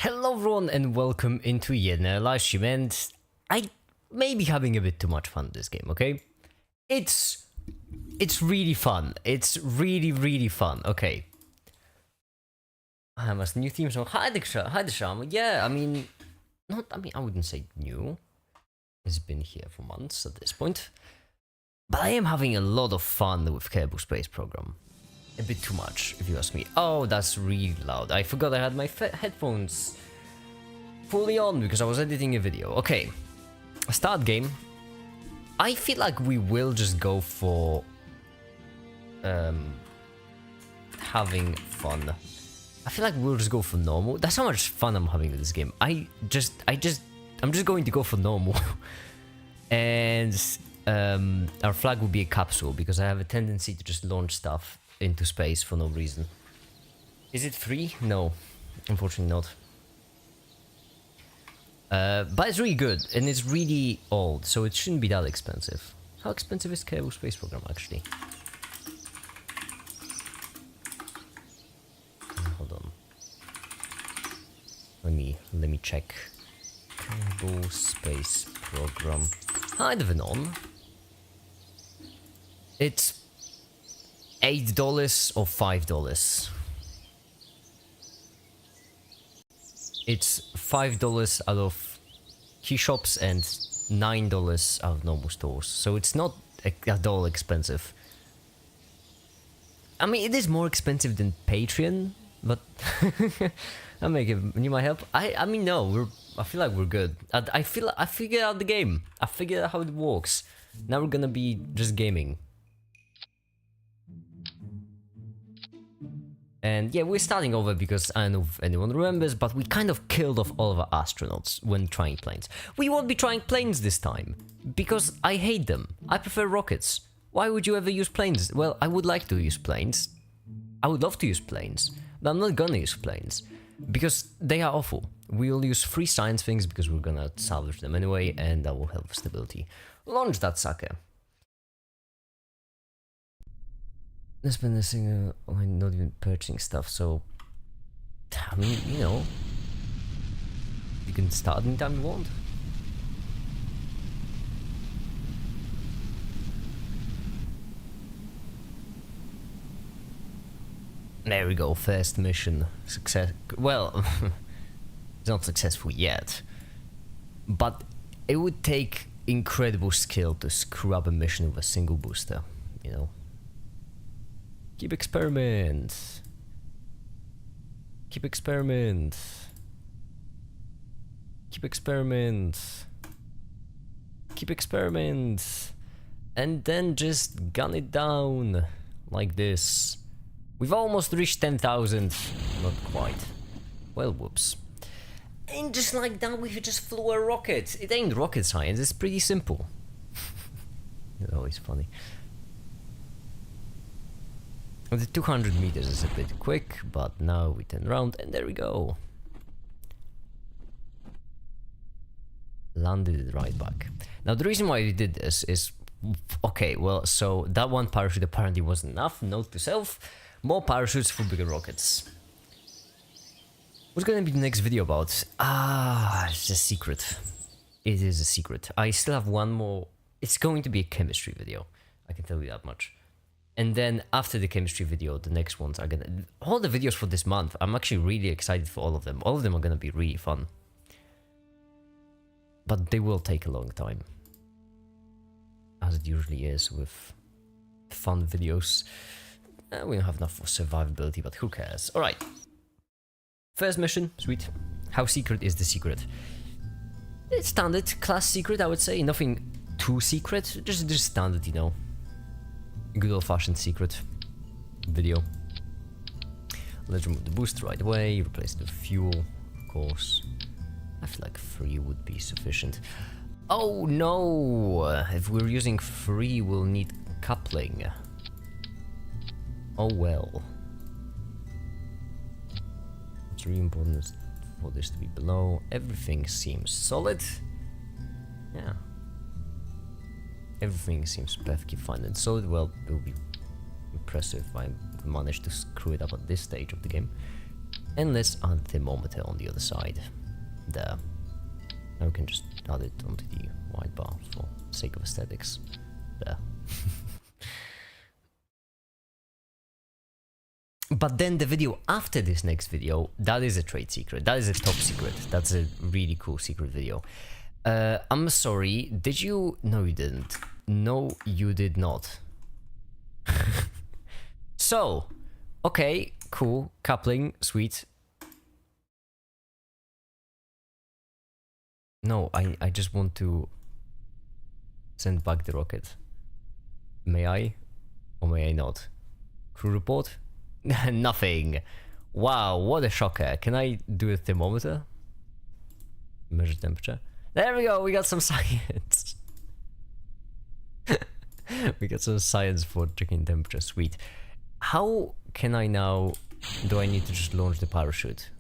Hello everyone and welcome into yet another live stream, and I may be having a bit too much fun with this game, okay? It's really fun. It's really fun, okay. I must new theme song. Hi Disham. Yeah, I wouldn't say new. It's been here for months at this point. But I am having a lot of fun with Kerbal Space Program. A bit too much, if you ask me. Oh, that's really loud. I forgot I had my headphones fully on because I was editing a video. Okay, start game. I feel like we will just go for having fun. I feel like we'll just go for normal. That's how much fun I'm having with this game. I'm just going to go for normal. And our flag will be a capsule because I have a tendency to just launch stuff into space for no reason. Is it free? No, unfortunately not. But it's really good and it's really old, so it shouldn't be that expensive. How expensive is Kerbal Space Program actually? Hold on. Let me check. Kerbal Space Program. Hi Devanon. It's $8 or $5. It's $5 out of key shops and $9 out of normal stores, so it's not at all expensive. I mean, it is more expensive than Patreon, but I need my help. I mean, no, I feel like we're good. I figured out the game. I figured out how it works. Now we're gonna be just gaming. And yeah, we're starting over because I don't know if anyone remembers, but we kind of killed off all of our astronauts when trying planes. We won't be trying planes this time, because I hate them. I prefer rockets. Why would you ever use planes? Well, I would like to use planes. I would love to use planes, but I'm not gonna use planes, because they are awful. We'll use free science things because we're gonna salvage them anyway, and that will help with stability. Launch that sucker. Let's spend this thing on not even purchasing stuff, so I mean, you know, you can start anytime you want. There we go, first mission success. Well, it's not successful yet, but it would take incredible skill to screw up a mission with a single booster, you know. Keep experiment. Keep experiment. Keep experiment. Keep experiment. And then just gun it down like this. We've almost reached 10,000. Not quite. Well, whoops. And just like that, we just flew a rocket. It ain't rocket science, it's pretty simple. It's always funny. The 200 meters is a bit quick, but now we turn around and there we go. Landed it right back. Now the reason why we did this is, okay, well, so that one parachute apparently wasn't enough. Note to self, more parachutes for bigger rockets. What's gonna be the next video about? It's a secret. It is a secret. I still have one more. It's going to be a chemistry video. I can tell you that much. And then after the chemistry video, the next ones are gonna... All the videos for this month, I'm actually really excited for all of them. All of them are gonna be really fun. But they will take a long time. As it usually is with fun videos. We don't have enough for survivability, but who cares? Alright. First mission, sweet. How secret is the secret? It's standard, class secret, I would say. Nothing too secret, just standard, you know. Good old-fashioned secret video. Let's remove the booster right away, replace the fuel, of course. I feel like 3 would be sufficient. Oh no! If we're using 3, we'll need coupling. Oh well. It's really important for this to be below. Everything seems solid. Yeah. Everything seems perfectly fine and solid. Well, it will be impressive if I manage to screw it up at this stage of the game. And let's add the thermometer on the other side. There. Now we can just add it onto the white bar for sake of aesthetics. There. But then the video after this next video, that is a trade secret. That is a top secret. That's a really cool secret video. I'm sorry, did you? No, you didn't. No, you did not. So, okay, cool, coupling, sweet. No, I just want to send back the rocket. May I? Or may I not? Crew report? Nothing. Wow, what a shocker. Can I do a thermometer? Measure temperature. There we go, we got some science. We got some science for checking temperature, sweet. How can I now... Do I need to just launch the parachute?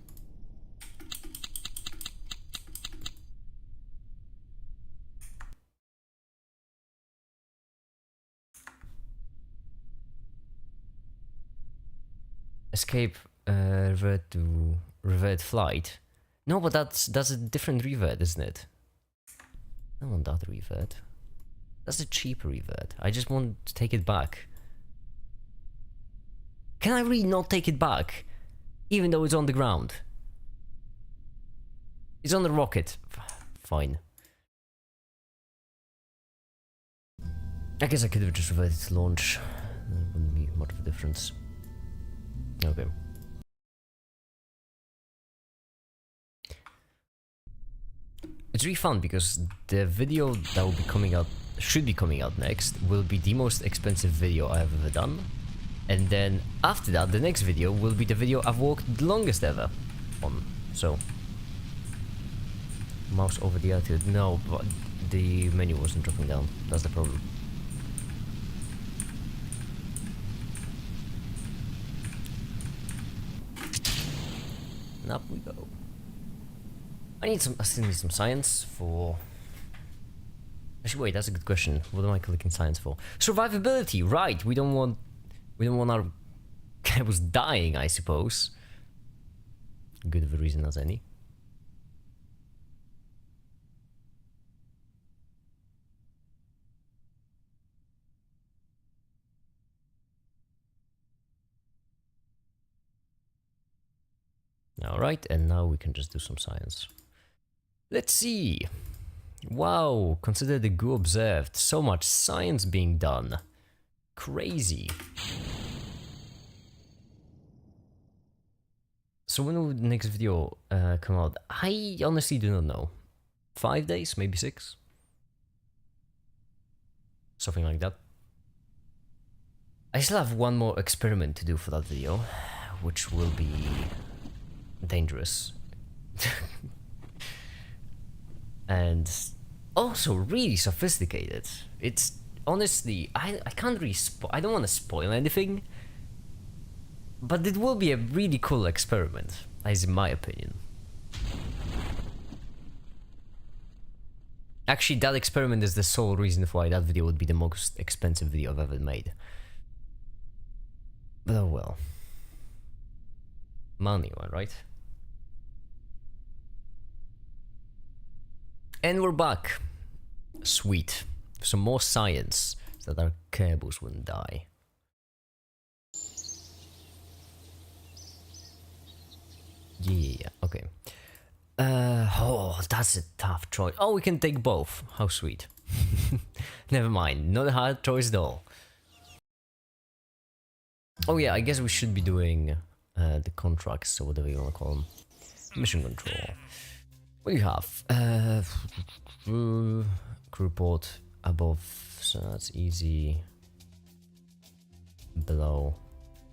Escape, revert flight. No, but that's a different revert, isn't it? I don't want that revert. That's a cheaper revert. I just want to take it back. Can I really not take it back? Even though it's on the ground. It's on the rocket. Fine. I guess I could have just reverted to launch. There wouldn't be much of a difference. Okay. It's really fun because the video that will be coming out, should be coming out next, will be the most expensive video I have ever done. And then after that, the next video will be the video I've walked the longest ever on. So, mouse over the altitude. No, but the menu wasn't dropping down. That's the problem. And up we go. I still need some science for... Actually, wait, that's a good question. What am I collecting science for? Survivability, right? We don't want our cables dying, I suppose. Good of a reason as any. Alright, and now we can just do some science. Let's see. Wow, consider the goo observed. So much science being done. Crazy. So when will the next video come out? I honestly do not know. 5 days, maybe 6? Something like that. I still have one more experiment to do for that video, which will be dangerous. And also really sophisticated. It's honestly, I can't really I don't want to spoil anything, but it will be a really cool experiment, as in my opinion. Actually, that experiment is the sole reason why that video would be the most expensive video I've ever made. But oh well. Money, right? And we're back. Sweet. Some more science so that our cables wouldn't die. Yeah, okay. Oh, that's a tough choice. Oh, we can take both. How sweet. Never mind, not a hard choice at all. Oh yeah, I guess we should be doing the contracts, or whatever you want to call them. Mission control. What do you have? Crew report above, so that's easy. Below.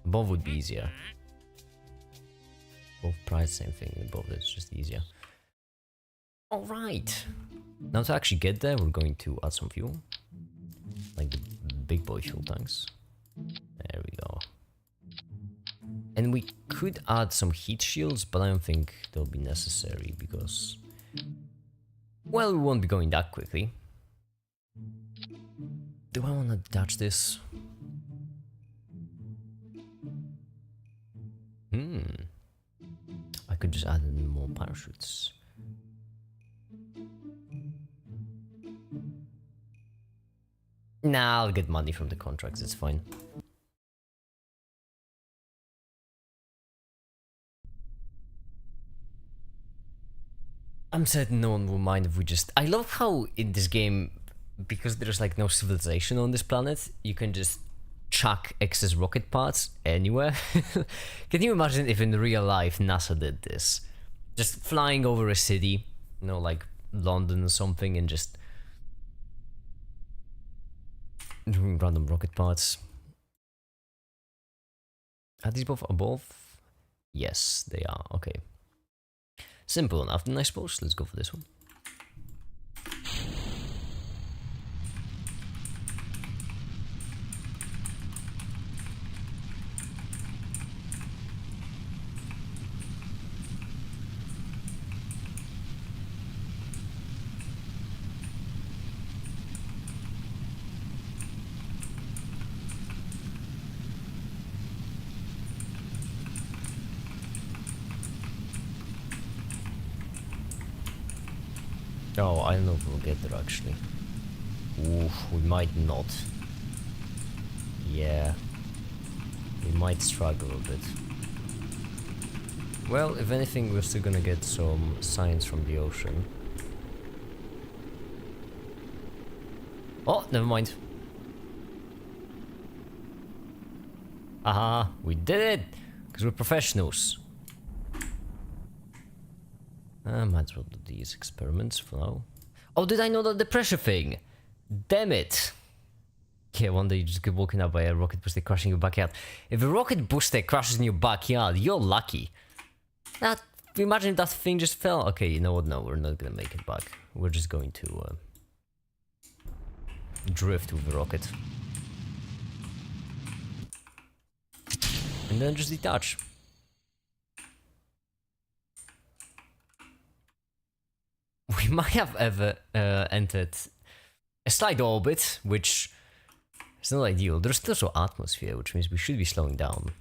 Above would be easier. Above price, same thing. Above is just easier. Alright. Now to actually get there, we're going to add some fuel. Like the big boy fuel tanks. There we go. And we could add some heat shields, but I don't think they'll be necessary because... Well, we won't be going that quickly. Do I want to touch this? just add in more parachutes. Nah, I'll get money from the contracts, it's fine. I'm certain no one will mind if we just... I love how in this game, because there's like no civilization on this planet, you can just chuck excess rocket parts anywhere. Can you imagine if in real life NASA did this? Just flying over a city, you know, like London or something, and just doing random rocket parts. Are these both above? Yes, they are. Okay. Simple enough, then I suppose. Let's go for this one. Oh, I don't know if we'll get there actually. Oof, we might not. Yeah. We might struggle a bit. Well, if anything, we're still gonna get some science from the ocean. Oh, never mind. Aha, we did it! Because we're professionals. I might as well do these experiments for now. Oh, did I know that the pressure thing? Damn it! Yeah, one day you just get woken up by a rocket booster crashing your backyard. If a rocket booster crashes in your backyard, you're lucky. That, imagine if that thing just fell. Okay, you know what? No, we're not gonna make it back. We're just going to drift with the rocket. And then just detach. We might have ever entered a slight orbit, which is not ideal. There's still some atmosphere, which means we should be slowing down.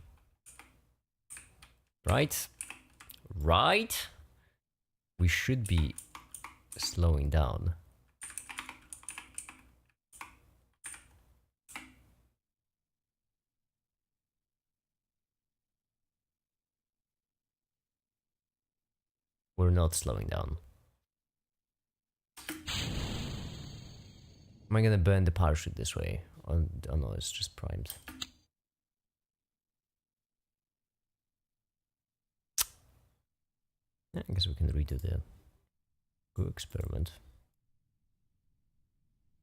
Right? Right? We should be slowing down. We're not slowing down. Am I gonna burn the parachute this way? Oh no, it's just primed. Yeah, I guess we can redo the glue experiment.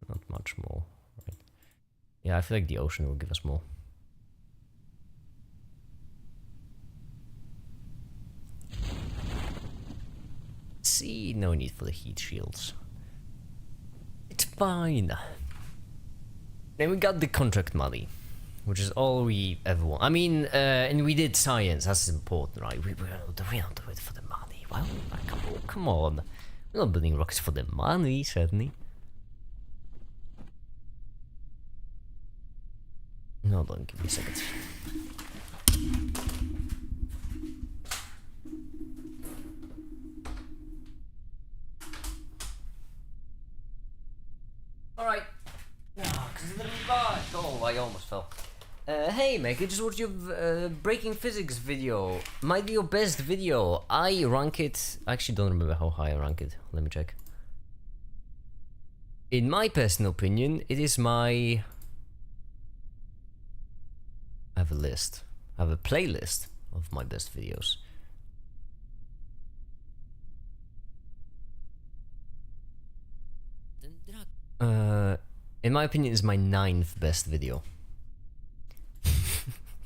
Not much more, right? Yeah, I feel like the ocean will give us more. See, no need for the heat shields. It's fine. Then we got the contract money, which is all we ever want. I mean, and we did science. That's important, right? We don't do it for the money. Well, come on. We're not building rockets for the money, certainly. No, don't give me a second. Alright. Oh, I almost fell. Hey, Meg, I just watched your breaking physics video. Might be your best video. I rank it... I actually don't remember how high I rank it. Let me check. In my personal opinion, it is my... I have a list. I have a playlist of my best videos. In my opinion, it's my 9th best video.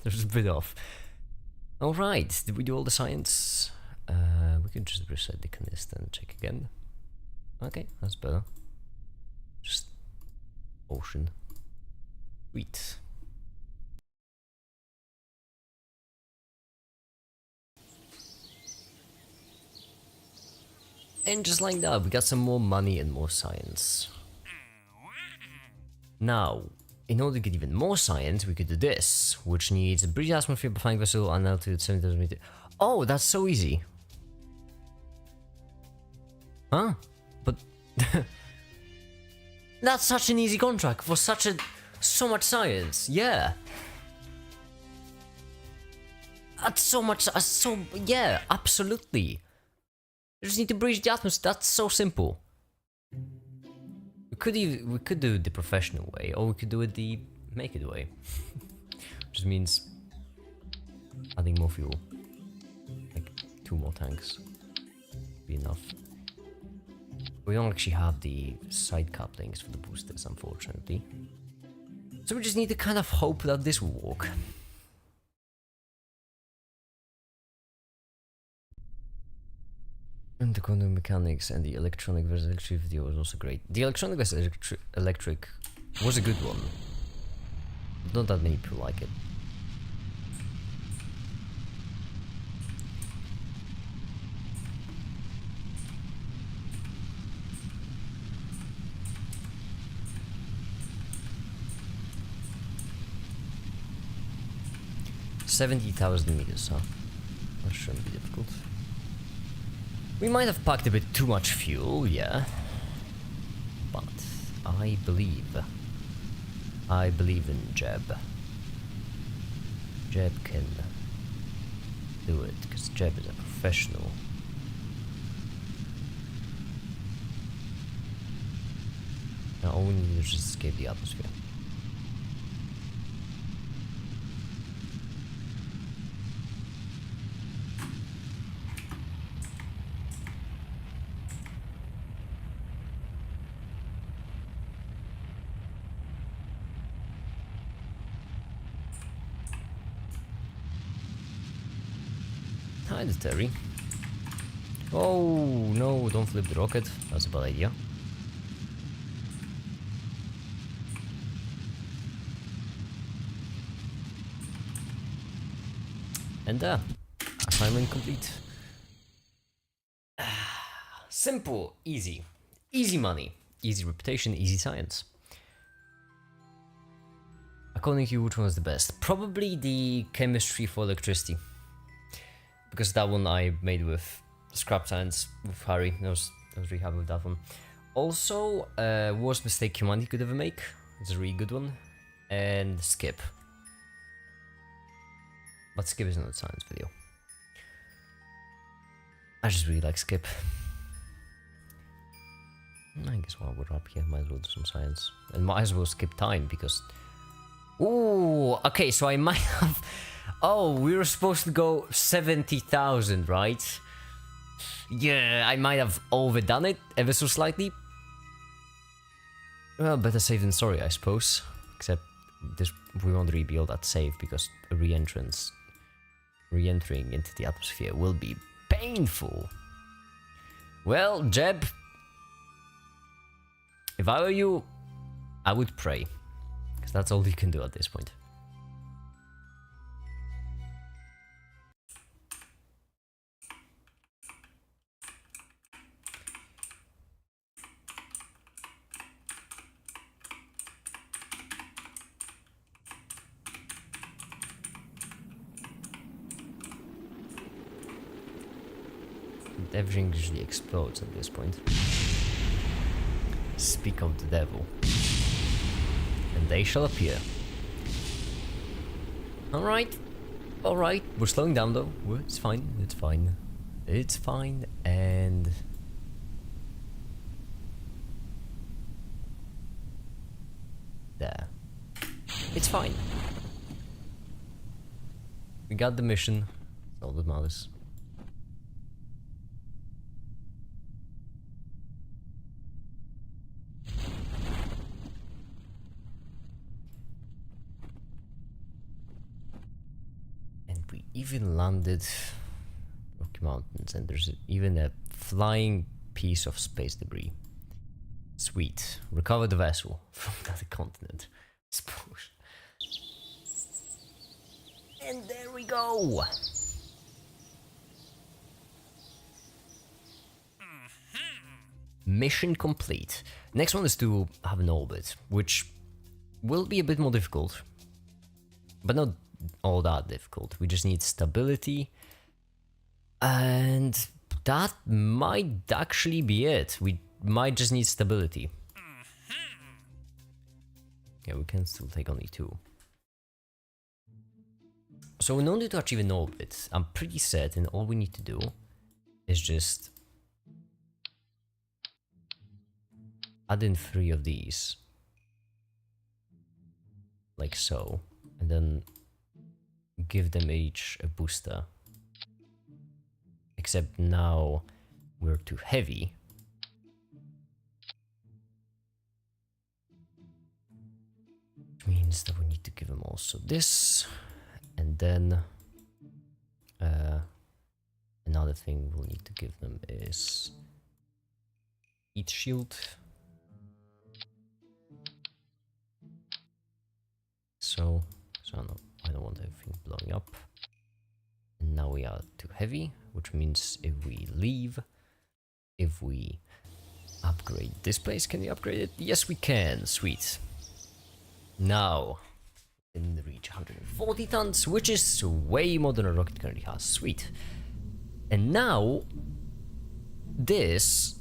There's a bit off. Alright, did we do all the science? We can just reset the canister and check again. Okay, that's better. Just ocean. Sweet. And just like that, we got some more money and more science. Now, in order to get even more science, we could do this, which needs a bridge atmosphere, flying vessel, and altitude 70,000 meters. Oh, that's so easy. Huh? But that's such an easy contract for so much science. Yeah. That's so much. Yeah, absolutely. You just need to breach the atmosphere. That's so simple. We could do it the professional way, or we could do it the make it way. Which means adding more fuel. Like 2 more tanks. Be enough. We don't actually have the side couplings for the boosters, unfortunately. So we just need to kind of hope that this will work. And the quantum mechanics and the electronic versus electric video was also great. The electronic versus electric was a good one. Not that many people like it. $70,000 huh? That shouldn't be difficult. We might have packed a bit too much fuel, yeah. But I believe in Jeb. Jeb can do it, because Jeb is a professional. Now all we need to do is just escape the atmosphere. Hi, Terry. Oh no, don't flip the rocket. That's a bad idea. And assignment complete. Simple, easy. Easy money. Easy reputation, easy science. According to you, which one is the best? Probably the chemistry for electricity. Because that one I made with scrap science with Harry. I was really happy with that one. Also, worst mistake humanity could ever make. It's a really good one. And Skip. But Skip is not a science video. I just really like Skip. I guess while we're up here, might as well do some science. And might as well skip time because... Ooh, okay, so I might have... Oh, we were supposed to go 70,000, right? Yeah, I might have overdone it ever so slightly. Well, better safe than sorry, I suppose. Except this, we won't rebuild that save because re-entering into the atmosphere will be painful. Well, Jeb, if I were you, I would pray. Because that's all you can do at this point. Everything usually explodes at this point. Speak of the devil. And they shall appear. Alright. Alright. We're slowing down though. It's fine. It's fine. It's fine. And... there. It's fine. We got the mission. That's all that matters. Even landed Rocky Mountains, and there's even a flying piece of space debris. Sweet. Recover the vessel from that continent. Suppose. And there we go. Mission complete. Next one is to have an orbit, which will be a bit more difficult, but not all that difficult. We just need stability and That might actually be it. We might just need stability. Yeah, we can still take only 2. So in order to achieve an orbit, I'm pretty certain all we need to do is just add in 3 of these. Like so. And then give them each a booster. Except now we're too heavy. Which means that we need to give them also this. And then another thing we'll need to give them is heat shield. So no, I don't want everything blowing up. And now we are too heavy, which means if we leave, if we upgrade this place, can we upgrade it? Yes, we can. Sweet. Now, in reach 140 tons, which is way more than a rocket currently has. Sweet. And now, this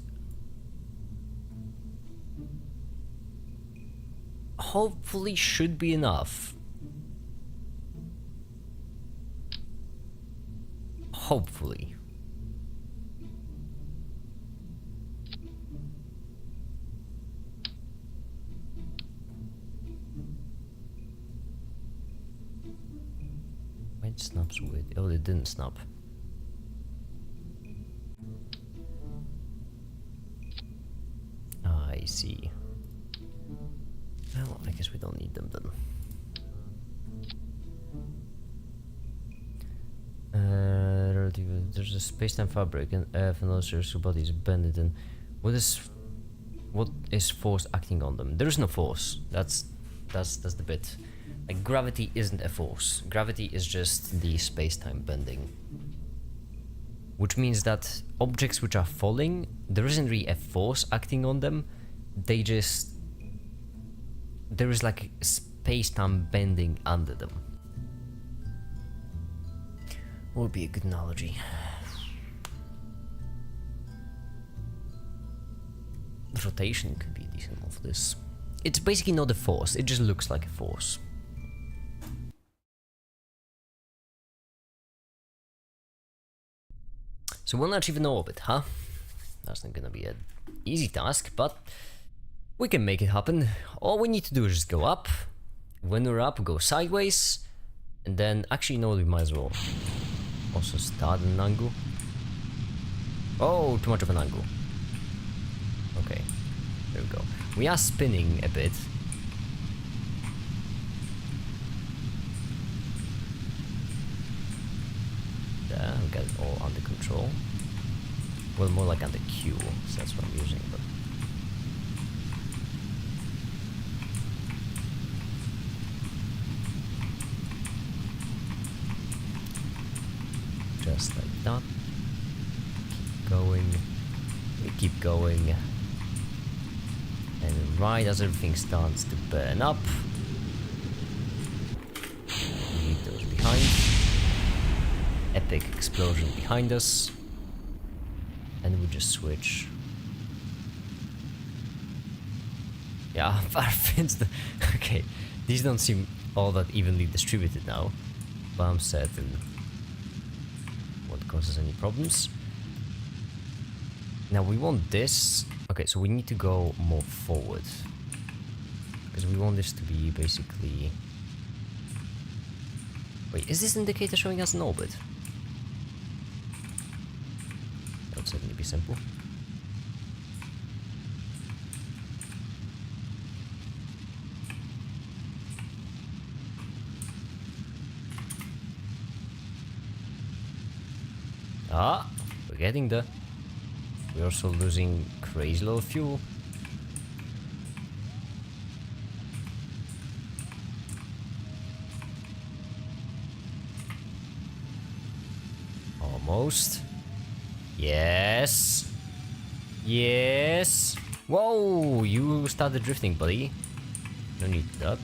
hopefully should be enough. Hopefully. Why it snaps with? Oh, it didn't snap. I see. Well, I guess we don't need them then. There's a space-time fabric and Earth and other celestial bodies bended in. What is force acting on them? There is no force. That's the bit. Like, gravity isn't a force. Gravity is just the space-time bending. Which means that objects which are falling, there isn't really a force acting on them. They just... there is like space-time bending under them. What would be a good analogy? Rotation could be a decent one for this. It's basically not a force, it just looks like a force. So we'll achieve an orbit, huh? That's not gonna be an easy task, but we can make it happen. All we need to do is just go up. When we're up, go sideways. And then, actually, no, we might as well also start an angle. Oh, too much of an angle. Okay, there we go. We are spinning a bit. There, we got it all under control. Well, more like under Q, so that's what I'm using, but... just like that. Keep going. We keep going. And right as everything starts to burn up, leave those behind. Epic explosion behind us. And we just switch. Yeah, our fins. Okay, these don't seem all that evenly distributed now, but I'm certain what causes any problems. Now we want this. Okay, so we need to go more forward because we want this to be basically. Wait, is this indicator showing us an orbit? That would certainly be simple. Ah, we're getting there. We're also losing crazy low fuel. Almost. Yes. Yes. Whoa, you started drifting, buddy. No need for that.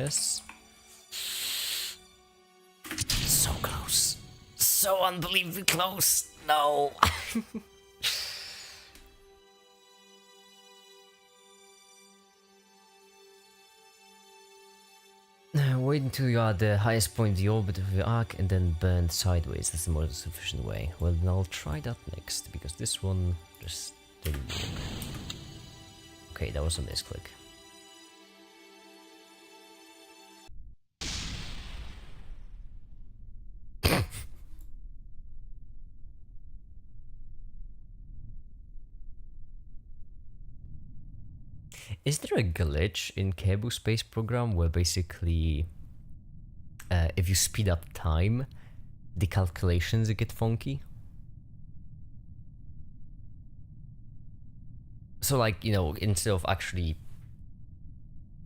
Yes. So close. So unbelievably close. No. Wait until you are at the highest point of the orbit of the arc and then burn sideways. That's the most efficient way. Well, then I'll try that next, because this one just didn't work. Okay, that was a misclick. Is there a glitch in Kebu Space Program where basically if you speed up time, the calculations get funky? So like, you know, instead of actually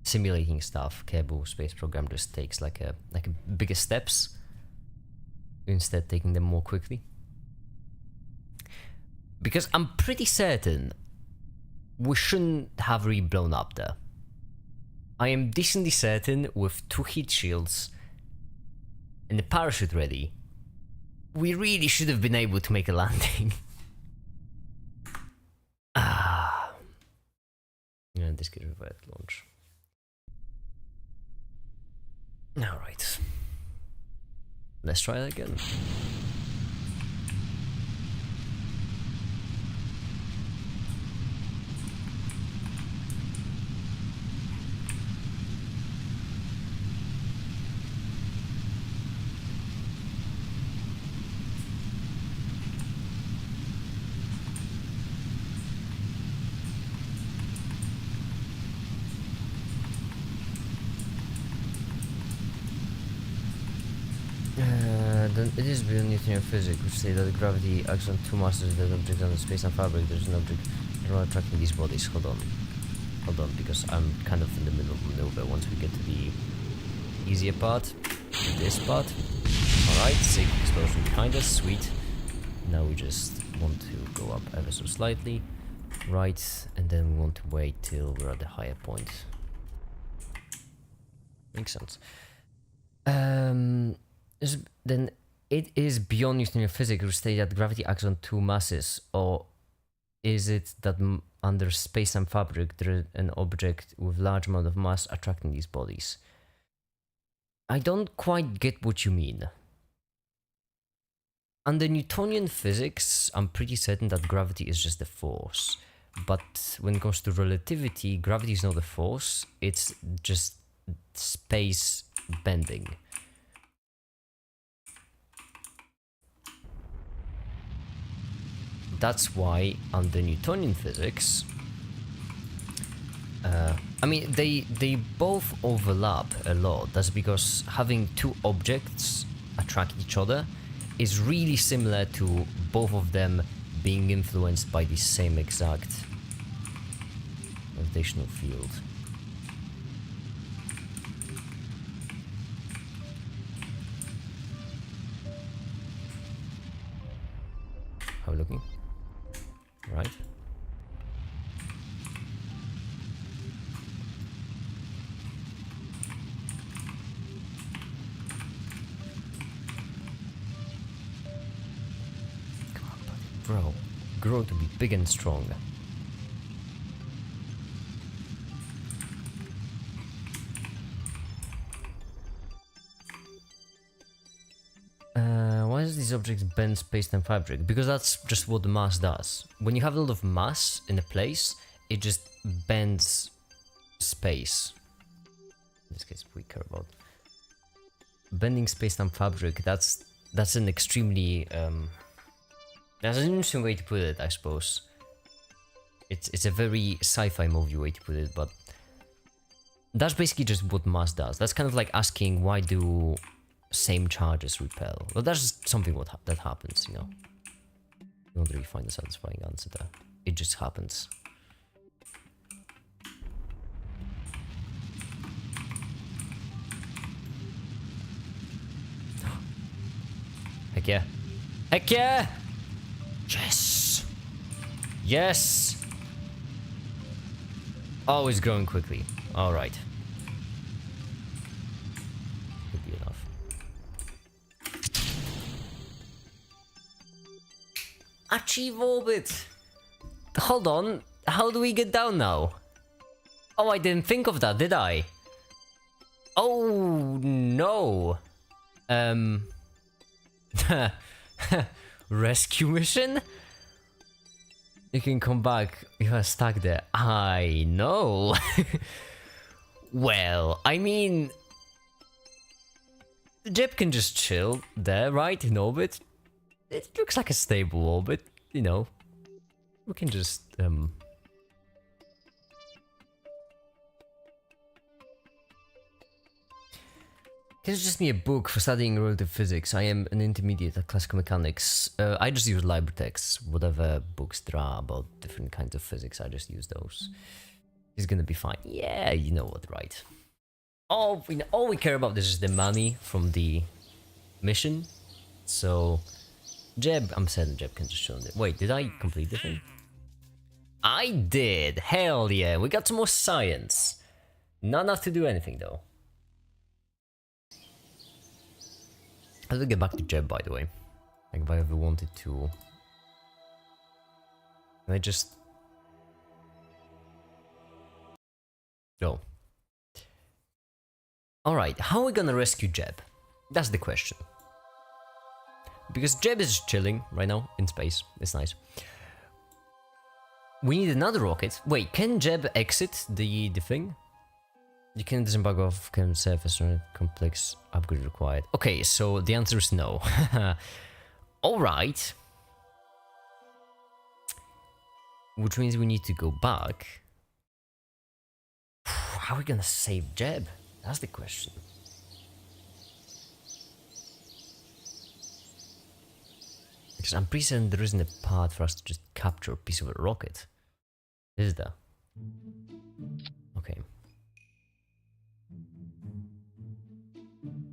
simulating stuff, Kebu Space Program just takes like a bigger steps, instead taking them more quickly. Because I'm pretty certain we shouldn't have really blown up there. I am decently certain with 2 heat shields and the parachute ready, we really should have been able to make a landing. Yeah, this could revive launch. Alright. Let's try that again. Then it is beyond Newtonian physics, which say that gravity acts on 2 masses of the object on the space and fabric. There's an object attracting these bodies. Hold on, because I'm kind of in the middle of maneuver. Once we get to the easier part, this part. Alright, sick explosion behind us, sweet. Now we just want to go up ever so slightly. Right, and then we want to wait till we're at the higher point. Makes sense. Then it is beyond Newtonian physics to state that gravity acts on 2 masses, or is it that under space and fabric there is an object with large amount of mass attracting these bodies? I don't quite get what you mean. Under Newtonian physics, I'm pretty certain that gravity is just a force. But when it comes to relativity, gravity is not a force, it's just space bending. That's why under Newtonian physics, I mean, they both overlap a lot. That's because having 2 objects attract each other is really similar to both of them being influenced by the same exact gravitational field. How are we looking? Right. Come on, buddy. Bro. Grow to be big and strong. Why does these objects bend space-time fabric? Because that's just what the mass does. When you have a lot of mass in a place, it just bends space. In this case, we care about bending space-time fabric. That's an extremely that's an interesting way to put it, I suppose. It's a very sci-fi movie way to put it, but that's basically just what mass does. That's kind of like asking, why do same charges repel? Well, that's just something that happens, you know. You don't really find a satisfying answer there. It just happens. Heck yeah. Heck yeah! Yes! Yes! Oh, it's growing quickly. Alright. Achieve orbit! Hold on, how do we get down now? Oh, I didn't think of that, did I? Oh, no. Rescue mission? You can come back, you are stuck there. I know. Well, I mean... Jeb can just chill there, right, in orbit. It looks like a stable orbit, you know. We can just, This is just me a book for studying relative physics. I am an intermediate at classical mechanics. I just use library texts, whatever books there are about different kinds of physics, I just use those. He's gonna be fine. Yeah, you know what, right? All we care about is just the money from the mission. So, Jeb, I'm certain Jeb can just show it. Wait, did I complete the thing? I did! Hell yeah, we got some more science. Not enough to do anything though. How do we get back to Jeb, by the way? Like, if I ever wanted to... Can I just... Oh. Alright, how are we gonna rescue Jeb? That's the question. Because Jeb is chilling right now in space. It's nice. We need another rocket. Wait, can Jeb exit the thing? You can disembark off current surface or complex upgrade required. Okay, so the answer is no. Alright. Which means we need to go back. How are we gonna save Jeb? That's the question. Because I'm pretty certain there isn't a path for us to just capture a piece of a rocket. Is there? Okay.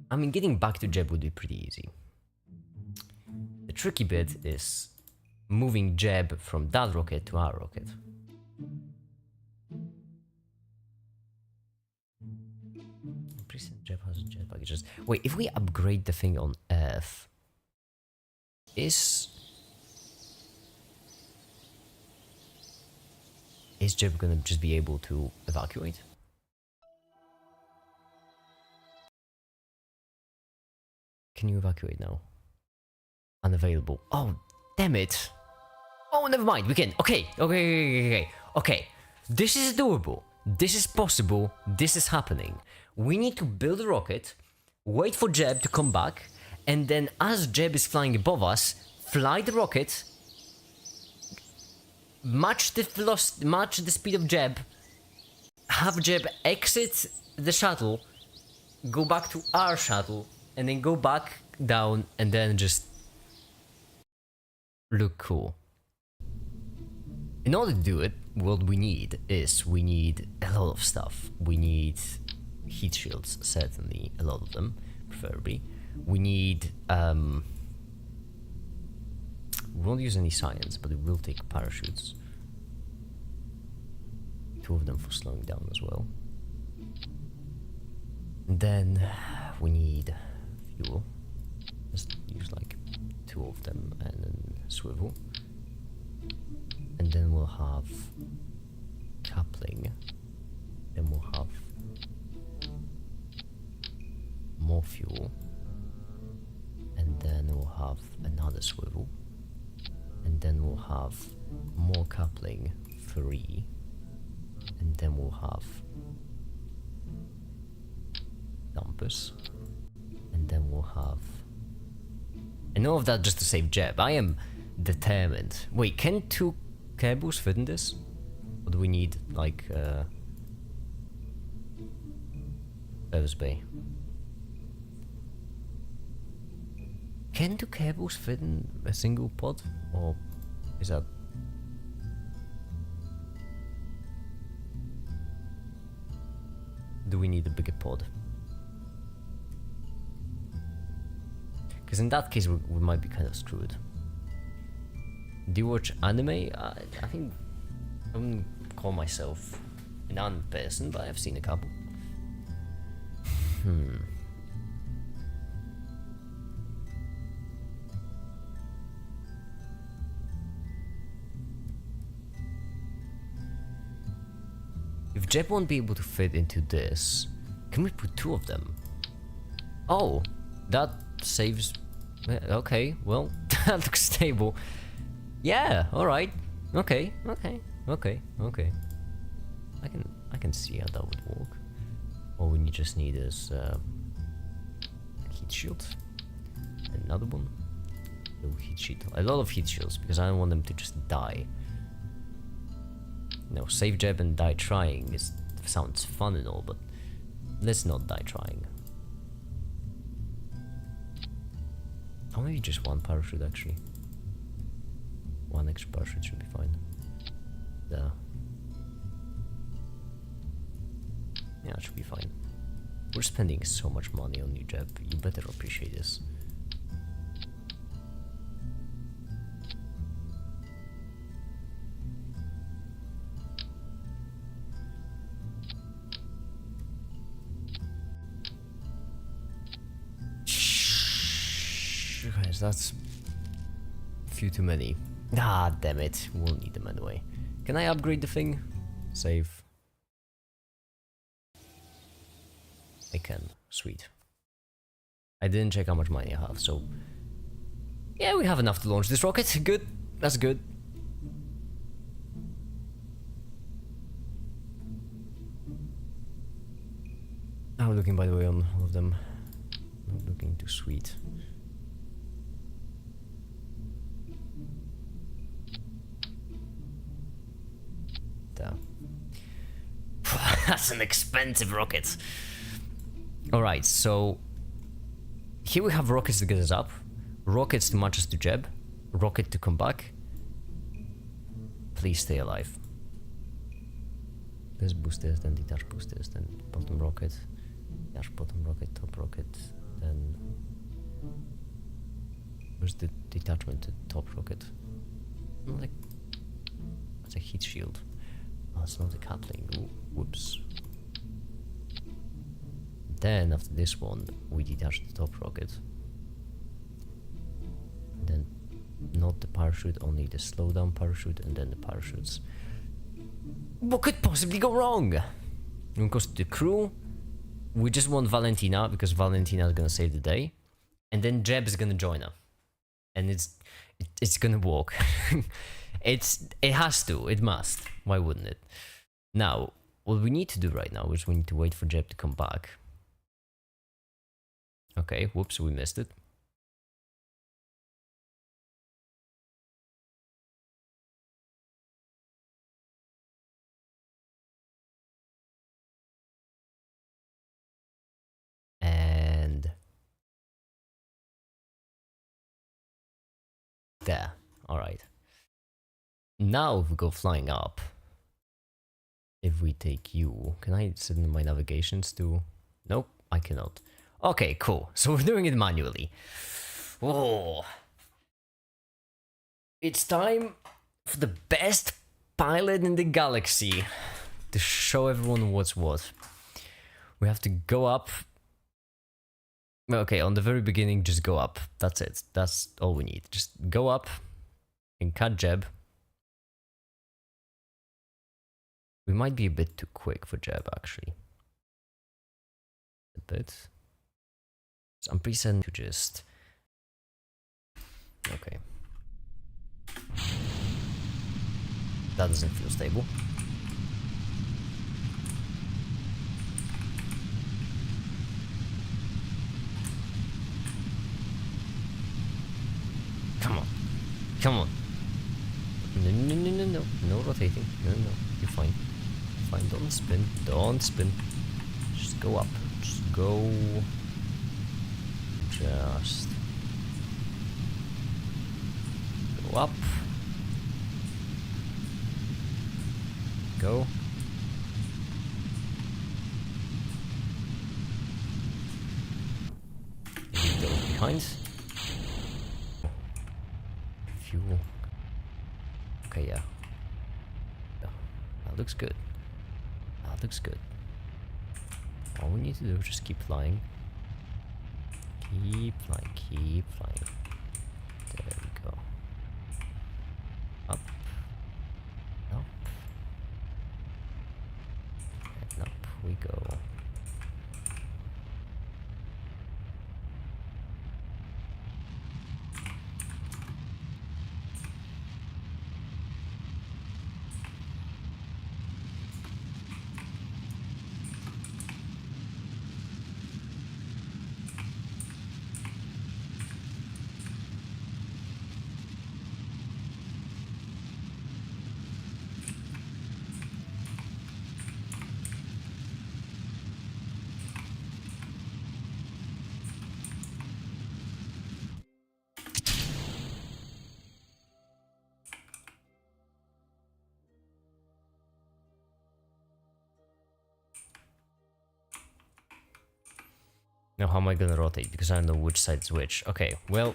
I mean, getting back to Jeb would be pretty easy. The tricky bit is moving Jeb from that rocket to our rocket. Jeb has jet packages. Wait, if we upgrade the thing on Earth, is Jeb gonna just be able to evacuate? Can you evacuate now? Unavailable. Oh, damn it. Oh, never mind. We can. Okay. This is doable. This is possible. This is happening. We need to build a rocket, wait for Jeb to come back, and then as Jeb is flying above us, fly the rocket, match the speed of Jeb, have Jeb exit the shuttle, go back to our shuttle, and then go back down, and then just look cool. In order to do it, what we need is a lot of stuff. We need heat shields, certainly, a lot of them, preferably. We need, we won't use any science, but we will take parachutes. 2 of them for slowing down as well. And then we need fuel. Just use like 2 of them and then swivel. And then we'll have coupling. Then we'll have more fuel. And then we'll have another swivel. And then we'll have more coupling, 3. And then we'll have dumpers. And then we'll have... And all of that just to save Jeb. I am determined. Wait, can 2 cables fit in this? Or do we need, like, Bevis Bay? Can 2 cables fit in a single pod? Or is that... Do we need a bigger pod? Because in that case we might be kind of screwed. Do you watch anime? I think I wouldn't call myself an anime person, but I've seen a couple. Jeb won't be able to fit into this, can we put 2 of them? Oh, that saves... Okay, well, that looks stable. Yeah, alright. Okay. I can see how that would work. All we just need is a heat shield. Another one. No heat shield. A lot of heat shields because I don't want them to just die. No, save Jeb and die trying sounds fun and all, but let's not die trying. Or maybe just 1 parachute actually. 1 extra parachute should be fine. Yeah, it should be fine. We're spending so much money on you, Jeb. You better appreciate this. Guys, that's a few too many. Ah, damn it. We'll need them anyway. Can I upgrade the thing? Save. I can. Sweet. I didn't check how much money I have, so... Yeah, we have enough to launch this rocket. Good. That's good. How are we looking, by the way, on all of them? Not looking too sweet. That's an expensive rocket. Alright, so here we have rockets to get us up, rockets to match us to Jeb, rocket to come back. Please stay alive. Let's boost this, then detach boost this, then bottom rocket, detach bottom rocket, top rocket, then... Where's the detachment to top rocket? Like... That's a heat shield. Oh, it's not a coupling. Ooh, whoops. Then after this one, we detach the top rocket. Then not the parachute, only the slowdown parachute, and then the parachutes. What could possibly go wrong? Because the crew, we just want Valentina because Valentina is gonna save the day, and then Jeb is gonna join her, and it's gonna work. It has to, it must. Why wouldn't it? Now, what we need to do right now is we need to wait for Jeb to come back. Okay, whoops, we missed it. And... there, alright. Now if we go flying up, if we take you, can I set in my navigations to... Nope, I cannot. Okay, cool. So we're doing it manually. Oh. It's time for the best pilot in the galaxy to show everyone what's what. We have to go up. Okay, on the very beginning, just go up. That's it. That's all we need. Just go up and cut Jeb. We might be a bit too quick for Jeb, actually. A bit. So I'm pretty to just... Okay. That doesn't feel stable. Come on. Come on. No. No rotating. No. You're fine. Fine. Don't spin. Don't spin. Just go up. Just go. Just go up. Go. Leave those behind. Fuel. Okay, yeah. That looks good. That looks good. All we need to do is just keep flying. Keep flying, keep flying. There we go. Up. Up. Now how am I gonna rotate? Because I don't know which side's which. Okay, well...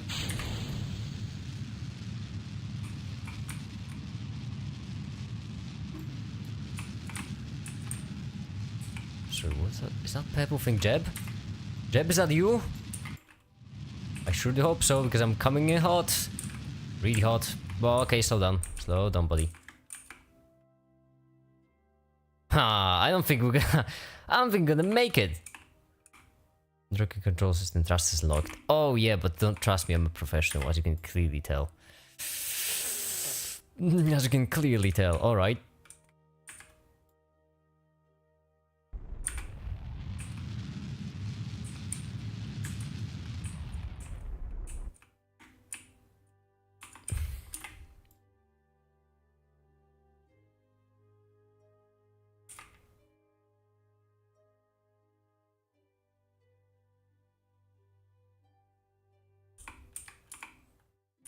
So what's that? Is that purple thing Jeb? Jeb, is that you? I sure do hope so, because I'm coming in hot. Really hot. Well, okay, slow down. Slow down, buddy. I don't think we're gonna... I don't think we're gonna make it. Rocket control system trust is locked. Oh yeah, but don't trust me, I'm a professional, as you can clearly tell. As you can clearly tell, alright.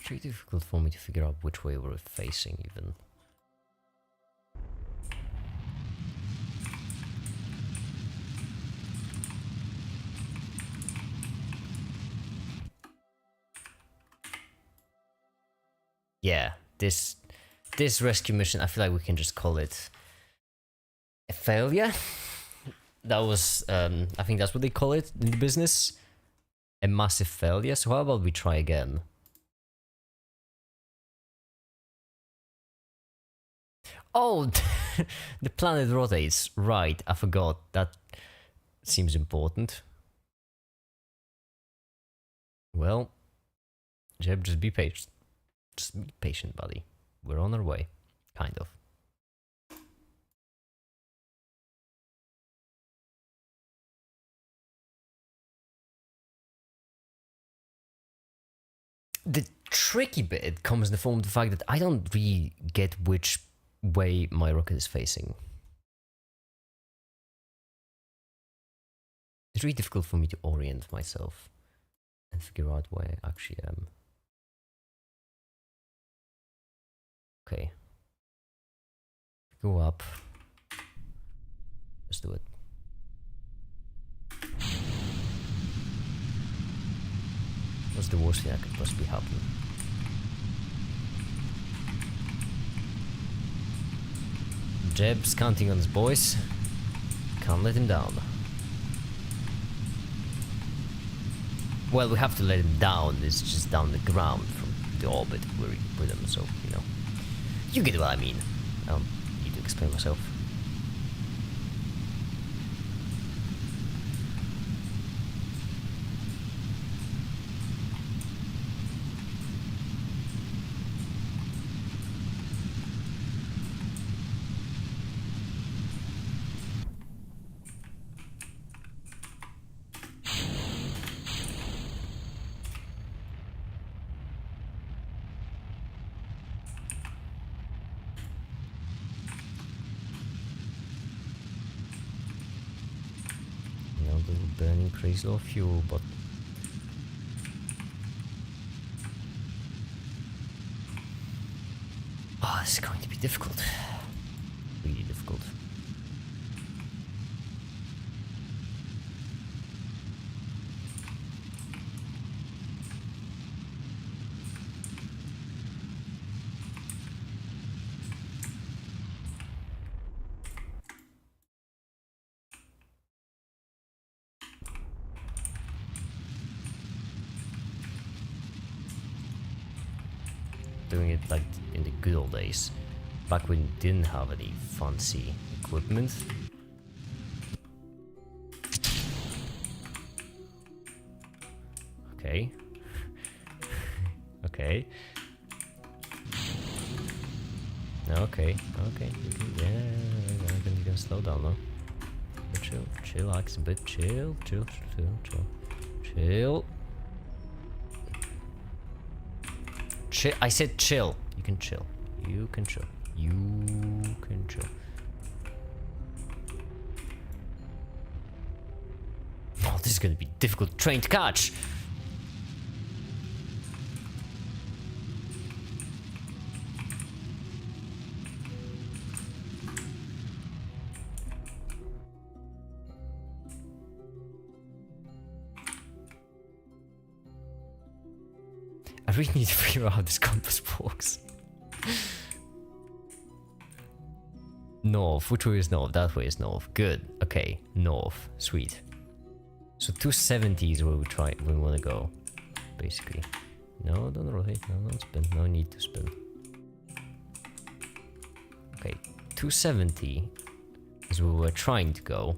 It's really difficult for me to figure out which way we're facing, even. Yeah, this rescue mission, I feel like we can just call it a failure. That was, I think that's what they call it in the business. A massive failure, so how about we try again? Oh, the planet rotates. Right, I forgot. That seems important. Well, Jeb, just be patient. Just be patient, buddy. We're on our way. Kind of. The tricky bit comes in the form of the fact that I don't really get which way my rocket is facing. It's really difficult for me to orient myself and figure out where I actually am. Okay. Go up. Let's do it. What's the worst thing that could possibly happen? Jeb's counting on his boys. Can't let him down. Well, we have to let him down. It's just down the ground from the orbit where we put him, so, you know. You get what I mean. I don't need to explain myself. Burning crazy low fuel, but this is going to be difficult. Really difficult. Doing it like in the good old days, back when we didn't have any fancy equipment. Okay. Okay. Okay. Okay. Yeah, you can slow down now. But chill. Chillax a bit. Chill. Chill. Chill. Chill. Chill. I said chill. You can chill. You can chill. You can chill. Oh, this is gonna be difficult train to catch. really need to figure out how this compass works. North. Which way is north? That way is north. Good. Okay. North. Sweet. So 270 is where we want to go. Basically. No, don't rotate. No, don't spin. No need to spin. Okay. 270 is where we're trying to go.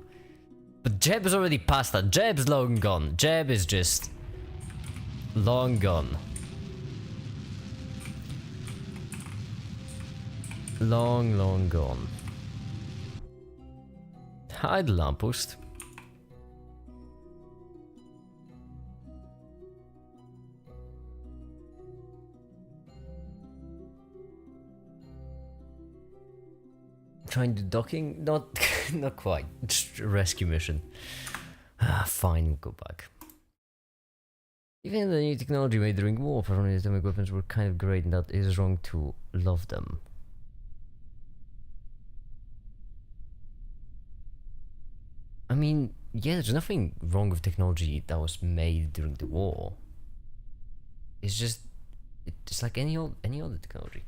But Jeb is already past that. Jeb's long gone. Jeb is just long gone. Long gone. Hide the lamppost. Trying to docking? Not not quite. Just a rescue mission. Fine, we'll go back. Even the new technology made during war, performing atomic weapons were kind of great, and that is wrong to love them. I mean, yeah, there's nothing wrong with technology that was made during the war. It's just, it's like any other technology.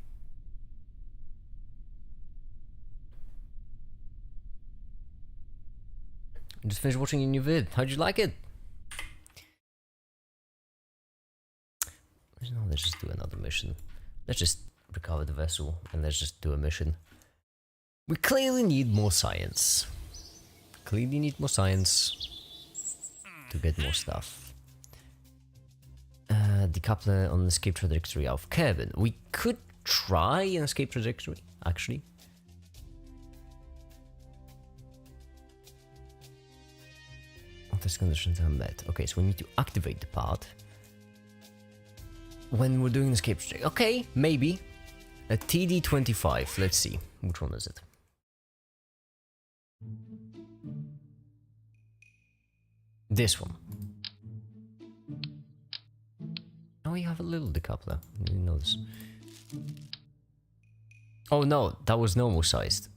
I just finished watching a new vid. How'd you like it? No, let's just do another mission. Let's just recover the vessel and let's just do a mission. We clearly need more science. Clearly need more science to get more stuff. Decoupler on escape trajectory of Kevin. We could try an escape trajectory, actually. Test conditions are met. Okay, so we need to activate the part when we're doing escape trajectory. Okay, maybe. A TD25. Let's see. Which one is it? This one. Oh, we have a little decoupler. I didn't notice. Oh no, that was normal sized.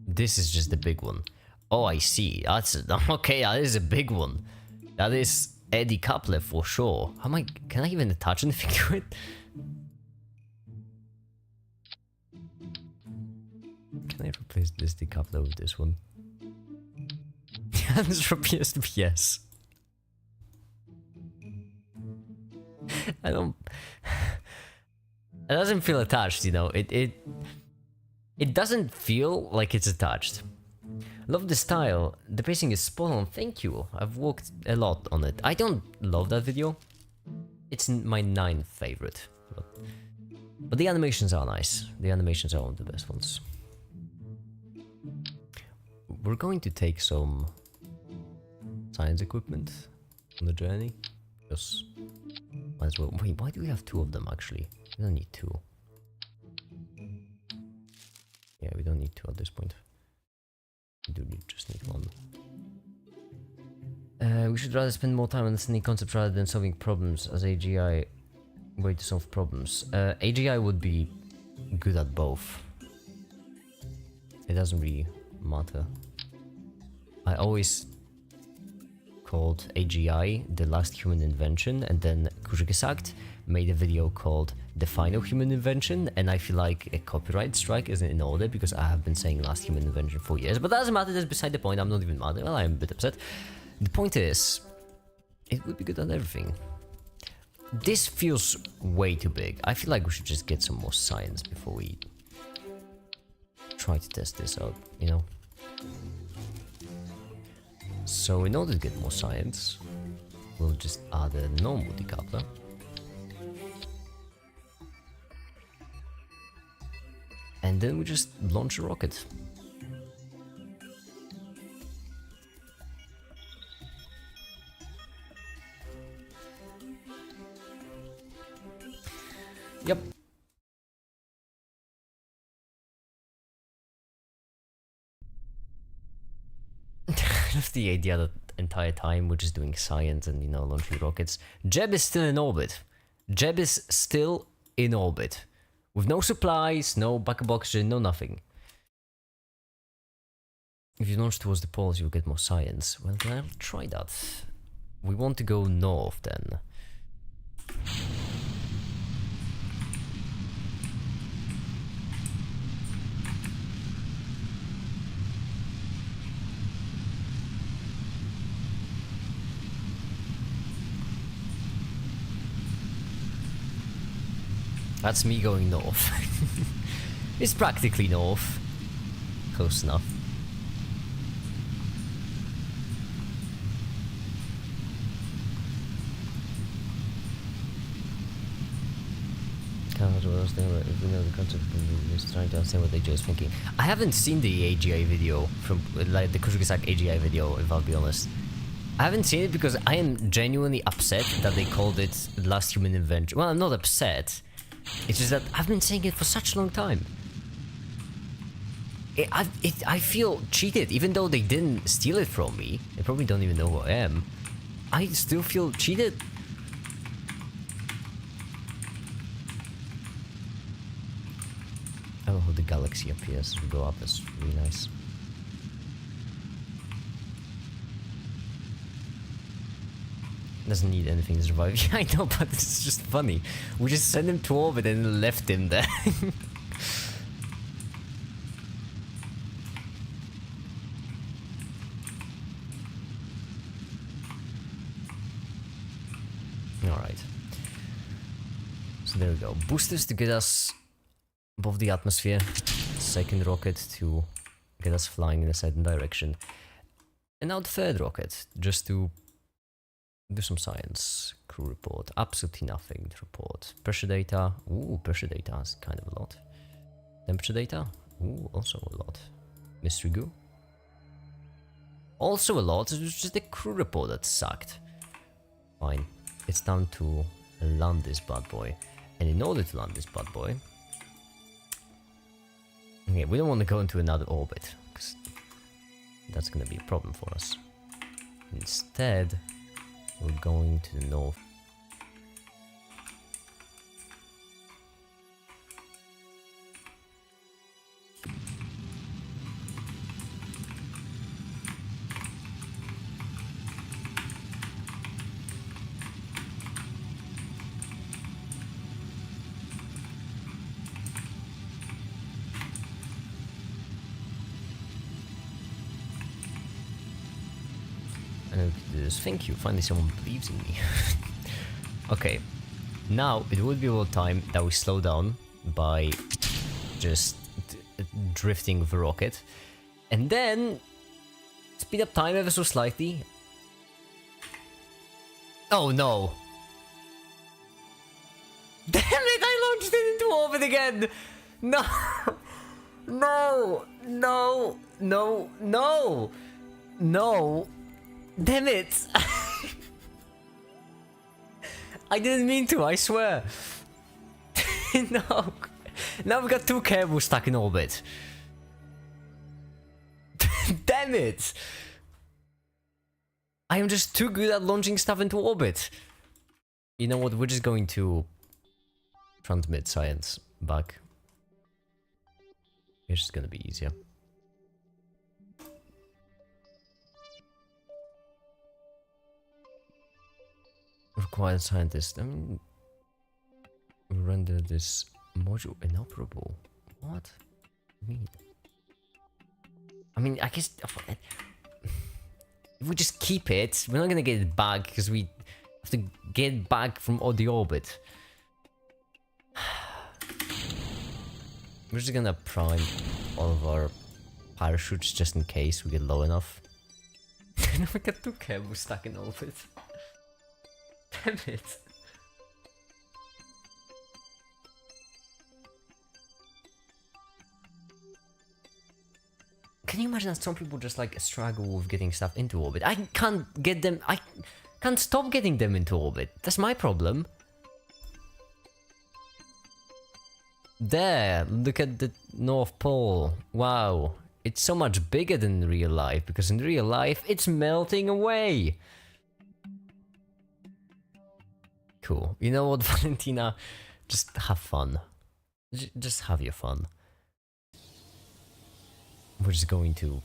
This is just the big one. Oh, I see. That's okay. That is a big one. That is a decoupler for sure. How am I? Can I even attach anything to it? Can I replace this decoupler with this one? The answer appears to be yes. I don't. It doesn't feel attached, you know. It doesn't feel like it's attached. Love the style. The pacing is spot on. Thank you. I've worked a lot on it. I don't love that video. It's my 9th favorite. But the animations are nice. The animations are one of the best ones. We're going to take some science equipment on the journey. Because might as well. Wait, why do we have 2 of them actually? We don't need 2. Yeah, we don't need 2 at this point. We do just need 1. We should rather spend more time on understanding concepts rather than solving problems, as AGI way to solve problems. AGI would be good at both. It doesn't really matter. I always called AGI the last human invention, and then Kurzgesagt made a video called the final human invention, and I feel like a copyright strike isn't in order because I have been saying last human invention for years, but that doesn't matter. That's beside the point. I'm not even mad. Well, I'm a bit upset. The point is, it would be good at everything. This feels way too big. I feel like we should just get some more science before we try to test this out, you know? So in order to get more science, we'll just add a normal decoupler. And then we just launch a rocket. Yep. I love the idea that entire time we're just doing science and, you know, launching rockets. Jeb is still in orbit. Jeb is still in orbit. With no supplies, no backup oxygen, no nothing. If you launch towards the poles, you'll get more science. Well, then I'll try that. We want to go north then. That's me going north. It's practically north. Close enough. If we know the concept, we're just trying to understand what AJ is thinking. I haven't seen the AGI video from, like, the Kuzuki-sak AGI video, if I'll be honest. I haven't seen it because I am genuinely upset that they called it Last Human Invention. Well, I'm not upset. It's just that I've been saying it for such a long time. I feel cheated, even though they didn't steal it from me. They probably don't even know who I am. I still feel cheated. I love how the galaxy appears as we go up. That's really nice. Doesn't need anything to survive. Yeah, I know, but it's just funny. We just sent him to orbit and left him there. Alright. So there we go. Boosters to get us above the atmosphere. Second rocket to get us flying in a certain direction. And now the third rocket, just to do some science. Crew report. Absolutely nothing to report. Pressure data. Ooh, pressure data is kind of a lot. Temperature data. Ooh, also a lot. Mystery goo. Also a lot. It was just the crew report that sucked. Fine. It's time to land this bad boy. And in order to land this bad boy... Okay, we don't want to go into another orbit, because that's going to be a problem for us. Instead, we're going to the north. Thank you, finally someone believes in me. Okay, now it would be about time that we slow down by just drifting with a rocket, and then speed up time ever so slightly. Oh no! Damn it, I launched it into orbit again! No! No! No! No! No! No! Damn it! I didn't mean to, I swear. No. Now we got two Caribou stuck in orbit. Damn it! I am just too good at launching stuff into orbit. You know what, we're just going to transmit science back. It's just gonna be easier. Required scientist. I mean, render this module inoperable. What? I mean, I guess if we just keep it, we're not gonna get it back because we have to get it back from the orbit. We're just gonna prime all of our parachutes just in case we get low enough. We got two cables stuck in orbit. Damn it. Can you imagine that some people just like struggle with getting stuff into orbit? I can't get them, I can't stop getting them into orbit. That's my problem. There, look at the North Pole. Wow, it's so much bigger than real life, because in real life it's melting away. Cool. You know what, Valentina? Just have fun. Just have your fun. We're just going to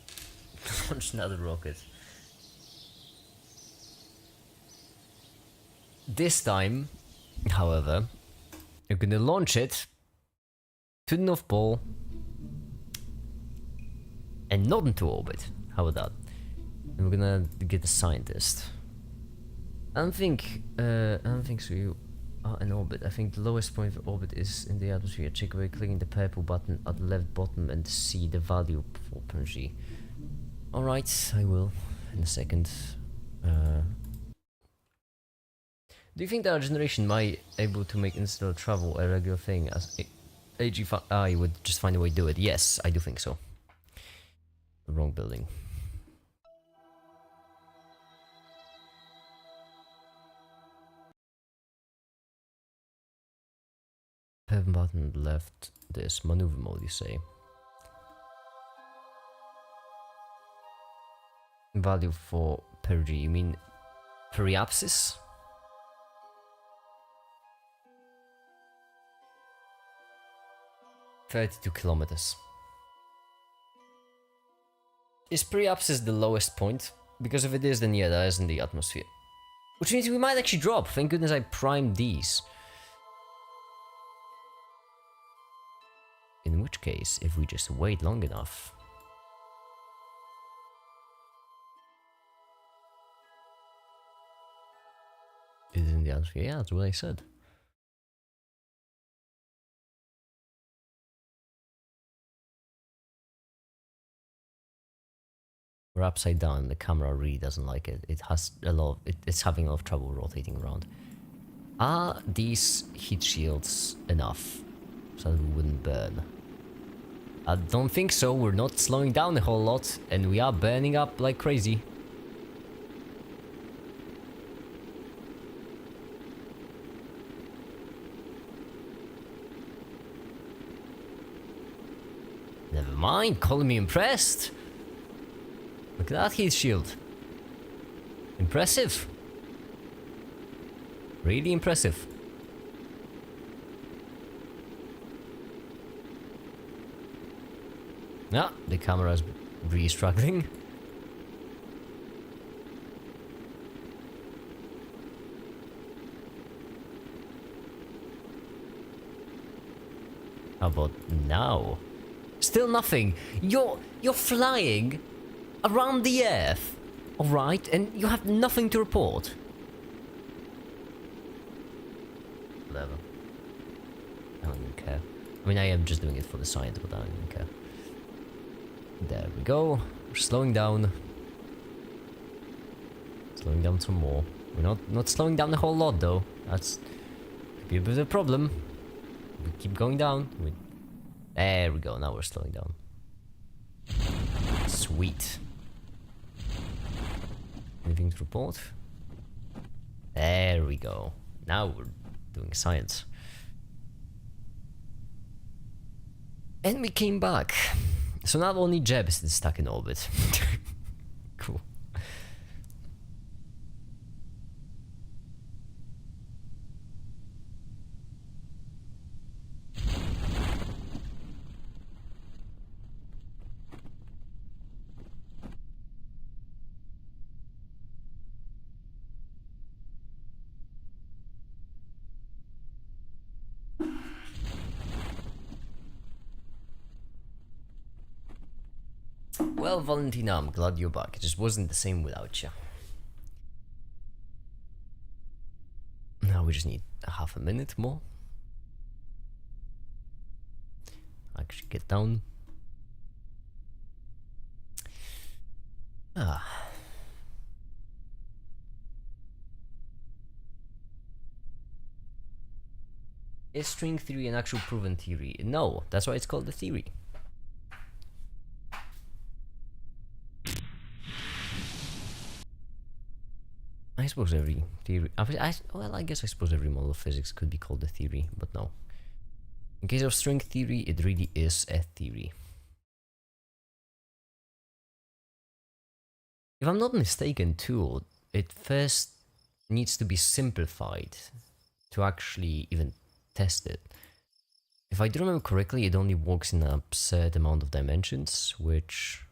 launch another rocket. This time, however, we're gonna launch it to the North Pole and not into orbit. How about that? And we're gonna get a scientist. I don't think so. An orbit. I think the lowest point of orbit is in the atmosphere. Check by clicking the purple button at the left bottom and see the value for energy. Alright, I will in a second. Do you think that our generation might able to make interstellar travel a regular thing as AGI would just find a way to do it? Yes, I do think so. Wrong building. Purple button left. This maneuver mode, you say? Value for perigee, you mean periapsis? "32 kilometers. Is periapsis the lowest point? Because if it is, then yeah, that is in the atmosphere. Which means we might actually drop. Thank goodness I primed these. In which case, if we just wait long enough... It is in the atmosphere, yeah, that's what I said. We're upside down, the camera really doesn't like it. It has a lot of, it's having a lot of trouble rotating around. Are these heat shields enough so that we wouldn't burn? I don't think so. We're not slowing down a whole lot and we are burning up like crazy. Never mind, calling me impressed. Look at that heat shield. Impressive. Really impressive. Ah, the camera's really struggling. How about now? Still nothing. You're flying around the Earth, alright, and you have nothing to report. Whatever. I don't even care. I mean, I am just doing it for the science, but I don't even care. There we go. We're slowing down. Slowing down some more. We're not slowing down a whole lot, though. That's could be a bit of a problem. We keep going down. There we go. Now we're slowing down. Sweet. Anything to report? There we go. Now we're doing science. And we came back. So not only Jeb is stuck in orbit. Cool. Well, Valentina, I'm glad you're back. It just wasn't the same without you. Now we just need a half a minute more. Actually get down. Is string theory an actual proven theory? No, that's why it's called the theory. I suppose every theory... well, I guess I suppose every model of physics could be called a theory, but no. In case of string theory, it really is a theory. If I'm not mistaken too, it first needs to be simplified to actually even test it. If I do remember correctly, it only works in an absurd amount of dimensions, which...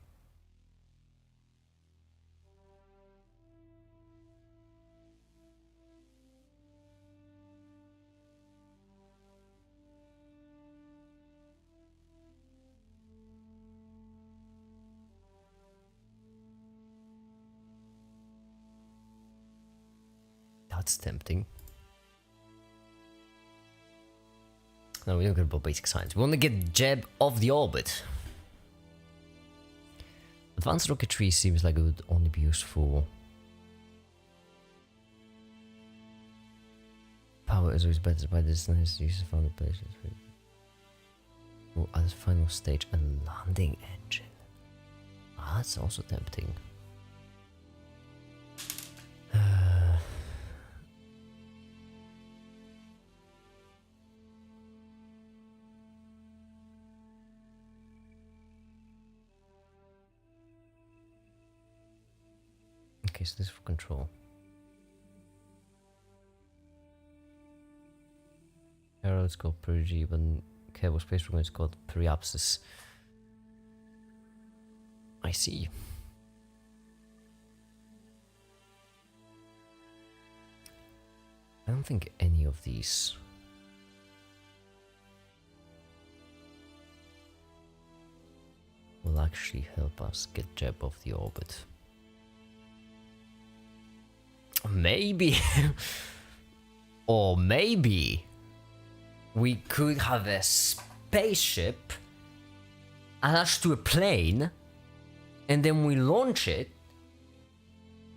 That's tempting. No, we don't care about basic science. We want to get Jeb off the orbit. Advanced rocketry seems like it would only be useful. Power is always better by this nice use of other places. Oh, as final stage, a landing engine. Ah, that's also tempting. Okay, so this is for control. Arrow it's called perigee, but cable space program is called periapsis. I see. I don't think any of these will actually help us get Jeb off the orbit. Maybe. Or maybe we could have a spaceship attached to a plane, and then we launch it,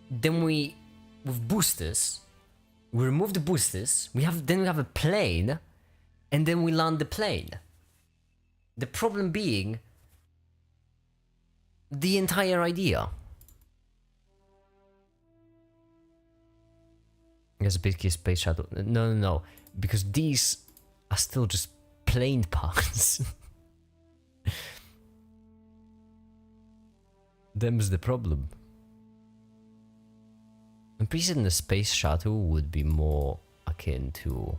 then we, with boosters, we remove the boosters, then we have a plane, and then we land the plane. The problem being the entire idea. Yes, basically space shuttle. No. Because these are still just plane parts. Them's the problem. I'm pretty certain the space shuttle would be more akin to...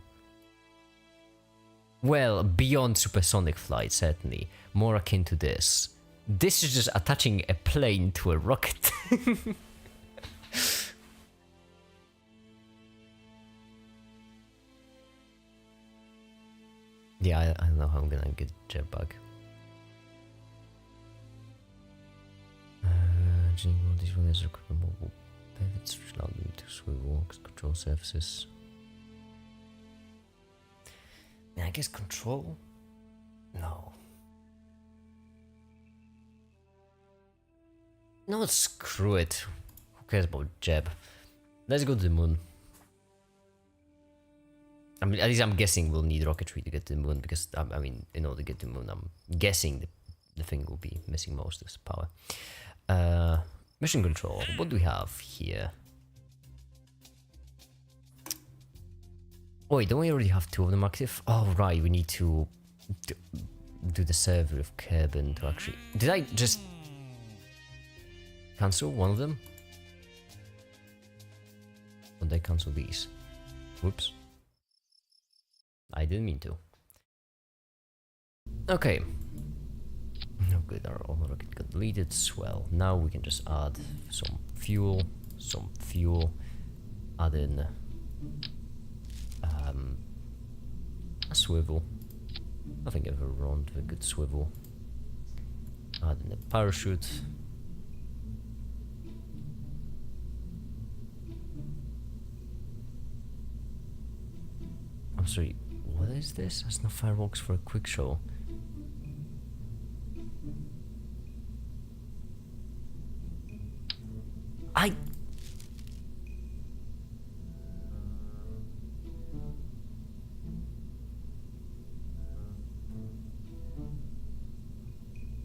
Well, beyond supersonic flight, certainly. More akin to this. This is just attaching a plane to a rocket. Yeah, I don't know how I'm gonna get Jeb back. These ones are mobile pivots which allow them to swivel, control surfaces. I guess control? No. No, screw it. Who cares about Jeb? Let's go to the moon. I mean, at least I'm guessing we'll need rocketry to get to the moon, because, I mean, in order to get to the moon, I'm guessing the thing will be missing most of its power. Mission control, what do we have here? Wait, don't we already have two of them active? Oh, right, we need to do the survey of Kerbin to actually... Did I just cancel one of them? Or did I cancel these? Whoops. I didn't mean to. Okay. No good, our own rocket got deleted. Swell. Now we can just add some fuel, add in a swivel. Nothing ever wrong with a good swivel. Add in a parachute. I'm sorry, what is this? There's no fireworks for a quick show.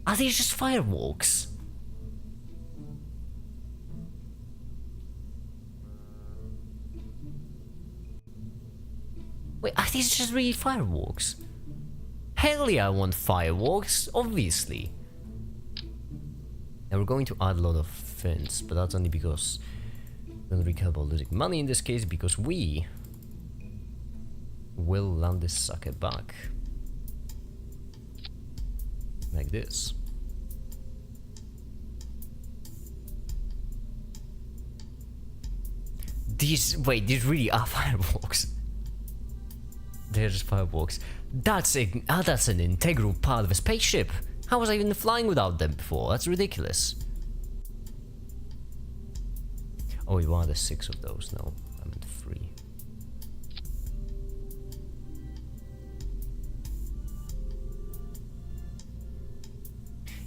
Are these just fireworks? Wait, are these just really fireworks? Hell yeah, I want fireworks, obviously. Now we're going to add a lot of fins, but that's only because we don't really care about losing money in this case, because we will land this sucker back. Like this. These really are fireworks. They're just fireworks. That's an integral part of a spaceship. How was I even flying without them before? That's ridiculous. Oh, you wanted 6 of those? No, I meant 3.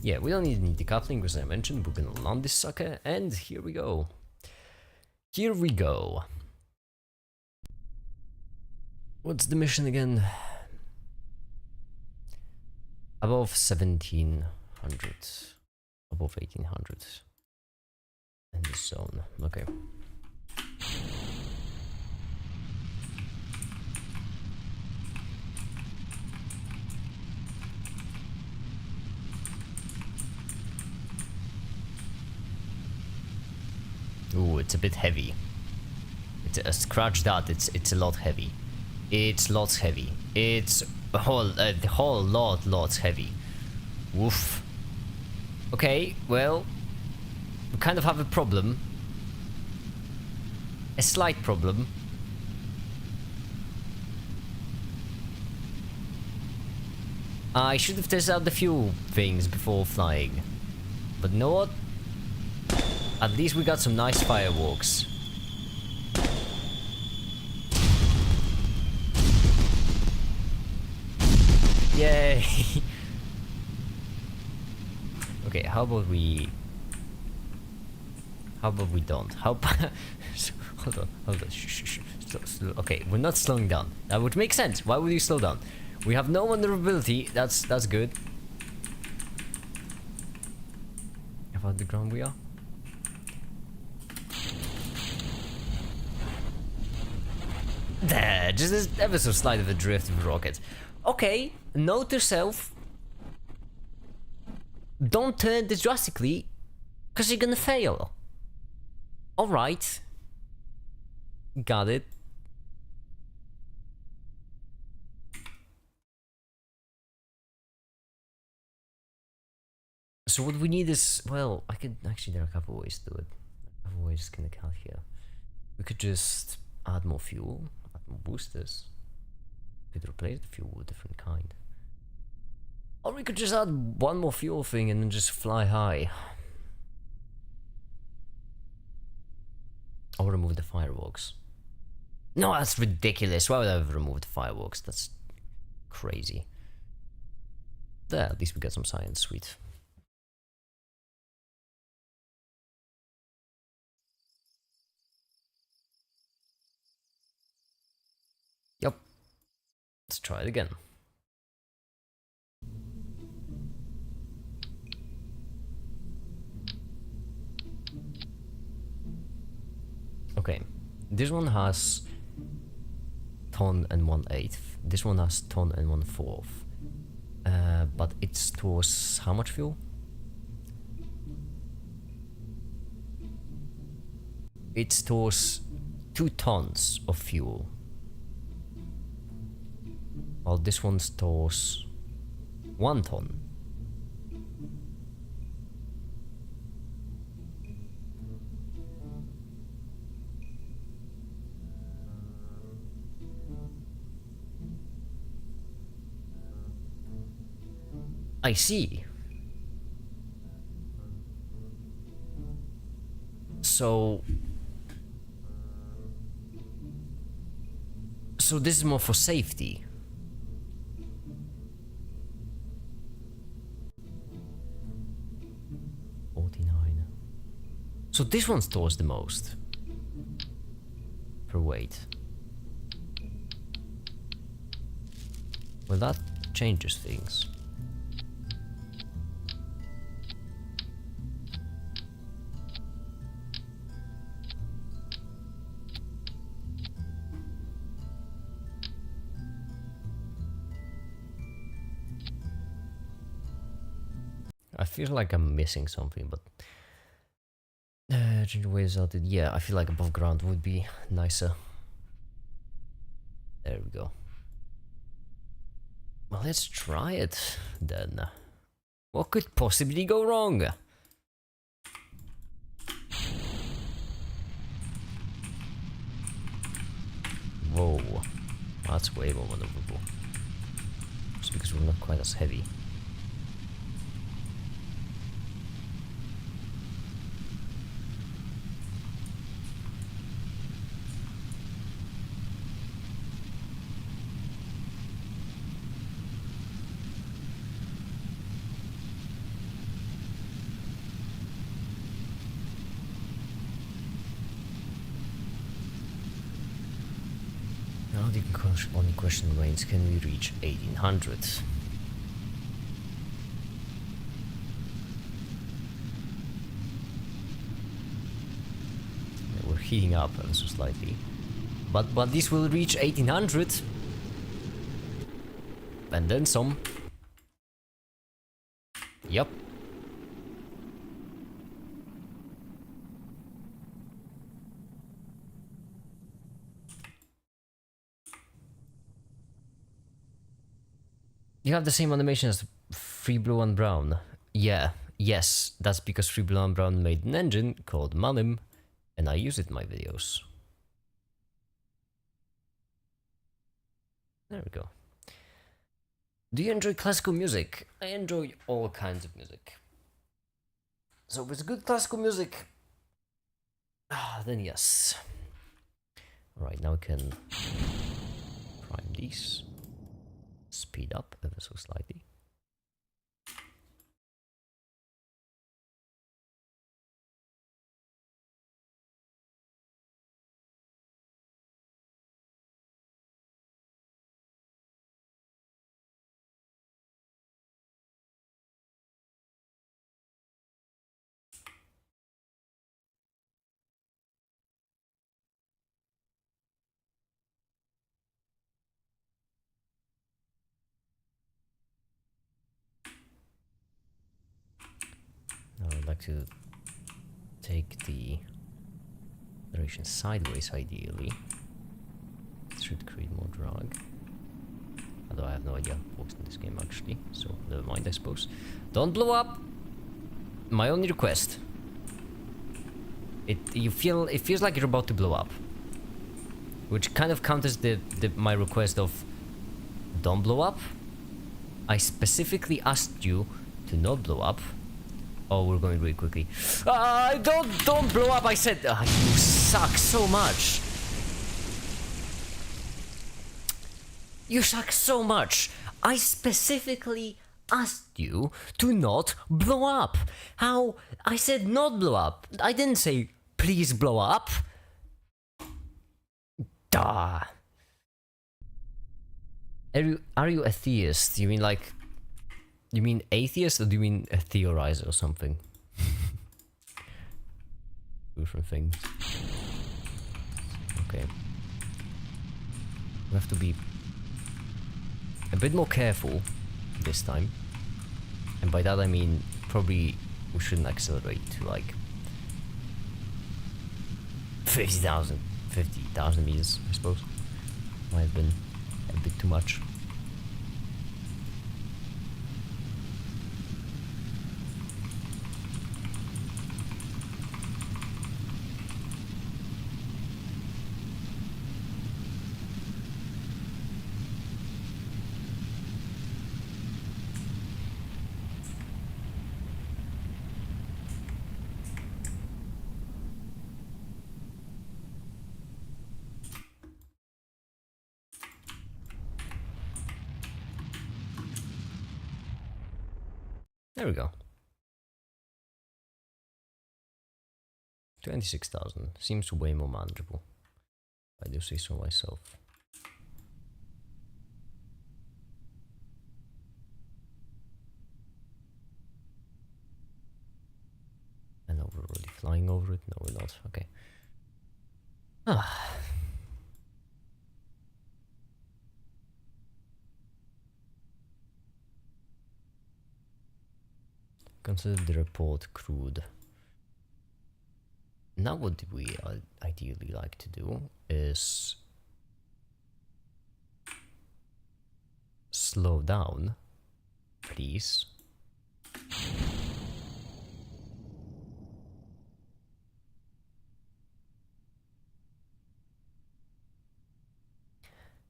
Yeah, we don't need the decoupling, as I mentioned. We're gonna land this sucker, and here we go. Here we go. What's the mission again? Above 1700. Above 1800. In this zone. Okay. Ooh, it's a bit heavy. Scratch that, it's a lot heavy. It's lots heavy. It's a whole lot heavy. Woof. Okay, well, we kind of have a problem. A slight problem. I should have tested out the fuel things before flying. But you know what? At least we got some nice fireworks. Yay! Okay, how about we don't? Hold on. Shh. Slow. Okay, we're not slowing down. That would make sense. Why would you slow down? We have no vulnerability. That's good. How about the ground we are? There, just ever so slight of a drift of a rocket. Okay, note to self. Don't turn this drastically, because you're gonna fail. Alright. Got it. So what we need is, well, actually there are a couple ways to do it. A couple ways to kind of here. We could just add more fuel, add more boosters. We could replace the fuel with a different kind. Or we could just add one more fuel thing and then just fly high. Or remove the fireworks. No, that's ridiculous. Why would I ever remove the fireworks? That's crazy. There, at least we got some science, sweet. Yep. Let's try it again. Okay, this one has ton and 1/8. This one has ton and 1/4. But it stores how much fuel? It stores 2 tons of fuel. While this one stores 1 ton. I see. So this is more for safety. So this one stores the most per weight. Well, that changes things. I feel like I'm missing something, but change ways out. Yeah, I feel like above ground would be nicer. There we go. Well, let's try it then. What could possibly go wrong? Whoa, that's way more maneuverable. Just because we're not quite as heavy. the only question remains, can we reach 1800? We're heating up ever so slightly. But this will reach 1800. And then some. Yep. You have the same animation as Free Blue and Brown. Yeah, yes, that's because Free Blue and Brown made an engine called Manim, and I use it in my videos. There we go. Do you enjoy classical music? I enjoy all kinds of music. So if it's good classical music, then yes. Alright, now we can prime these. Speed up ever so slightly. Now I'd like to take the narration sideways, ideally. It should create more drag. Although I have no idea what works in this game actually, so never mind, I suppose. Don't blow up! My only request. It feels like you're about to blow up. Which kind of counters my request of don't blow up. I specifically asked you to not blow up. Oh, we're going really quickly. Don't blow up, I said. You suck so much. You suck so much. I specifically asked you to not blow up. How? I said not blow up. I didn't say please blow up. Duh. Are you a theist? You mean like... You mean atheist or do you mean a theorizer or something? Different things. Okay. We have to be a bit more careful this time. And by that I mean probably we shouldn't accelerate to like 50,000 meters, I suppose. Might have been a bit too much. There we go. 26,000 seems way more manageable. I do say so myself. I know we're already flying over it. No, we're not. Okay. Ah. Consider the report crude. Now what we ideally like to do is slow down, please.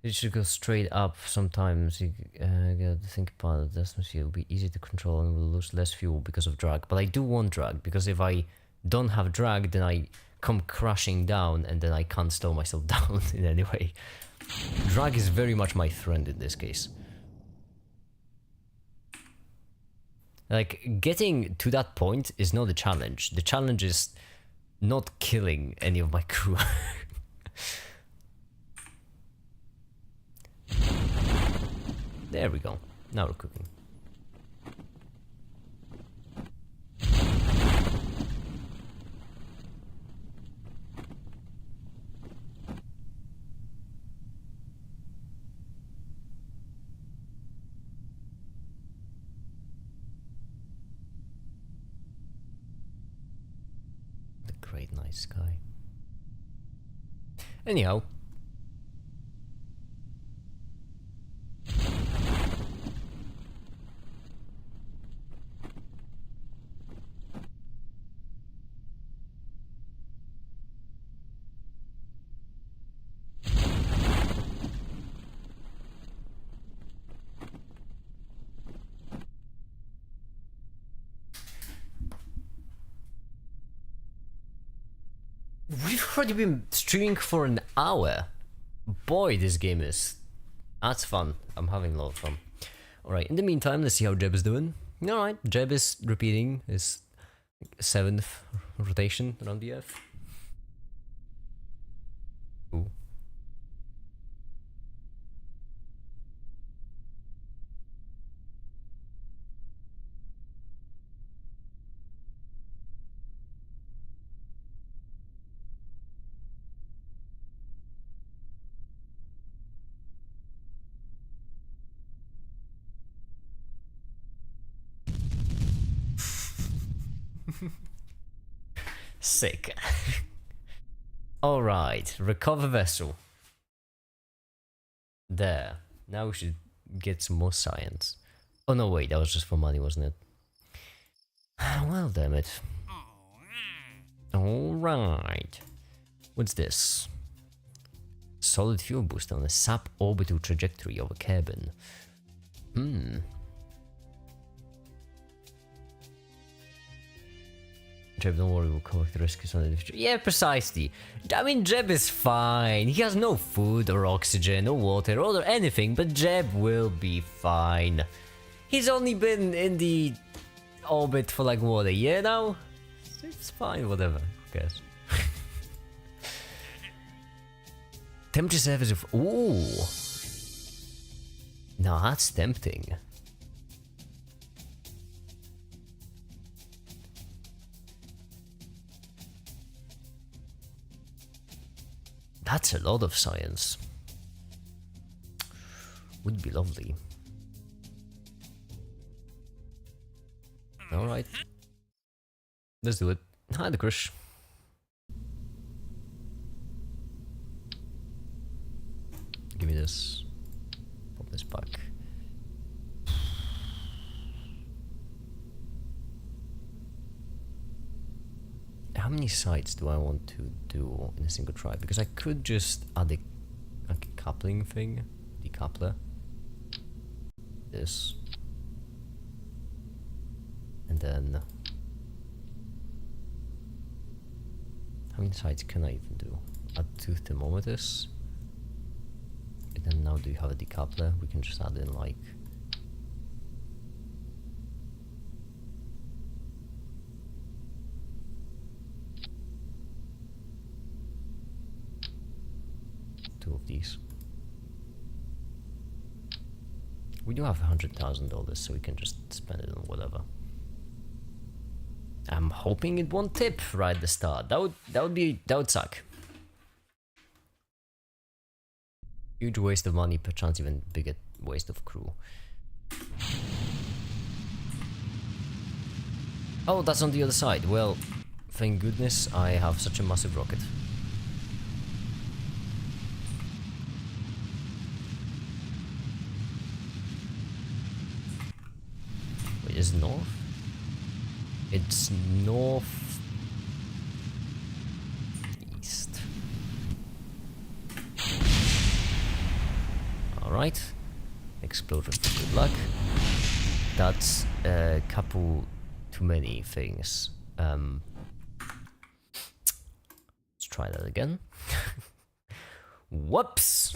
It should go straight up sometimes. You gotta think about it. The atmosphere will be easy to control and we'll lose less fuel because of drag. But I do want drag, because if I don't have drag, then I come crashing down and then I can't slow myself down in any way. Drag is very much my friend in this case. Like, getting to that point is not the challenge. The challenge is not killing any of my crew. There we go. Now we're cooking. The great night sky. Anyhow. We've already been streaming for an hour. Boy, this game is... That's fun. I'm having a lot of fun. Alright, in the meantime, let's see how Jeb is doing. Alright, Jeb is repeating his 7th rotation around the Earth. Ooh. Sick. Alright, recover vessel. There. Now we should get some more science. Oh no, wait, that was just for money, wasn't it? Well, damn it. Alright. What's this? Solid fuel booster on a suborbital trajectory of a cabin. Jeb, don't worry, we'll cover the risks on the future. Yeah, precisely. I mean, Jeb is fine. He has no food or oxygen or water or anything, but Jeb will be fine. He's only been in the orbit for like, what, a year now? It's fine, whatever. Who cares? Temperature surface of... Ooh! Now that's tempting. That's a lot of science. Would be lovely. Alright. Let's do it. Hi, the crush. Give me this. Pop this back. How many sites do I want to do in a single try? Because I could just add a coupling thing, decoupler. This. And then... How many sites can I even do? Add 2 thermometers. And then now do you have a decoupler? We can just add in like... of these. We do have $100,000, so we can just spend it on whatever. I'm hoping it won't tip right at the start. That would suck. Huge waste of money, perchance even bigger waste of crew. Oh, that's on the other side. Well, thank goodness I have such a massive rocket. Is north? It's north east. Alright. Explosion for good luck. That's a couple too many things. Let's try that again. Whoops!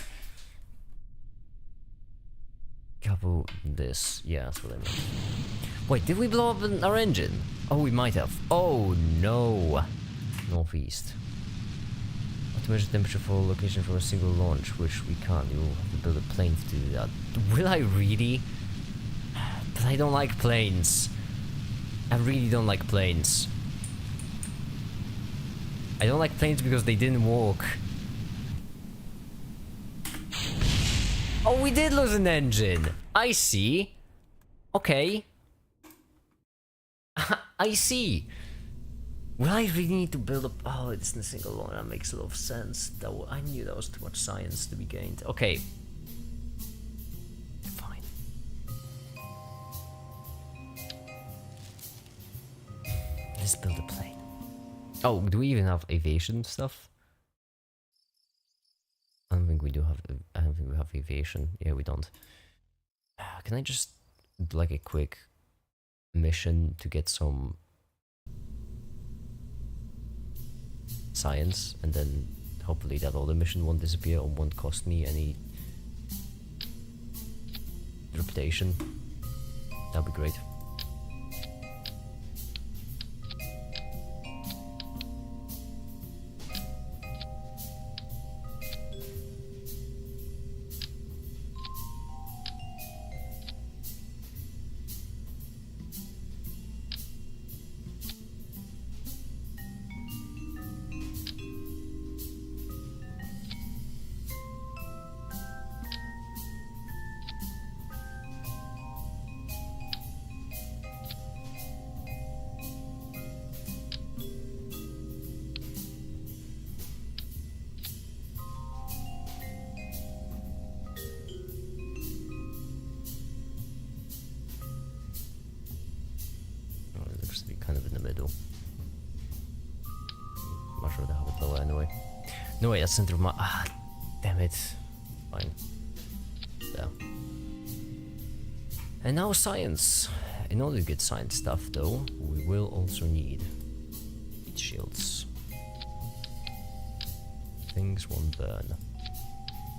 Couple this. Yeah, that's what I meant. Wait, did we blow up our engine? Oh, we might have. Oh no! Northeast. to measure temperature for location from a single launch, which we can't. You will have to build a plane to do that. Will I really? But I don't like planes. I really don't like planes. I don't like planes because they didn't walk. Oh, we did lose an engine. I see. Okay. I see. Will I really need to build up? Oh, it's in a single launch. That makes a lot of sense. I knew that was too much science to be gained. Okay. Fine. Let's build a plane. Oh, do we even have aviation stuff? I don't think we do have. I don't think we have aviation. Yeah, we don't. Can I just do like a quick mission to get some science, and then hopefully that other mission won't disappear or won't cost me any reputation? That'd be great. Kind of in the middle. Much rather have it lower anyway. No wait, that's center of my. Ah, damn it. Fine. There. And now science. In order to get science stuff, though, we will also need heat shields. Things won't burn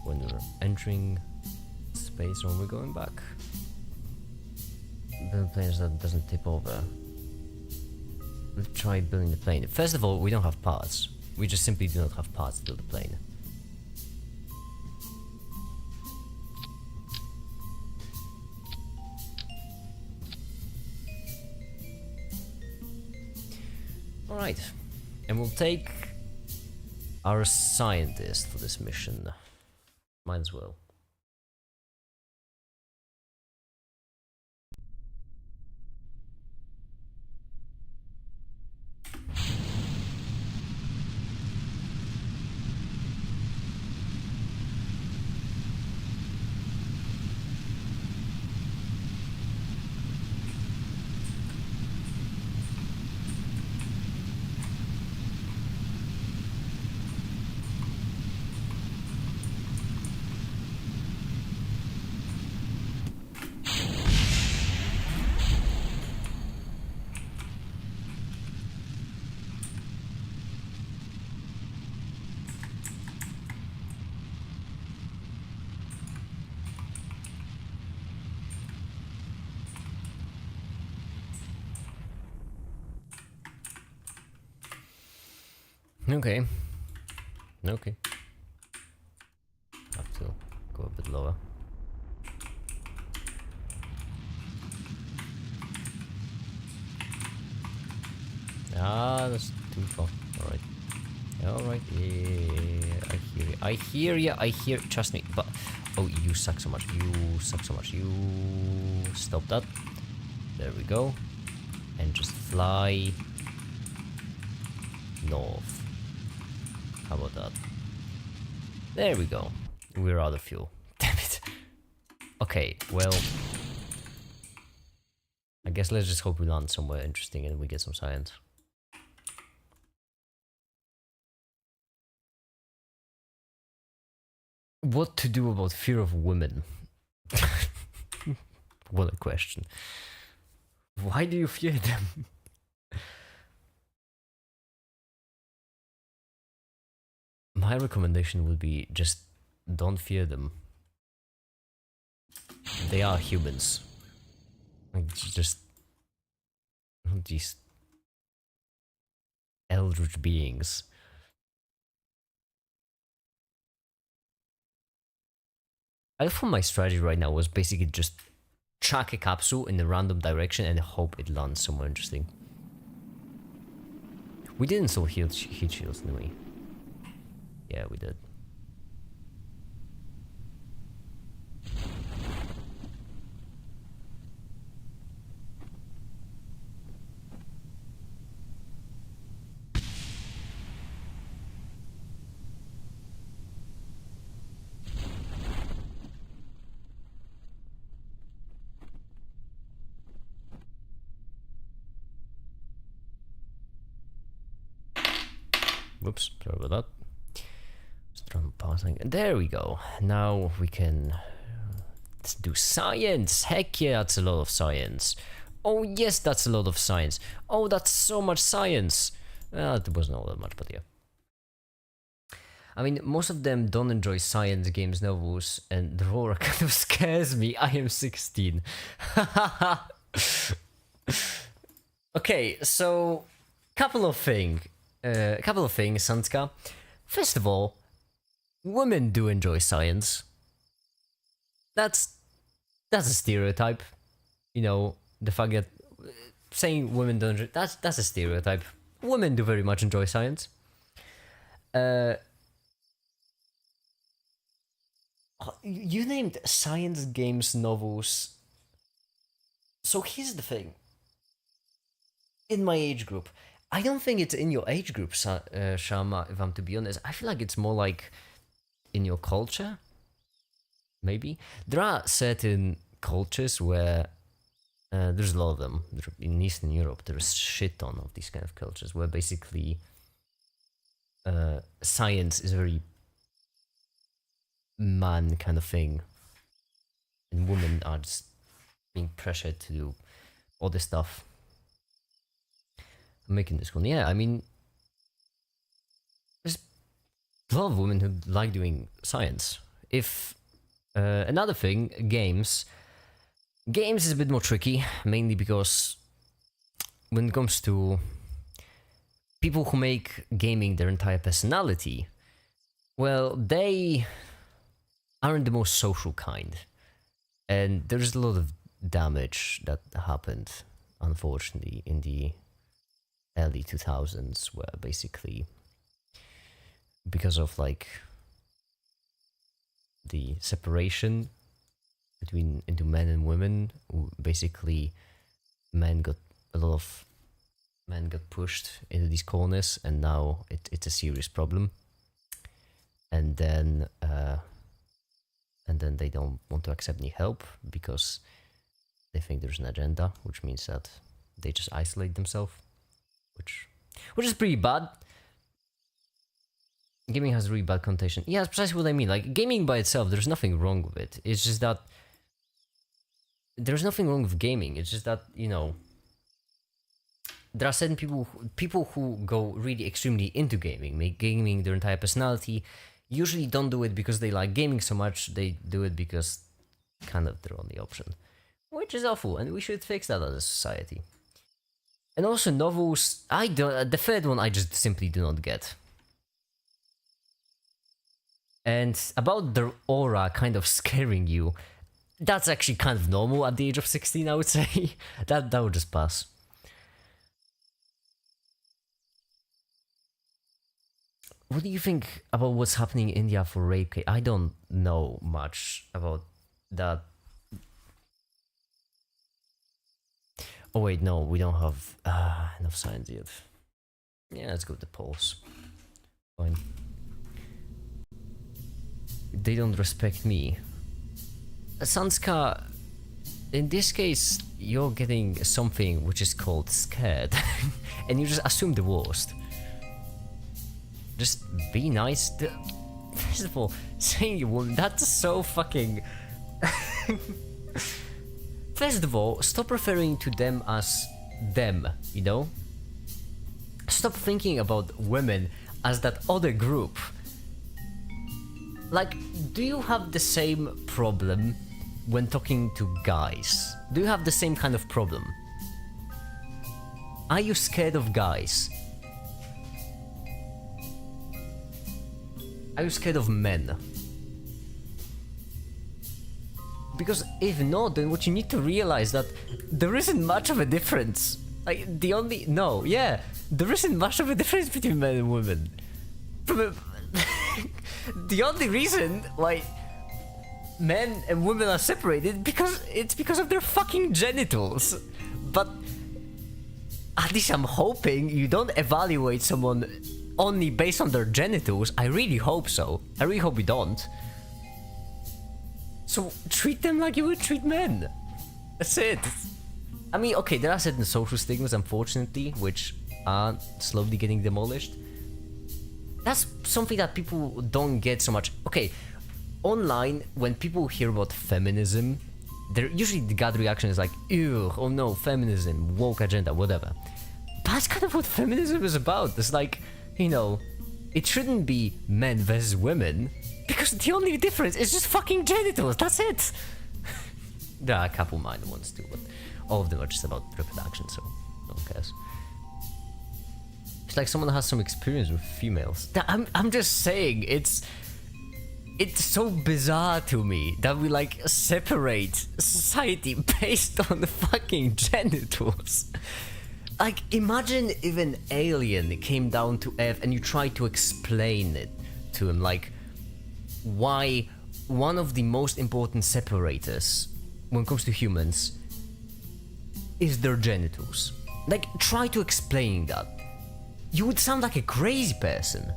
when we're entering space or when we're going back. Build planes that doesn't tip over. Let's try building the plane. First of all, we don't have parts. We just simply do not have parts to build a plane. Alright. And we'll take our scientist for this mission. Might as well. Okay. Okay. Have to go a bit lower. Ah, that's too far. Alright. Alright, yeah, I hear you, I hear, trust me, but, oh, you suck so much, you suck so much, you, stop that, there we go, and just fly north, how about that, there we go, we're out of fuel, damn it, okay, well, I guess let's just hope we land somewhere interesting and we get some science. What to do about fear of women? What a question. Why do you fear them? My recommendation would be just don't fear them. They are humans. Like, just these eldritch beings. I thought my strategy right now was basically just chuck a capsule in a random direction and hope it lands somewhere interesting. We did install heat shields, didn't we? Yeah, we did. Whoops, sorry about that. Just pausing. There we go. Now we can do science. Heck yeah, that's a lot of science. Oh yes, that's a lot of science. Oh, that's so much science. It wasn't all that much, but yeah. I mean, most of them don't enjoy science games, novels, and the horror kind of scares me. I am 16. Okay, so couple of things, Sanska. First of all, women do enjoy science. That's a stereotype. You know, the fact that saying women don't enjoy, that's a stereotype. Women do very much enjoy science. You named science games, novels. So here's the thing. In my age group, I don't think it's in your age group, Shama, if I'm to be honest. I feel like it's more like in your culture. Maybe. There are certain cultures where there's a lot of them. In Eastern Europe, there's a shit ton of these kind of cultures where basically science is a very man kind of thing. And women are just being pressured to do all this stuff. I'm making this one. Yeah, I mean, there's a lot of women who like doing science. If another thing, games is a bit more tricky, mainly because when it comes to people who make gaming their entire personality, well, they aren't the most social kind, and there's a lot of damage that happened, unfortunately, in the early 2000s, where basically because of like the separation into men and women, basically men got pushed into these corners, and now it's a serious problem. And then they don't want to accept any help because they think there's an agenda, which means that they just isolate themselves. Which is pretty bad. Gaming has a really bad connotation. Yeah, that's precisely what I mean. Like, gaming by itself, there's nothing wrong with it. It's just that there's nothing wrong with gaming. It's just that, you know, there are certain people who go really extremely into gaming, make gaming their entire personality, usually don't do it because they like gaming so much, they do it because kind of their only option. Which is awful, and we should fix that as a society. And also novels, the third one I just simply do not get. And about their aura kind of scaring you, that's actually kind of normal at the age of 16, I would say. that would just pass. What do you think about what's happening in India for rape case? I don't know much about that. Oh wait, no, we don't have enough science yet. Yeah, let's go with the polls. Fine. They don't respect me. Sanska, in this case, you're getting something which is called scared. And you just assume the worst. Just be nice. First of all, saying a woman, that's so fucking... First of all, stop referring to them as them, you know? Stop thinking about women as that other group. Like, do you have the same problem when talking to guys? Do you have the same kind of problem? Are you scared of guys? Are you scared of men? Because if not, then what you need to realize that there isn't much of a difference. Like, there isn't much of a difference between men and women. The only reason why men and women are separated because of their fucking genitals. But at least I'm hoping you don't evaluate someone only based on their genitals. I really hope so. I really hope you don't. So treat them like you would treat men. That's it. I mean, okay, there are certain social stigmas, unfortunately, which are slowly getting demolished. That's something that people don't get so much. Okay, online, when people hear about feminism, usually the gut reaction is like, ew, oh no, feminism, woke agenda, whatever. But that's kind of what feminism is about. It's like, you know, it shouldn't be men versus women, because the only difference is just fucking genitals, that's it. There are a couple minor ones too, but all of them are just about reproduction, so no one cares. It's like someone has some experience with females. I'm just saying, it's so bizarre to me that we like separate society based on the fucking genitals. Like, imagine if an alien came down to Earth and you tried to explain it to him, like, why one of the most important separators when it comes to humans is their genitals. Like, try to explain that. You would sound like a crazy person.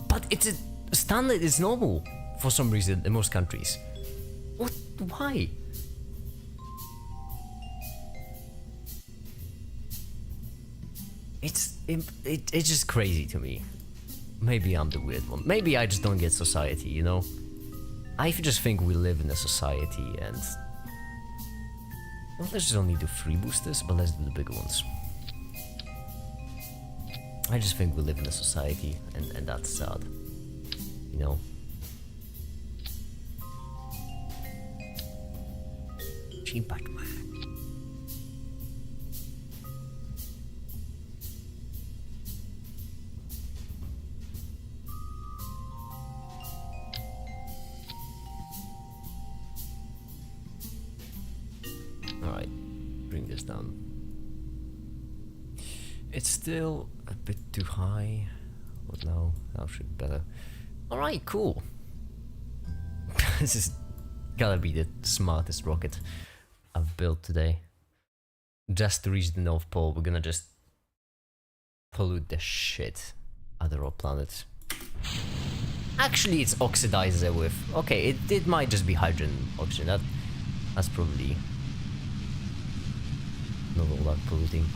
But it's a standard, it's normal for some reason in most countries. What? Why? It's just crazy to me. Maybe I'm the weird one. Maybe I just don't get society, you know? I just think we live in a society and... Well, let's just only do 3 boosters, but let's do the bigger ones. I just think we live in a society and that's sad. You know? Cheap back. Alright, bring this down. It's still a bit too high, but now should be better. Alright, cool. This is gotta be the smartest rocket I've built today. Just to reach the North Pole, we're gonna just pollute the shit out of our planet. Actually, it's oxidizer with... Okay, it might just be hydrogen oxygen. That's probably not all that polluting.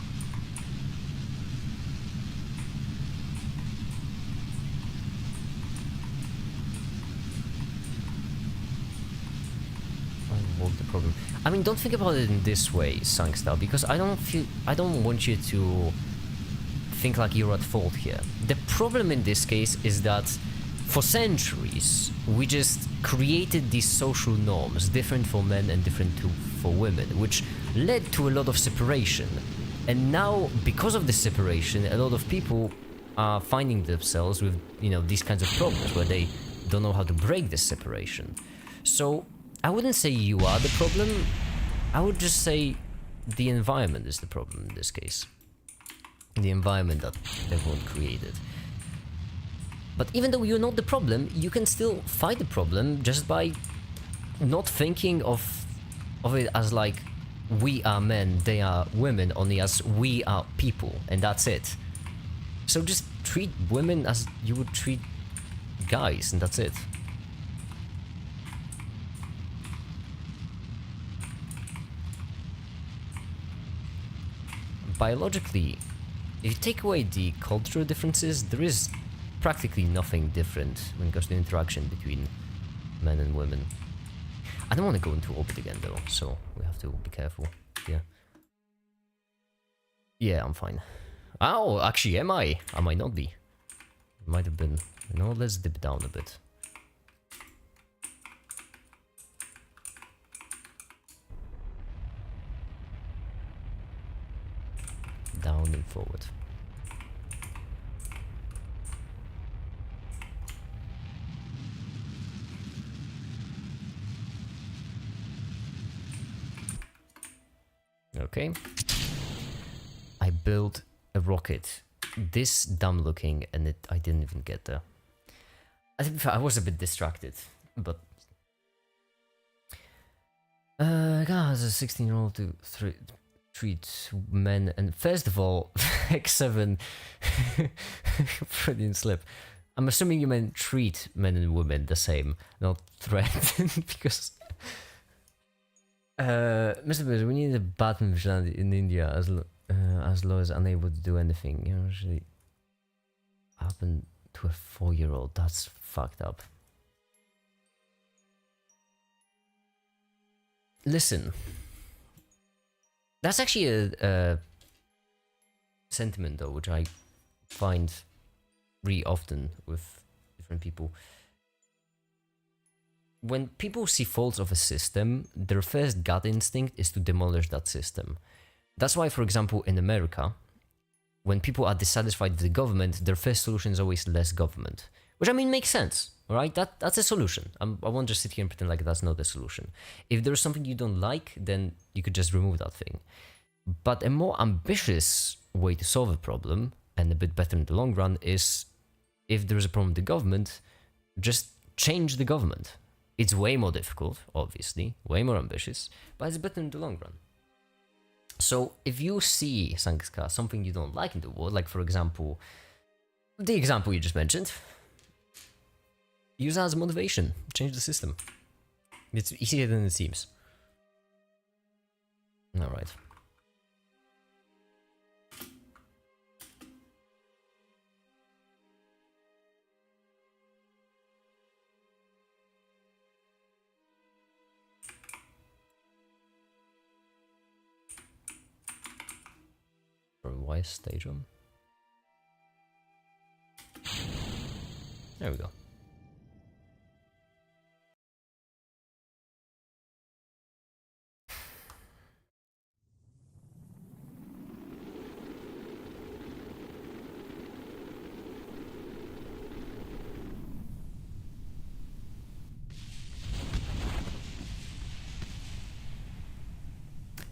The problem. I mean, don't think about it in this way, Sangstyle, because I don't want you to think like you're at fault here. The problem in this case is that for centuries we just created these social norms, different for men and different for women, which led to a lot of separation. And now, because of this separation, a lot of people are finding themselves with, you know, these kinds of problems where they don't know how to break this separation. So I wouldn't say you are the problem, I would just say the environment is the problem in this case. The environment that everyone created. But even though you're not the problem, you can still fight the problem just by not thinking of it as like we are men, they are women, only as we are people, and that's it. So just treat women as you would treat guys, and that's it. Biologically, if you take away the cultural differences, there is practically nothing different when it comes to interaction between men and women. I don't want to go into orbit again though, so we have to be careful. Yeah. Yeah, I'm fine. Oh, actually, am I? I might not be. Might have been. No, let's dip down a bit. Down and forward. Okay. I built a rocket. This dumb looking, and I didn't even get there. I was a bit distracted, but... God has a 16-year-old to treat men, and first of all, X7, Freudian slip. I'm assuming you meant treat men and women the same, not threaten, because... Mr. Biz, we need a Batman vigilante in India as low as unable to do anything. You know, actually happened to a 4-year-old. That's fucked up. Listen, that's actually a sentiment though, which I find really often with different people. When people see faults of a system, their first gut instinct is to demolish that system. That's why, for example, in America, when people are dissatisfied with the government, their first solution is always less government. Which, I mean, makes sense, right? That's a solution. I won't just sit here and pretend like that's not the solution. If there's something you don't like, then you could just remove that thing. But a more ambitious way to solve a problem, and a bit better in the long run, is if there's a problem with the government, just change the government. It's way more difficult, obviously, way more ambitious, but it's better in the long run. So if you see, Sanska, something you don't like in the world, like for example, the example you just mentioned, use that as motivation, change the system. It's easier than it seems. Alright. Why stage on? There we go.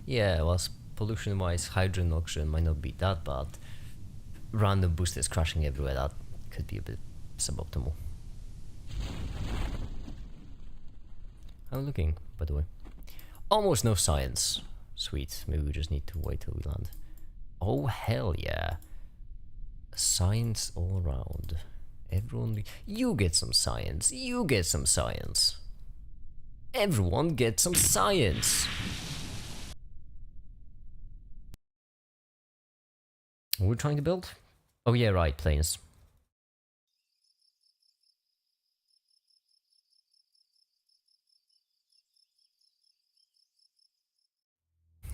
Yeah, well, pollution-wise, hydrogen oxygen might not be that bad. Random boosters crashing everywhere, that could be a bit suboptimal. How looking, by the way? Almost no science. Sweet, maybe we just need to wait till we land. Oh, hell yeah. Science all around. Everyone... You get some science. You get some science. Everyone get some science. What are we trying to build? Oh yeah, right, planes.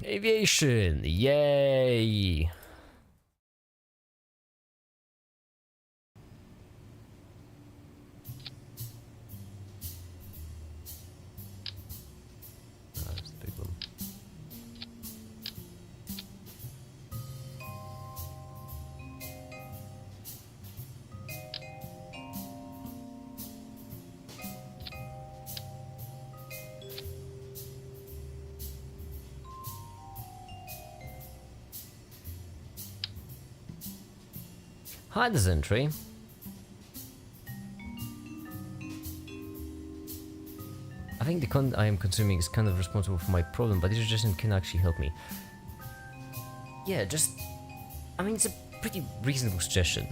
Aviation! Yay! That's the big one. Hi, this entry. I think the content I am consuming is kind of responsible for my problem, but this suggestion can actually help me. Yeah, just... I mean, it's a pretty reasonable suggestion.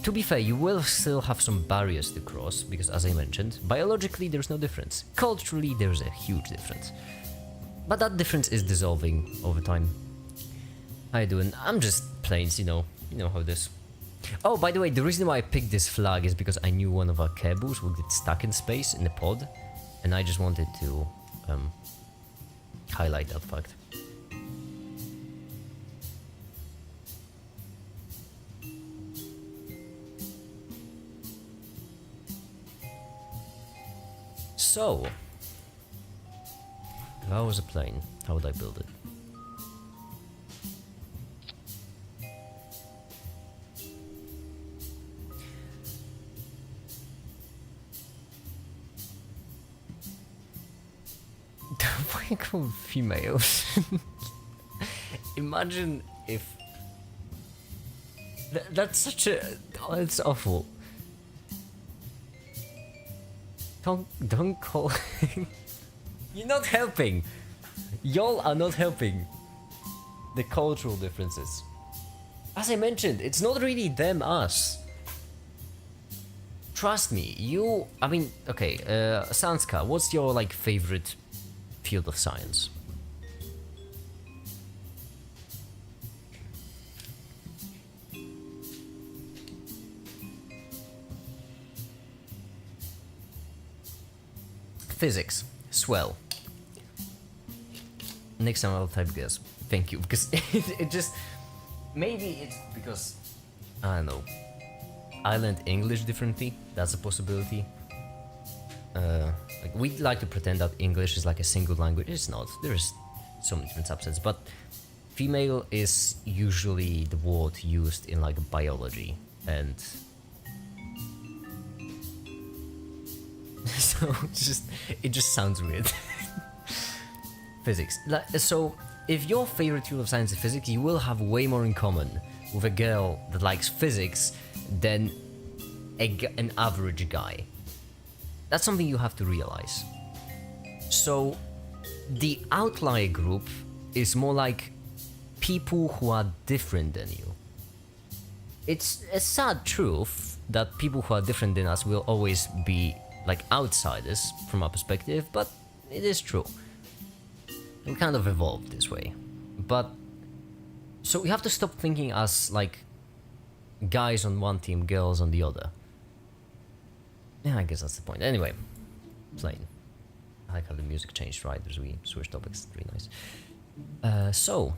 To be fair, you will still have some barriers to cross, because as I mentioned, biologically there's no difference. Culturally, there's a huge difference. But that difference is dissolving over time. How you doing? I'm just planes, you know how it is. Oh, by the way, the reason why I picked this flag is because I knew one of our cables would get stuck in space in the pod, and I just wanted to highlight that fact. So, if I was a plane, how would I build it? Why call females? imagine if... That's such a... Oh, it's awful. Don't call... You're not helping. Y'all are not helping. The cultural differences. As I mentioned, it's not really them, us. Trust me, you... I mean, okay, Sanska, what's your, like, favorite field of science? Physics. Swell. Next time I'll type guess. Thank you, because it just... Maybe it's because... I don't know. I learned English differently. That's a possibility. Like, we like to pretend that English is like a single language. It's not. There's so many different subsets, but female is usually the word used in like biology, and so it just sounds weird. Physics. So if your favorite field of science is physics, you will have way more in common with a girl that likes physics than an average guy. That's something you have to realize. So the outlier group is more like people who are different than you. It's a sad truth that people who are different than us will always be like outsiders from our perspective, but it is true. We kind of evolved this way. But so we have to stop thinking as like guys on one team, girls on the other. Yeah, I guess that's the point. Anyway, plane. I like how the music changed right as we switched topics. It's really nice. So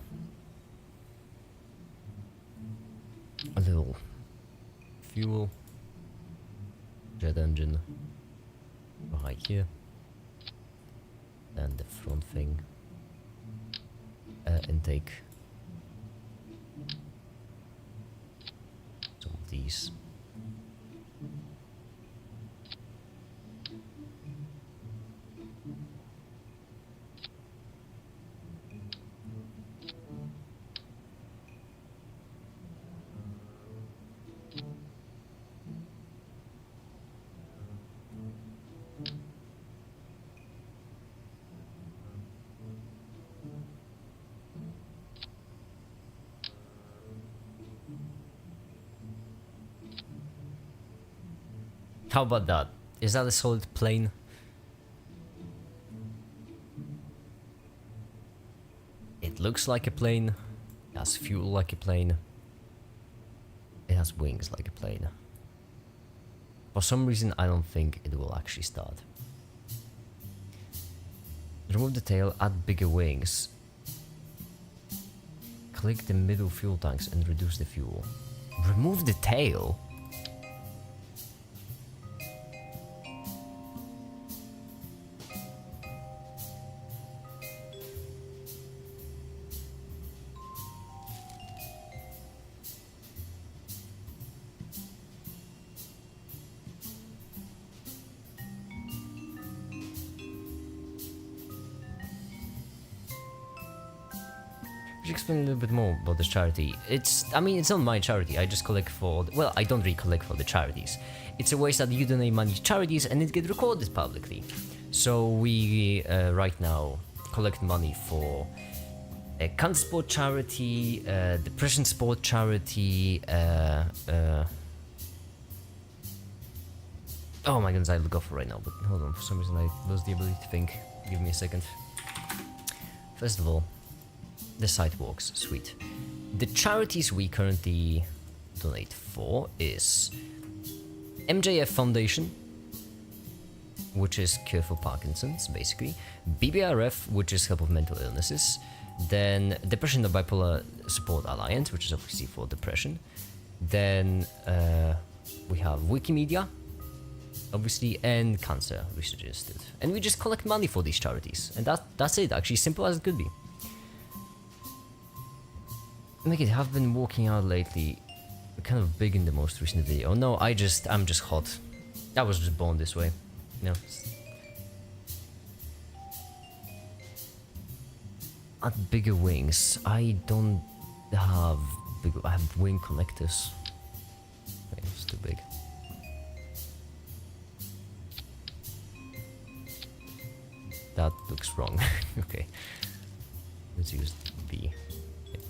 a little fuel, jet engine right here, and the front thing, intake, some of these. How about that? Is that a solid plane? It looks like a plane. It has fuel like a plane. It has wings like a plane. For some reason, I don't think it will actually start. Remove the tail, add bigger wings. Click the middle fuel tanks and reduce the fuel. Remove the tail? Could you explain a little bit more about this charity? I mean, it's not my charity, I just collect for, well, I don't really collect for the charities. It's a way that you donate money to charities and it gets recorded publicly. So we, right now, collect money for a cancer sport charity, depression sport charity, oh my goodness, I look off right now, but hold on, for some reason I lost the ability to think. Give me a second. First of all, the sidewalks, sweet. The charities we currently donate for is MJF Foundation, which is Cure for Parkinson's, basically. BBRF, which is Help of Mental Illnesses. Then Depression and Bipolar Support Alliance, which is obviously for depression. Then we have Wikimedia, obviously, and Cancer Research Institute. And we just collect money for these charities. And that's it, actually, simple as it could be. Make it have been walking out lately, kind of big in the most recent video. No, I'm just hot. I was just born this way. No. add bigger wings. I don't have big. I have wing connectors. Okay, it's too big. That looks wrong. Okay, let's use B. Yep.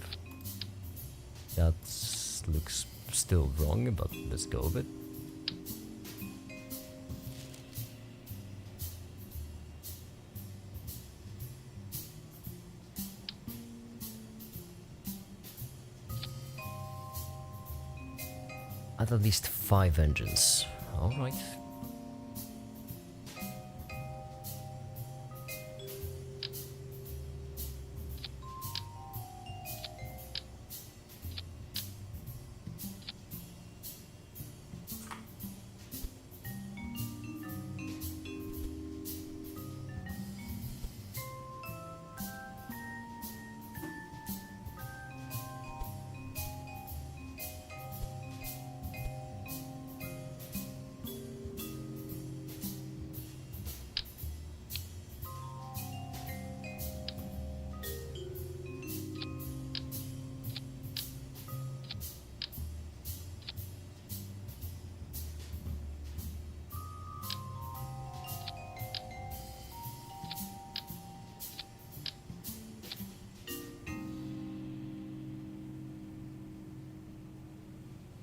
That looks still wrong, but let's go with it. At least 5 engines. Alright.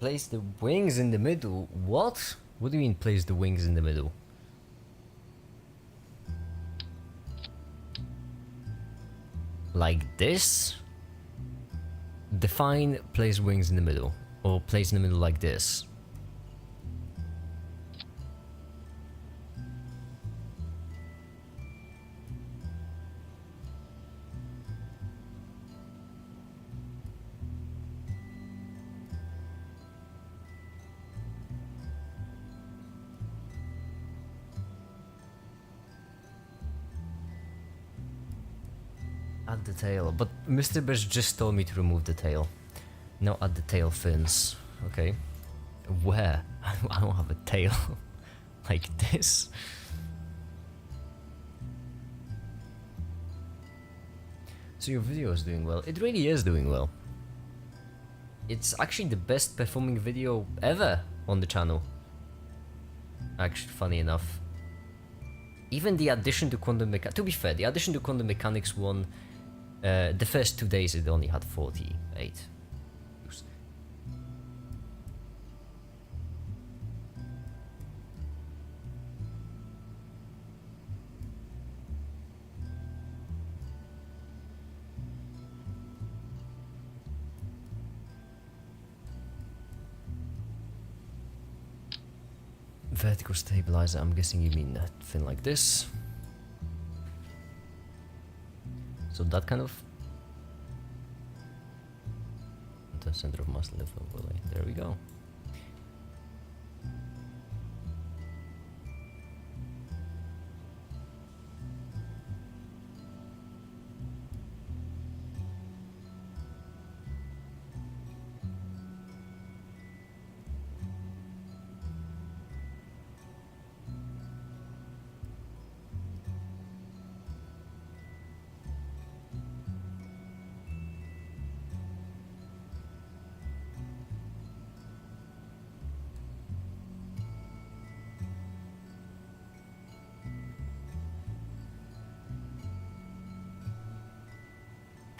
Place the wings in the middle. What? What do you mean place the wings in the middle? Like this? Define place wings in the middle. Or place in the middle like this. Add the tail, but Mr. Bish just told me to remove the tail. Now add the tail fins. Okay. Where? I don't have a tail. Like this. So your video is doing well. It really is doing well. It's actually the best performing video ever on the channel. Actually, funny enough. Even the addition to quantum mechanics, to be fair, the addition to quantum mechanics one, the first 2 days it only had 48 views. Vertical stabilizer, I'm guessing you mean that thing like this. So that kind of... the center of mass lift overlay. There we go.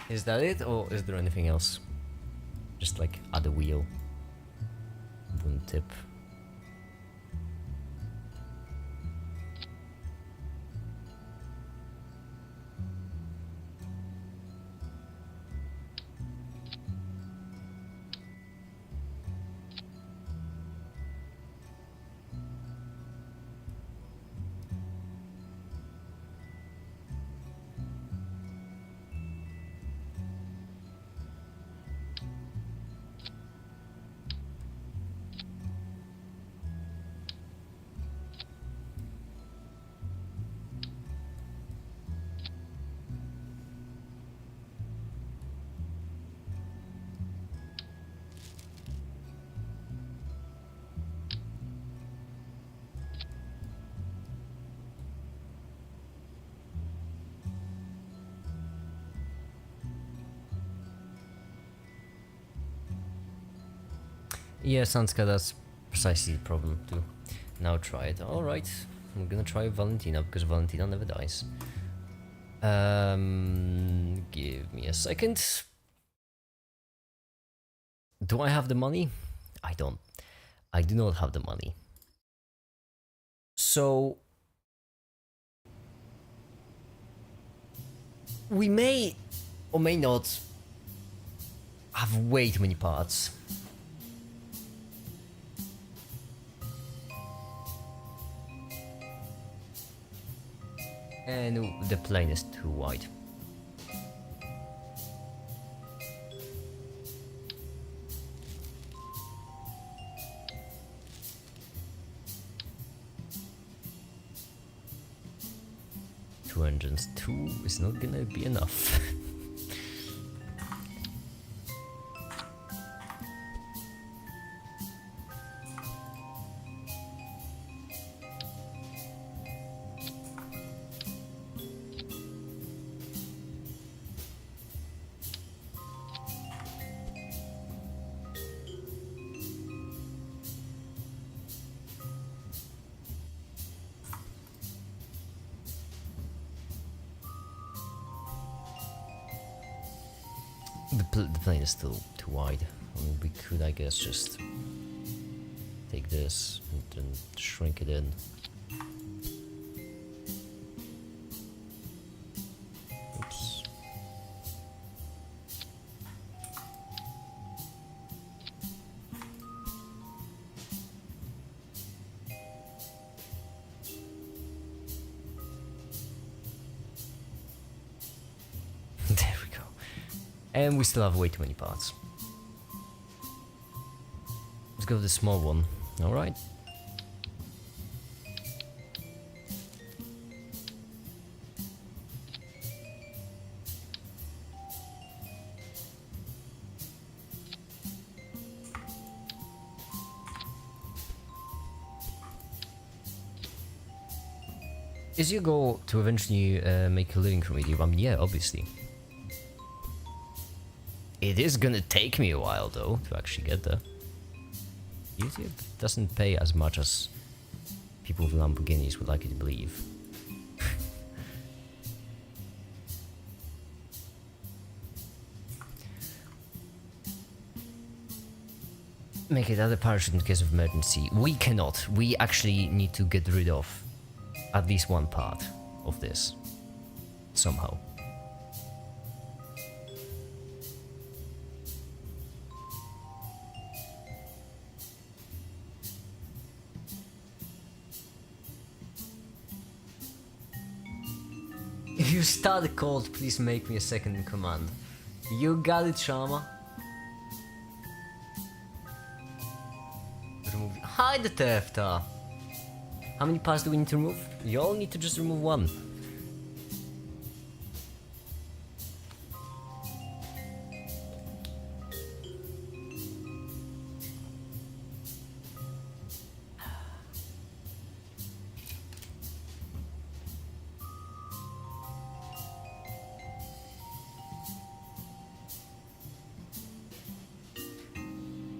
Is that it, or is there anything else? Just like add a wheel, wooden tip. Yeah, Sanska, that's precisely the problem too. Now try it. Alright, I'm gonna try Valentina because Valentina never dies. Give me a second. Do I have the money? I don't. I do not have the money. So we may or may not have way too many parts. And the plane is too wide. Two engines, two is not gonna be enough. The plane is still too wide. I mean, we could, I guess, just take this and then shrink it in. Oops. There we go. And we still have way too many parts. Let's go with the small one. Alright. Is your goal to eventually make a living from YouTube? I mean, yeah, obviously. It is gonna take me a while though to actually get there. YouTube doesn't pay as much as people with Lamborghinis would like you to believe. Make it other parachute in case of emergency. We cannot. We actually need to get rid of at least one part of this somehow. If you start a cult, please make me a second in command. You got it, Shama. Remove. Hide the Tefta. How many parts do we need to remove? You all need to just remove one.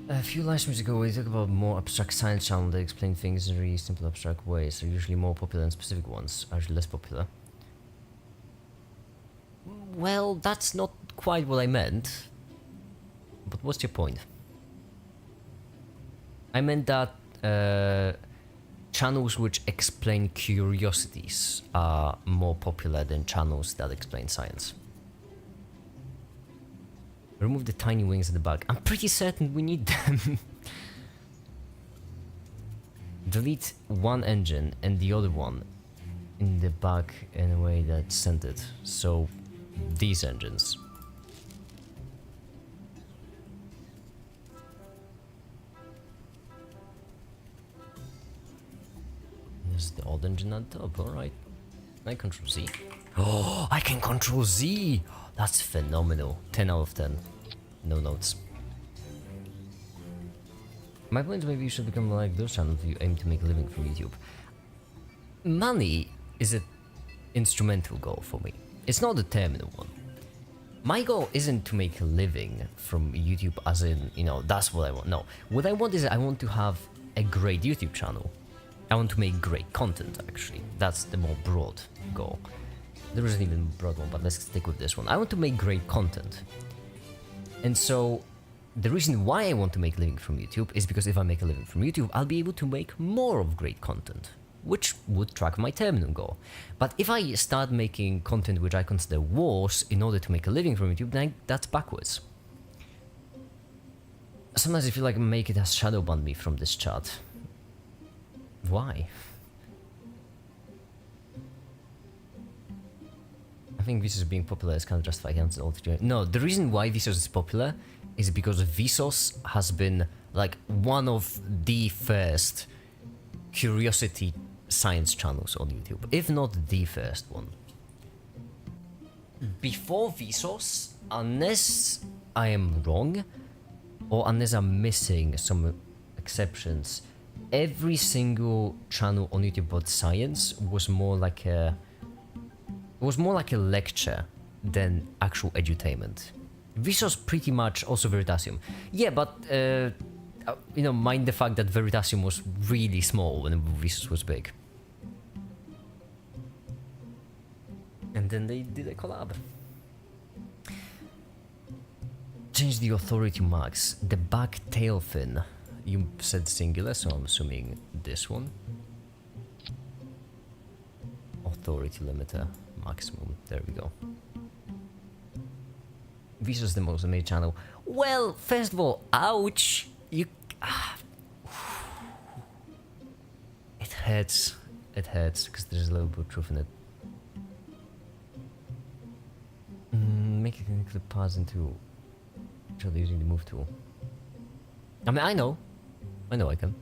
A few live streams ago, we talked about more abstract science channel that explain things in really simple abstract ways. They're usually more popular than specific ones, are usually less popular. Well, that's not quite what I meant. But what's your point? I meant that channels which explain curiosities are more popular than channels that explain science. Remove the tiny wings at the back. I'm pretty certain we need them. Delete one engine and the other one in the back in a way that's centered. So these engines. There's the old engine on top, alright. I control Z. Oh, I can control Z! That's phenomenal. 10 out of 10. No notes. My point is maybe you should become like those channels if you aim to make a living from YouTube. Money is an instrumental goal for me. It's not a terminal one. My goal isn't to make a living from YouTube as in, you know, that's what I want. No, what I want is I want to have a great YouTube channel. I want to make great content, actually. That's the more broad goal. There isn't even a broad one, but let's stick with this one. I want to make great content. And so, the reason why I want to make a living from YouTube is because if I make a living from YouTube, I'll be able to make more of great content, which would track my terminal goal. But if I start making content which I consider worse in order to make a living from YouTube, then that's backwards. Sometimes I feel like make it has shadow banned me from this chat. Why? I think Vsauce being popular is kind of justified against all the... No, the reason why Vsauce is popular is because Vsauce has been like one of the first curiosity science channels on YouTube, if not the first one. Before Vsauce, unless I am wrong, or unless I'm missing some exceptions, every single channel on YouTube about science was more like a lecture than actual edutainment. Vsauce pretty much, also Veritasium. Yeah, but you know, mind the fact that Veritasium was really small when Vsauce was big. And then they did a collab. Change the authority max. The back tail fin. You said singular, so I'm assuming this one. Authority limiter maximum. There we go. Vsauce is the most amazing channel. Well, first of all, ouch! You... It hurts. It hurts, because there's a little bit of truth in it. Make it into the pass into... Actually using the move tool. I mean, I know I can.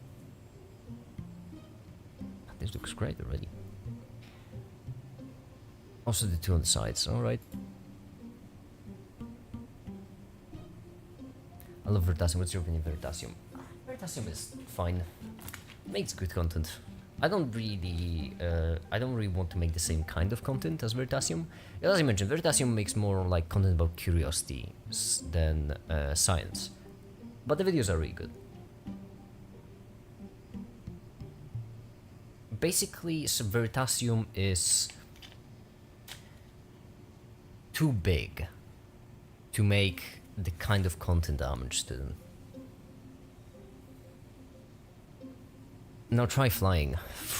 This looks great already. Also the two on the sides, alright. I love Veritasium. What's your opinion of Veritasium? Veritasium is fine. Makes good content. I don't really want to make the same kind of content as Veritasium. As I mentioned, Veritasium makes more like content about curiosity than science. But the videos are really good. Basically, Veritasium is too big to make the kind of content I'm interested in. Now try flying.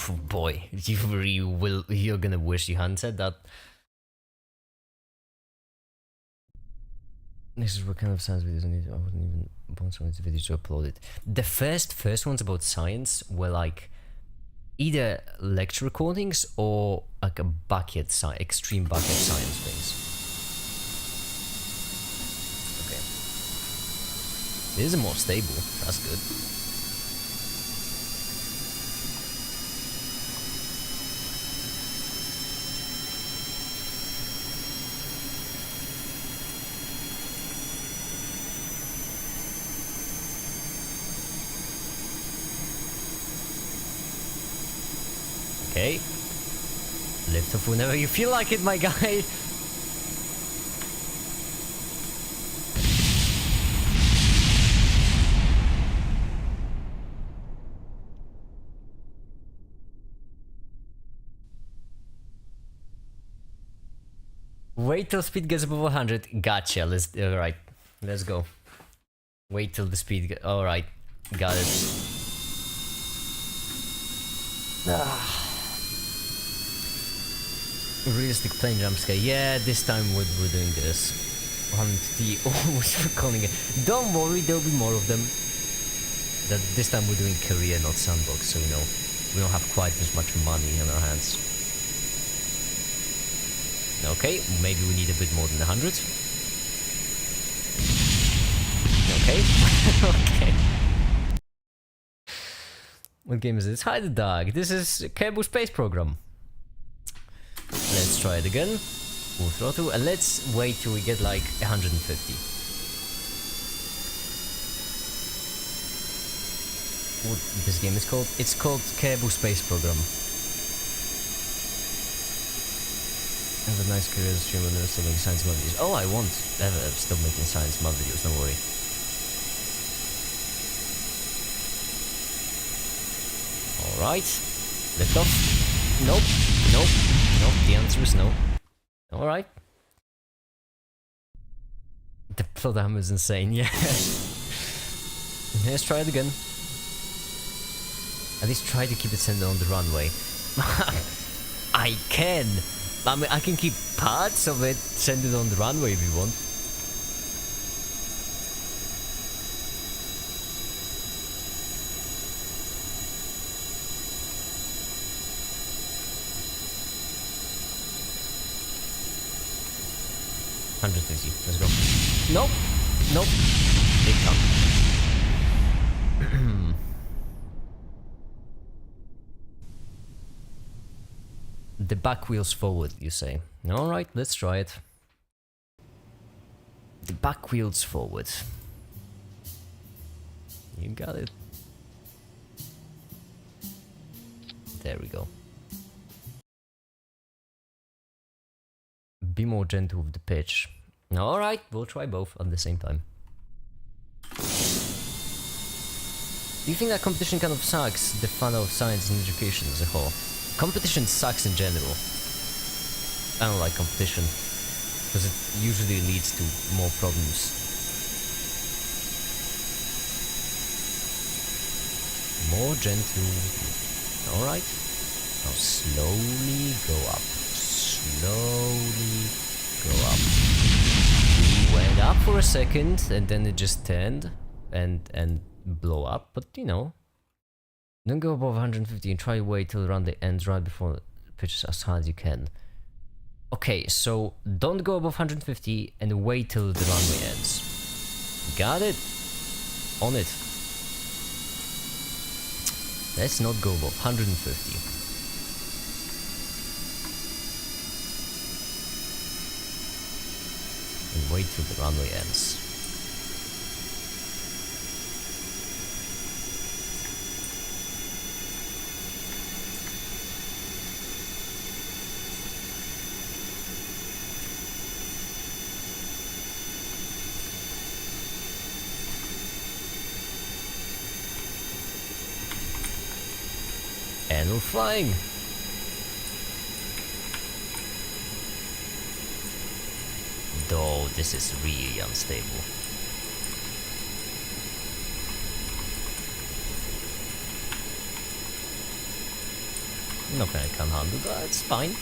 Oh boy, you're gonna wish you hadn't said that. This is what kind of science videos I need. I wasn't even want some of these videos to upload it. The first ones about science were like either lecture recordings or like a extreme bucket science things. Okay. This is more stable. That's good. Okay. Lift off whenever you feel like it, my guy. Wait till speed gets above 100. Gotcha. Alright. Let's go. Wait till the speed alright. Got it. Realistic plane jump scare. Yeah, this time we're doing this. 100T almost recalling it. Don't worry, there'll be more of them. This time we're doing career, not sandbox, so you know we don't have quite as much money in our hands. Okay, maybe we need a bit more than 100. Okay. Okay. What game is this? Hi the dog. This is Kebu Space Program. Let's try it again. Full throttle, and let's wait till we get like 150. What this game is called? It's called Kebu Space Program. Have a nice career as a streamer, never stop making science mod videos. Oh, I won't ever stop making science mod videos, don't worry. Alright. Lift off. Nope. Nope. Nope. The answer is no. Alright. The plot armor is insane, yeah. Let's try it again. At least try to keep it centered on the runway. I can! I mean, I can keep parts of it centered on the runway if you want. Let's go. Nope. Nope. Big come. The back wheels forward, you say. Alright, let's try it. The back wheels forward. You got it. There we go. Be more gentle with the pitch. Alright, we'll try both at the same time. Do you think that competition kind of sucks the fun of science and education as a whole? Competition sucks in general. I don't like competition, because it usually leads to more problems. More gentle. Alright. Now slowly go up. Slowly go up. We went up for a second and then it just turned and blow up, but you know. Don't go above 150 and try to wait till around the end right before the pitch as hard as you can. Okay, so don't go above 150 and wait till the runway ends. Got it? On it. Let's not go above 150. And wait till the runway ends. And we're flying. Though this is really unstable. Okay, I can't handle that, it's fine.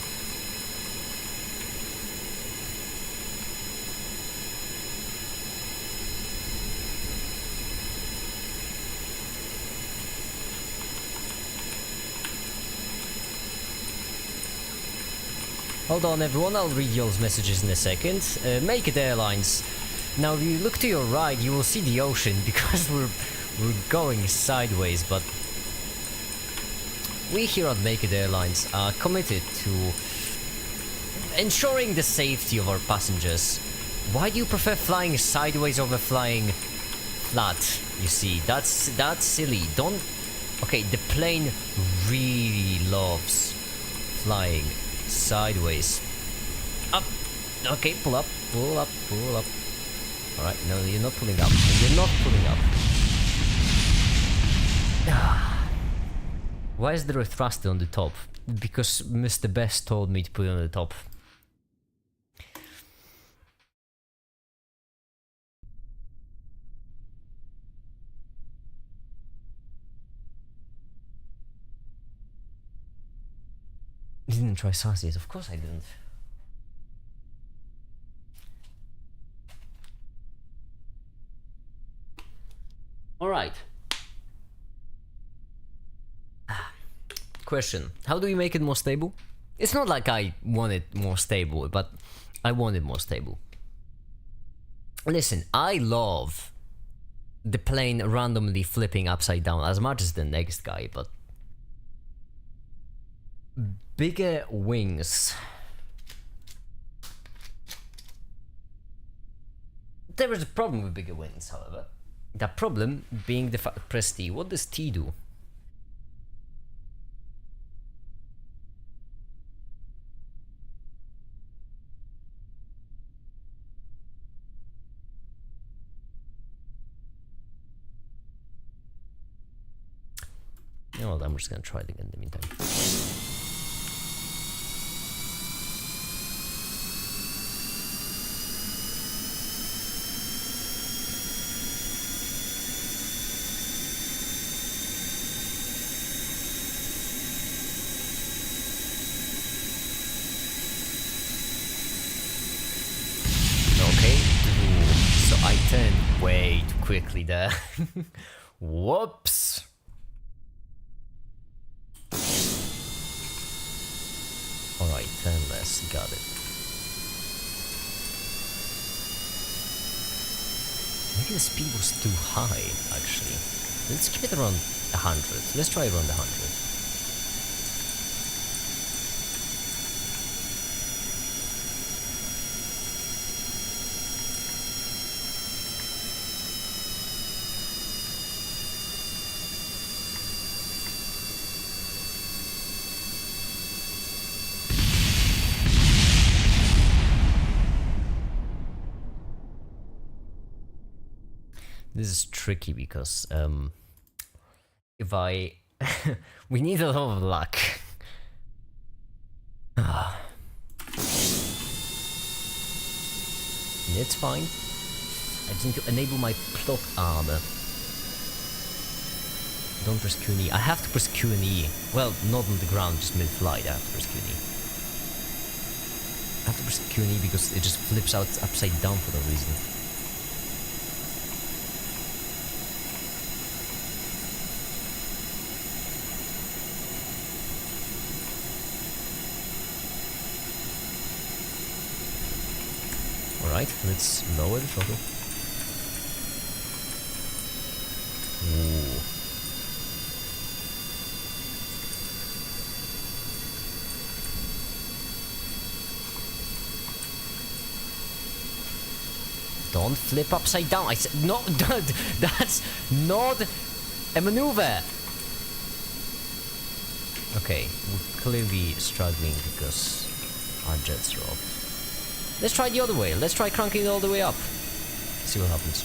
Hold on everyone, I'll read y'all's messages in a second. Make It Airlines. Now if you look to your right, you will see the ocean because we're going sideways, but we here at Make It Airlines are committed to ensuring the safety of our passengers. Why do you prefer flying sideways over flying flat? You see, that's silly. Don't... Okay, the plane really loves flying sideways. Up. Okay, pull up, pull up, pull up. Alright, no, you're not pulling up. You're not pulling up. Why is there a thruster on the top? Because Mr. Best told me to put it on the top. You didn't try sausages? Of course I didn't. Alright. Question. How do we make it more stable? It's not like I want it more stable, but I want it more stable. Listen, I love the plane randomly flipping upside down as much as the next guy, but bigger wings. There is a problem with bigger wings, however. The problem being the fact, press T. What does T do? You know what, I'm just gonna try it again in the meantime. I turned way too quickly there. Whoops! Alright, turn less, got it. Maybe the speed was too high, actually. Let's keep it around 100. Let's try around 100. This is tricky because if I we need a lot of luck. It's fine. I just need to enable my plot armor. Don't press Q and E. I have to press Q and E. Well, not on the ground, just mid-flight. I have to press Q and E. I have to press Q and E because it just flips out upside down for no reason. Alright, let's lower the throttle. Ooh. Don't flip upside down. I said no. That's not a maneuver. Okay, we're clearly struggling because our jets are off. Let's try the other way. Let's try cranking it all the way up. See what happens.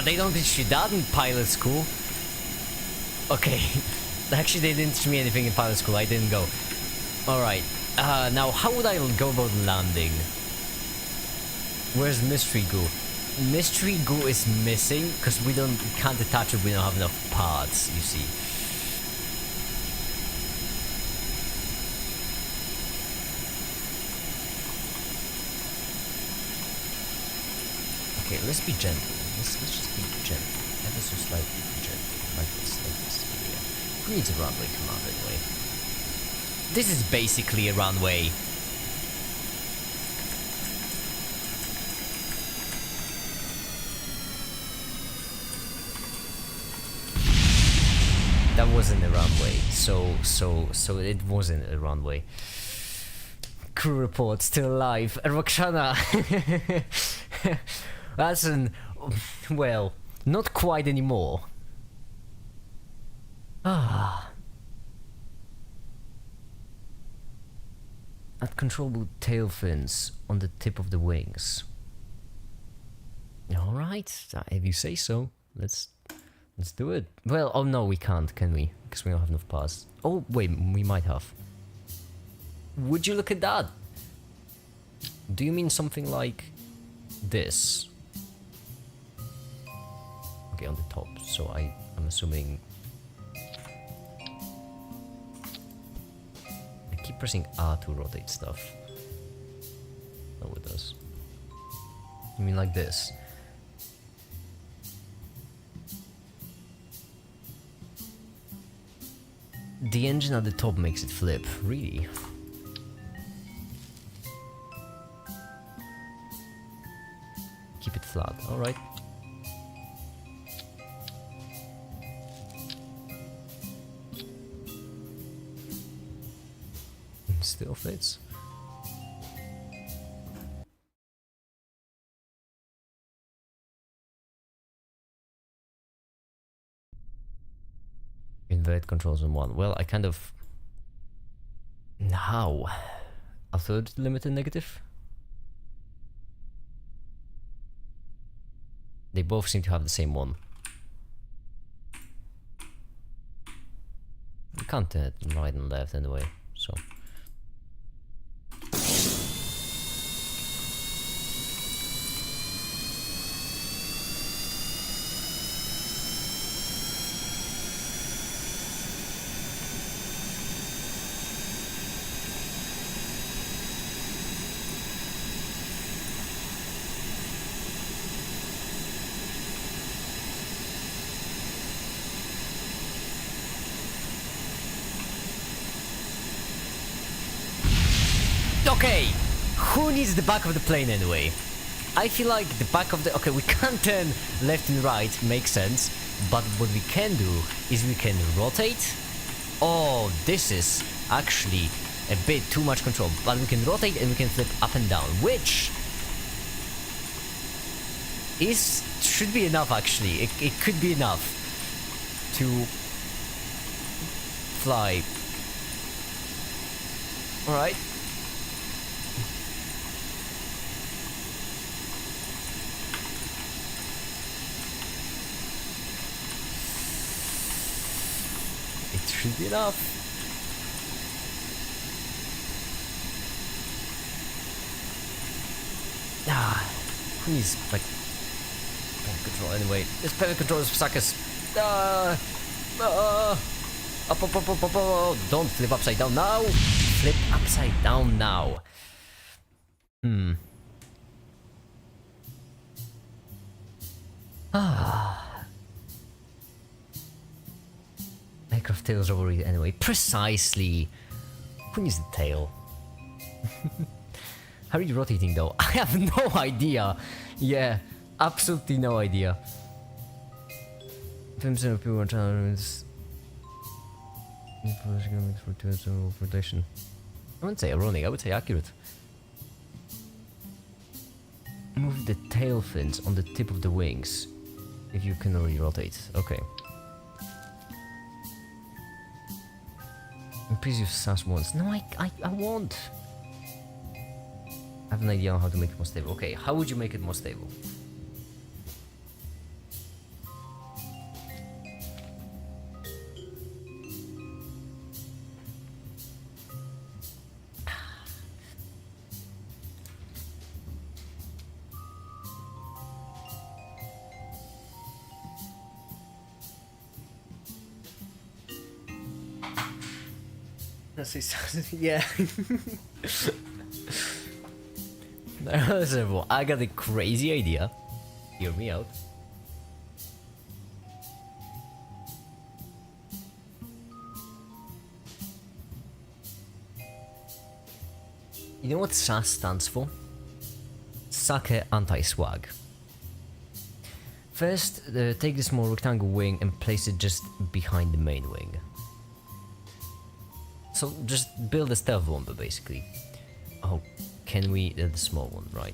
They don't teach you that in pilot school. Okay, actually they didn't teach me anything in pilot school, I didn't go. Alright, now how would I go about landing? Where's Mystery Goo? Mystery Goo is missing, because we can't attach it, we don't have enough parts, you see. Okay, let's be gentle. Let's just be gentle. Ever so slightly gentle. Like this. Yeah. Who needs a runway command anyway? This is basically a runway. That wasn't a runway. So it wasn't a runway. Crew report, still alive. Roxana. That's an... well, not quite anymore. Ah. Add controllable tail fins on the tip of the wings. Alright, if you say so. Let's do it. Well, oh no, we can't, can we? Because we don't have enough parts. Oh, wait, we might have. Would you look at that? Do you mean something like this? Okay, on the top, so I'm assuming... I keep pressing R to rotate stuff. No, it does. You mean like this? The engine at the top makes it flip, really? Keep it flat, alright. Still fits. Invert controls on one. Well, I kind of... How? A third limited negative? They both seem to have the same one. You can't turn it right and left anyway, so... Okay, who needs the back of the plane anyway? I feel like the back of the... Okay, we can't turn left and right, makes sense. But what we can do is we can rotate. Oh, this is actually a bit too much control. But we can rotate and we can flip up and down, which should be enough actually. It could be enough to fly. Alright. Should be enough. Who needs like pivot control anyway? This pivot control is suckers. Up. Don't flip upside down now. Flip upside down now. Aircraft tails over it anyway. Precisely. Who needs the tail? How are you rotating though? I have no idea. Yeah, absolutely no idea. Films and people on channels. Rotation. I wouldn't say ironic, I would say accurate. Move the tail fins on the tip of the wings if you can already rotate. Okay. Please use SAS once. No, I won't. I have an idea on how to make it more stable. Okay, how would you make it more stable? Yeah. I got a crazy idea. Hear me out. You know what SAS stands for? Sake Anti-Swag. First, take the small rectangle wing and place it just behind the main wing. So just build a stealth bomber basically. Oh, can we... the small one, right.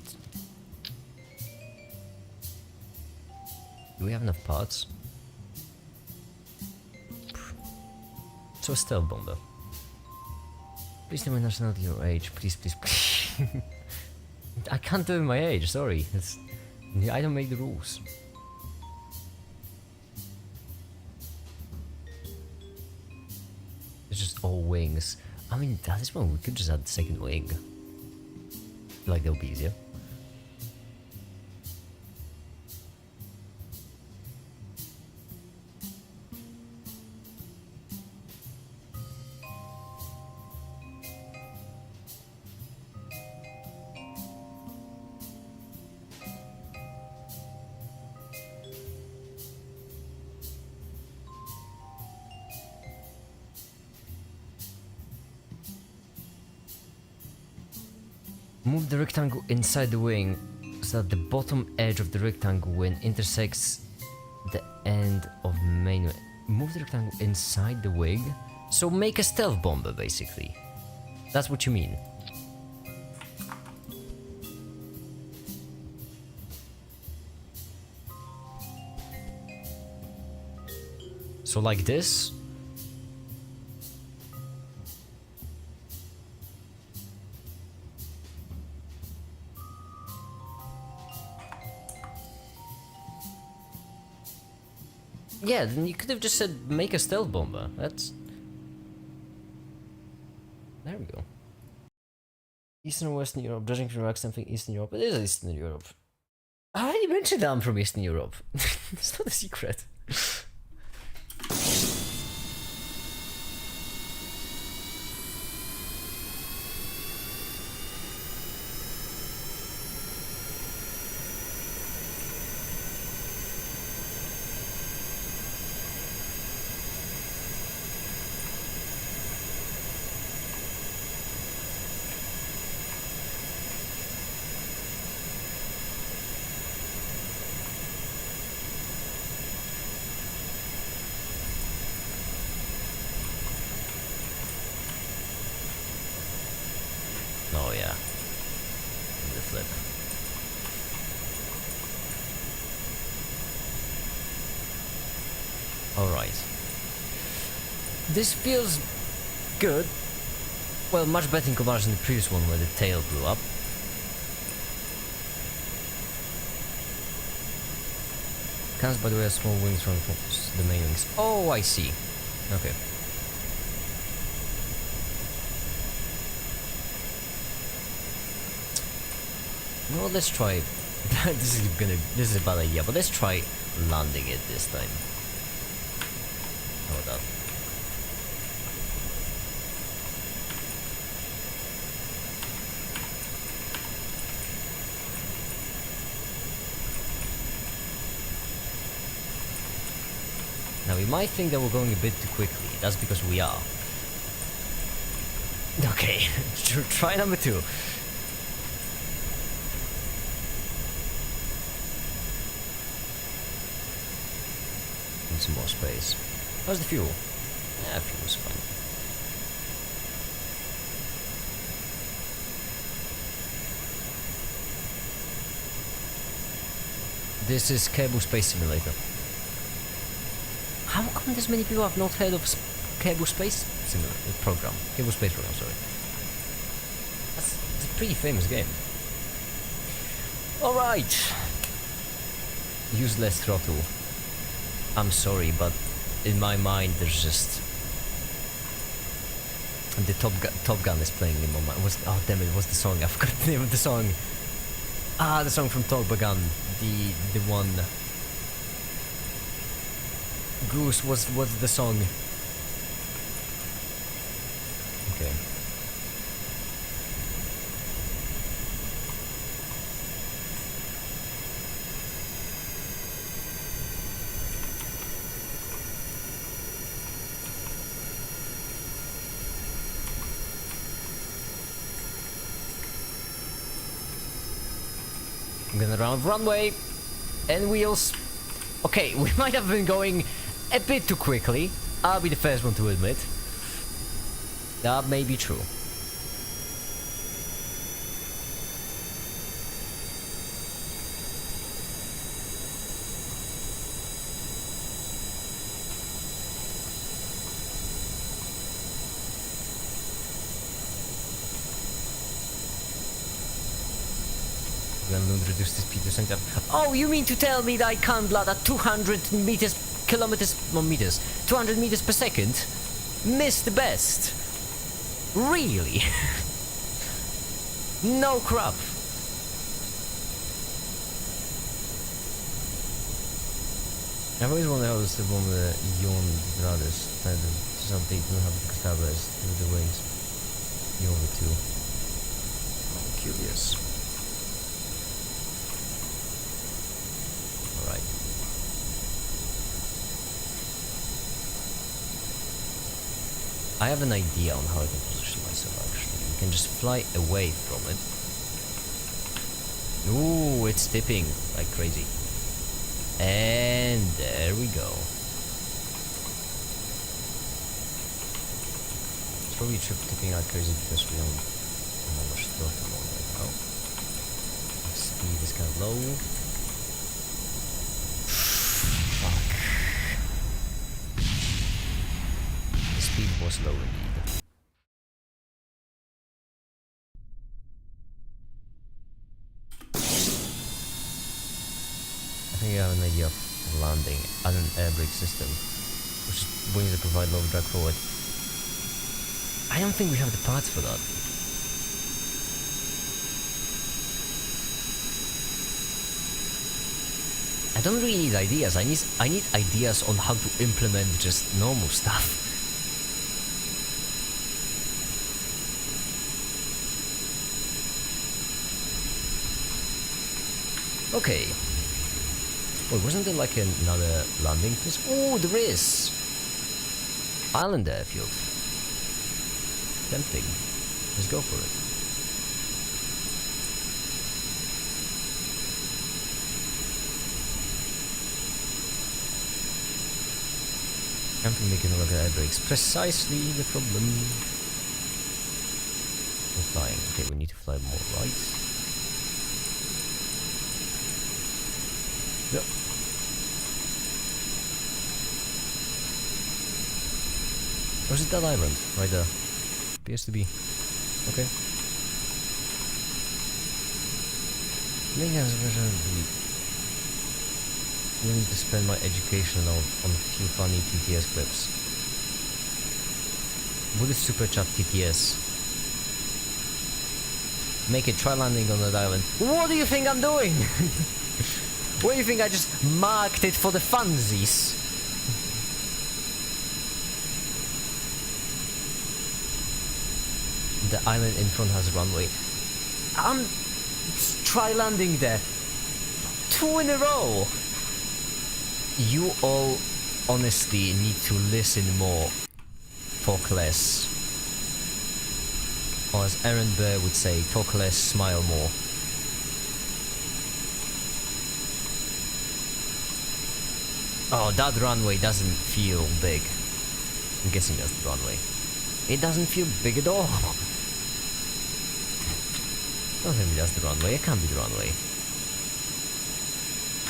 Do we have enough parts? So a stealth bomber. Please tell me nationality or age, please, please, please. I can't tell my age, sorry. I don't make the rules. It's just all wings. I mean, at this point we could just add the second wing. Like, that'll be easier. Move the rectangle inside the wing so that the bottom edge of the rectangle wing intersects the end of main. Move the rectangle inside the wing? So make a stealth bomber, basically. That's what you mean. So like this? Yeah, then you could have just said make a stealth bomber. That's... There we go. Eastern or Western Europe, judging from your accent, think Eastern Europe. It is Eastern Europe. I already mentioned that I'm from Eastern Europe. It's not a secret. Oh yeah. The flip. Alright. This feels good. Well, much better in comparison to the previous one where the tail blew up. Cans, by the way, have small wings from the main wings. Oh, I see. Okay. Well, let's try. This is a bad idea, but let's try landing it this time. How about that? Now we might think that we're going a bit too quickly. That's because we are. Okay, try number 2. Some more space. How's the fuel? Yeah, fuel's fine. This is Cable Space Simulator. How come this many people have not heard of Cable Space Simulator program? Cable Space program, sorry. It's a pretty famous game. Alright. Use less throttle. I'm sorry, but in my mind there's just... The Top Gun is playing in my mind. Oh damn it, what's the song? I forgot the name of the song. Ah, the song from Top Gun. The one... Goose, what's the song? Okay. I'm gonna round runway and wheels. Okay, we might have been going a bit too quickly. I'll be the first one to admit. That may be true. Reduce the speed to center. Oh, you mean to tell me that I can't land at 200 kilometers 200 meters per second? Miss the best. Really? No crap. I've always wondered how this one with the Yon brothers tried to something to have the Castabas through the ways. Yon the two. I'm curious. I have an idea on how I can position myself actually. You can just fly away from it Ooh, it's tipping like crazy. And there we go. It's probably tipping like crazy because we don't have much throttle on right now. Speed is kind of low. Fuck. The speed was low indeed. I think I have an idea of landing on an air brake system, which is going to provide low drag forward. I don't think we have the parts for that. I don't really need ideas. I need ideas on how to implement just normal stuff. Okay. Wait, wasn't there like another landing place? Oh, there is! Island airfield. Tempting. Let's go for it. Camping making a look at air brakes. Precisely the problem. We're flying. Okay, we need to fly more right. Yep. Or is it that island? Right there. Appears to be. Okay. Maybe I was willing to spend my education on a few funny TTS clips. What is Super Chat TTS? Make it, try landing on that island. What do you think I'm doing? What do you think, I just marked it for the funsies? The island in front has a runway. Try landing there. 2 in a row. You all honestly need to listen more, talk less. Or as Aaron Burr would say, talk less, smile more. Oh, that runway doesn't feel big. I'm guessing that's the runway. It doesn't feel big at all. Don't tell me that's the runway. It can't be the runway.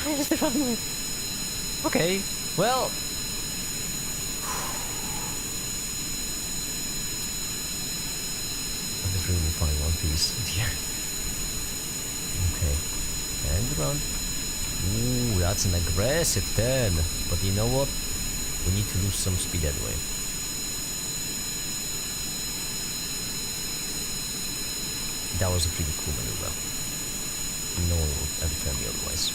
Where's the runway? Okay, well... I'm just really finding one piece. Yeah. Okay. And around. Ooh, that's an aggressive turn. But you know what? We need to lose some speed anyway. That was a pretty cool maneuver. No one would ever tell me otherwise.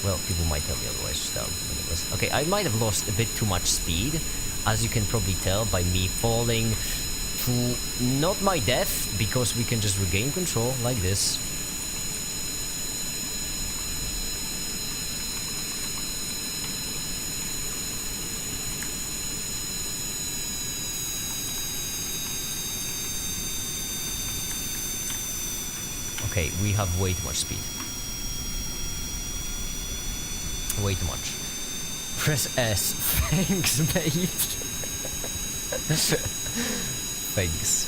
Well, people might tell me otherwise, just down maneuvers. Okay, I might have lost a bit too much speed, as you can probably tell by me falling to not my death, because we can just regain control like this. Okay, we have way too much speed. Way too much. Press S. Thanks, mate. Thanks.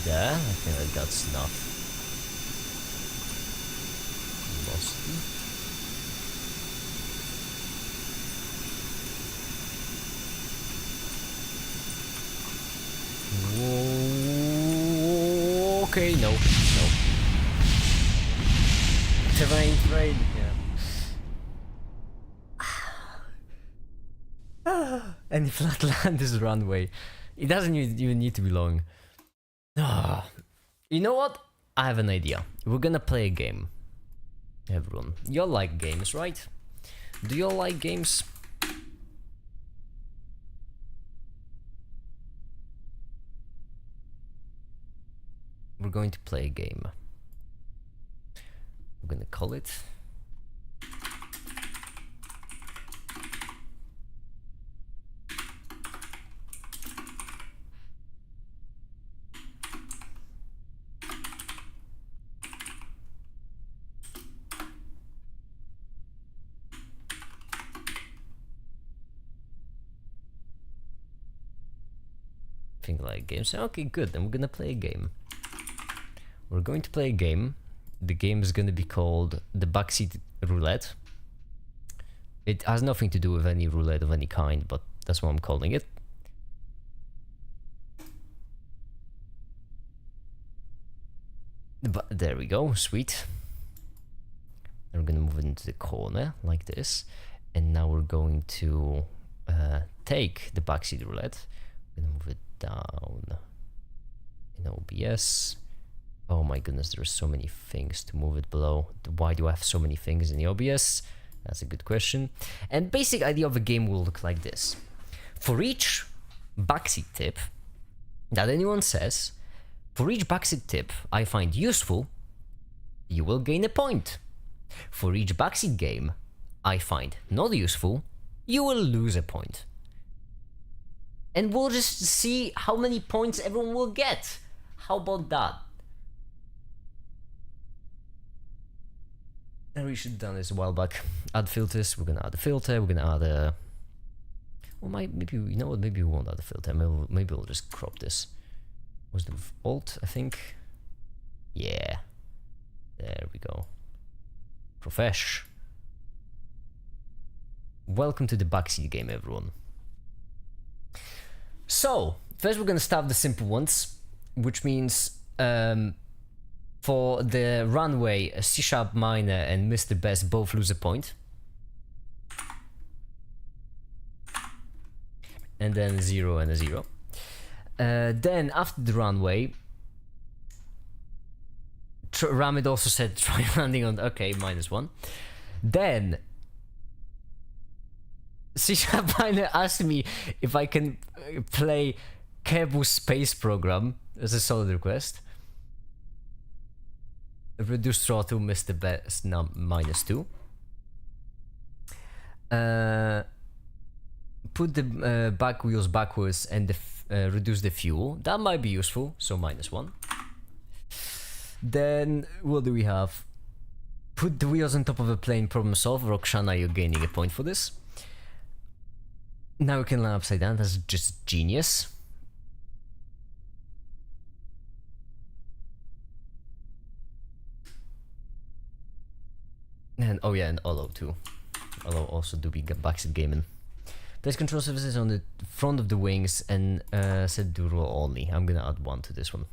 There, I think I got snuff. Lost it. Whoa. Okay, no. Terrain, yeah. Any flat land is runway. It doesn't even need to be long. You know what? I have an idea. We're gonna play a game. Everyone, you all like games, right? Do you all like games? We're going to play a game. We're gonna call it think like games. Okay, good. Then we're gonna play a game. We're going to play a game. The game is gonna be called the Backseat Roulette. It has nothing to do with any roulette of any kind, but that's what I'm calling it. But there we go, sweet. And we're gonna move it into the corner like this, and now we're going to take the Backseat Roulette. We're gonna move it down in OBS. Oh my goodness, there's so many things to move it below. Why do I have so many things in the OBS? That's a good question. And basic idea of the game will look like this. For each backseat tip that anyone says, for each backseat tip I find useful, you will gain a point. For each backseat game I find not useful, you will lose a point. And we'll just see how many points everyone will get. How about that? And we should have done this a while back. Add filters. We're gonna add a filter. We're gonna add a. Well, maybe you know what? Maybe we won't add a filter. Maybe we'll just crop this. Was the Alt? I think. Yeah. There we go. Profesh. Welcome to the backseat game, everyone. So first, we're gonna start with the simple ones, which means for the runway, C# minor and Mr. Best both lose a point. And then 0 and a 0. Then after the runway, Ramid also said try landing on, okay, -1. Then C# minor asked me if I can play Kerbal Space Program as a solid request. Reduce throttle, Mr. Best, -2. Put the back wheels backwards and reduce the fuel. That might be useful, so -1. Then what do we have? Put the wheels on top of a plane, problem solved. Roxana, you're gaining a point for this. Now we can land upside down. That's just genius. And oh yeah, and Olo too. Olo also do be backseat gaming. Place control surfaces on the front of the wings and set the roll only. I'm gonna add 1 to this one.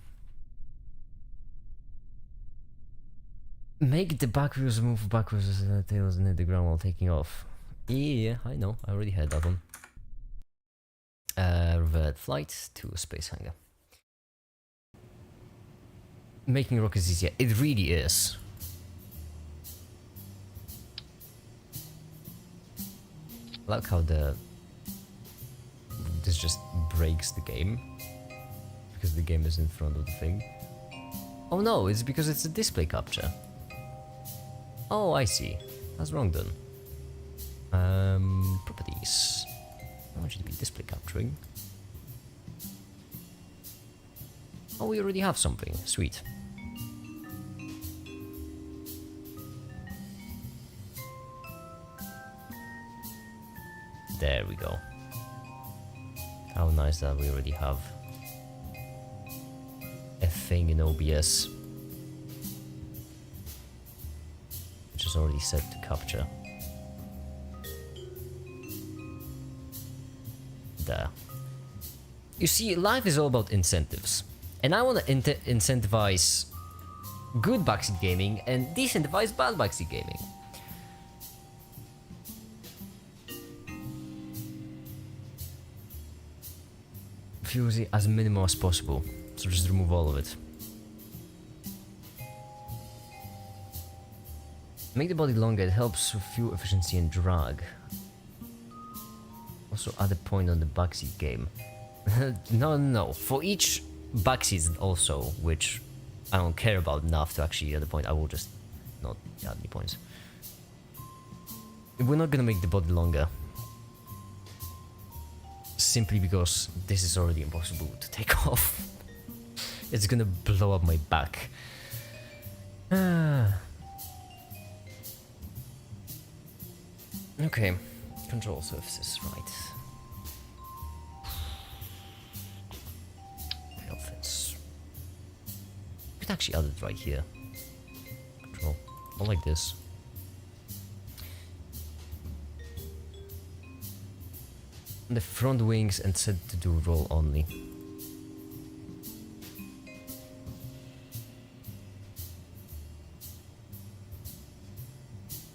Make the back wheels move backwards as the tails near the ground while taking off. Yeah, I know. I already had that one. Revert flight to a space hangar. Making rockets easier. It really is. I like how this just breaks the game because the game is in front of the thing. Oh no, it's because it's a display capture. Oh, I see. That's wrong done. Properties. I want you to be display capturing. Oh, we already have something. Sweet. There we go. How nice that we already have a thing in OBS, which is already set to capture. There. You see, life is all about incentives, and I want to incentivize good backseat gaming and decentralized bad backseat gaming. Fuel as minimal as possible, so just remove all of it. Make the body longer, it helps with fuel efficiency and drag. Also add a point on the backseat game. No. For each backseat also, which I don't care about enough to actually add a point, I will just not add any points. We're not gonna make the body longer. Simply because this is already impossible to take off. It's gonna blow up my back. Okay, control surfaces, right. Outfits. Could actually add it right here. Control, not like this. The front wings and set to do roll only.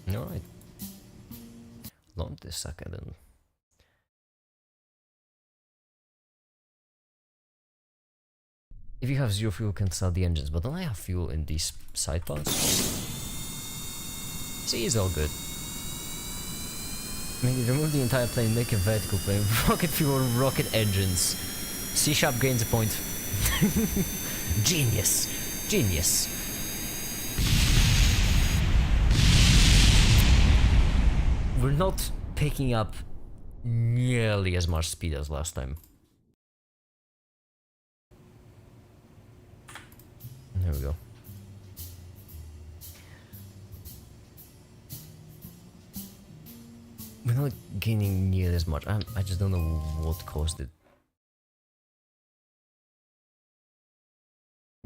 Alright. Launch this sucker then. If you have zero fuel, you can start the engines, but don't I have fuel in these side parts? See, it's all good. Maybe remove the entire plane, make a vertical plane, rocket fuel, rocket engines. C# gains a point. Genius. Genius. We're not picking up nearly as much speed as last time. There we go. We're not gaining nearly as much. I just don't know what caused it.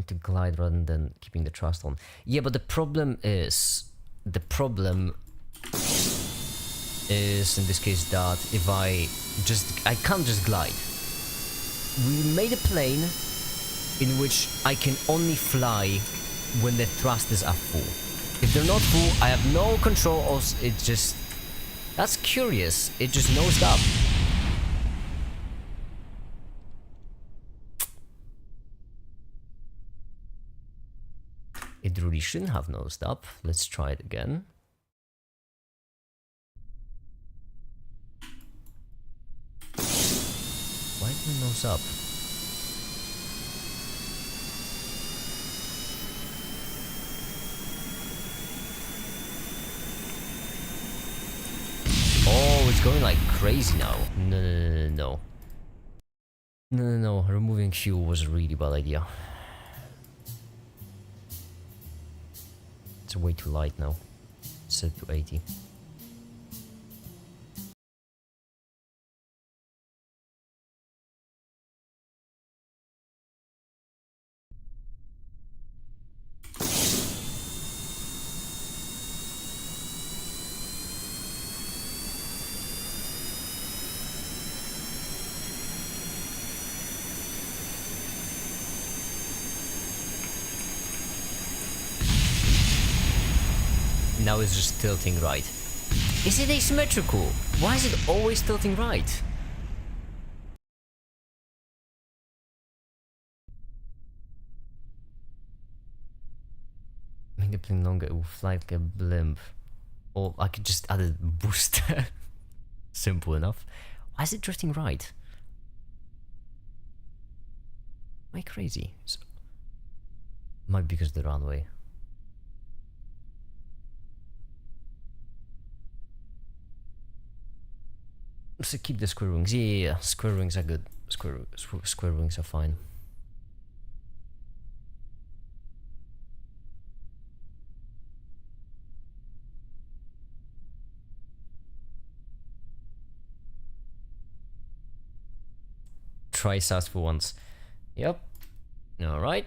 To glide rather than keeping the thrust on. Yeah, but the problem is in this case that if I can't just glide. We made a plane in which I can only fly when the thrusters are full. If they're not full, I have no control. Also, it just, that's curious. It just nosed up. It really shouldn't have nosed up. Let's try it again. Why did it nose up? Oh, it's going like crazy now. No. No. Removing fuel was a really bad idea. It's way too light now. Set to 80. Now it's just tilting right. Is it asymmetrical? Why is it always tilting right? Make the plane longer, it will fly like a blimp. Or I could just add a booster. Simple enough. Why is it drifting right? Am I crazy? Might be because of the runway. So keep the square wings. Yeah. Square wings are good. Square wings are fine. Try SAS for once. Yep. Alright.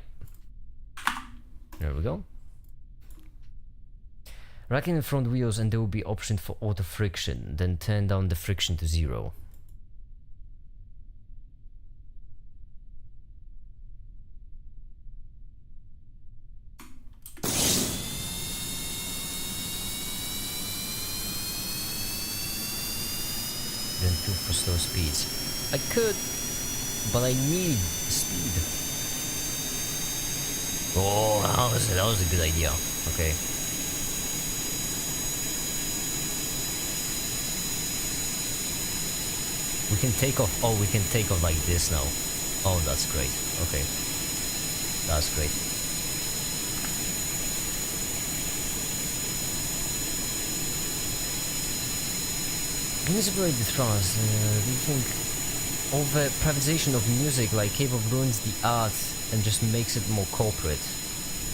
There we go. Rack in the front wheels and there will be option for auto friction, then turn down the friction to 0. and 2 for slow speeds. I could, but I need speed. Oh, that was a good idea. Okay. We can take off. Oh, we can take off like this now. Oh, that's great. Okay. That's great. Municipality trust. Do you think over privatization of music like K-pop ruins the art and just makes it more corporate?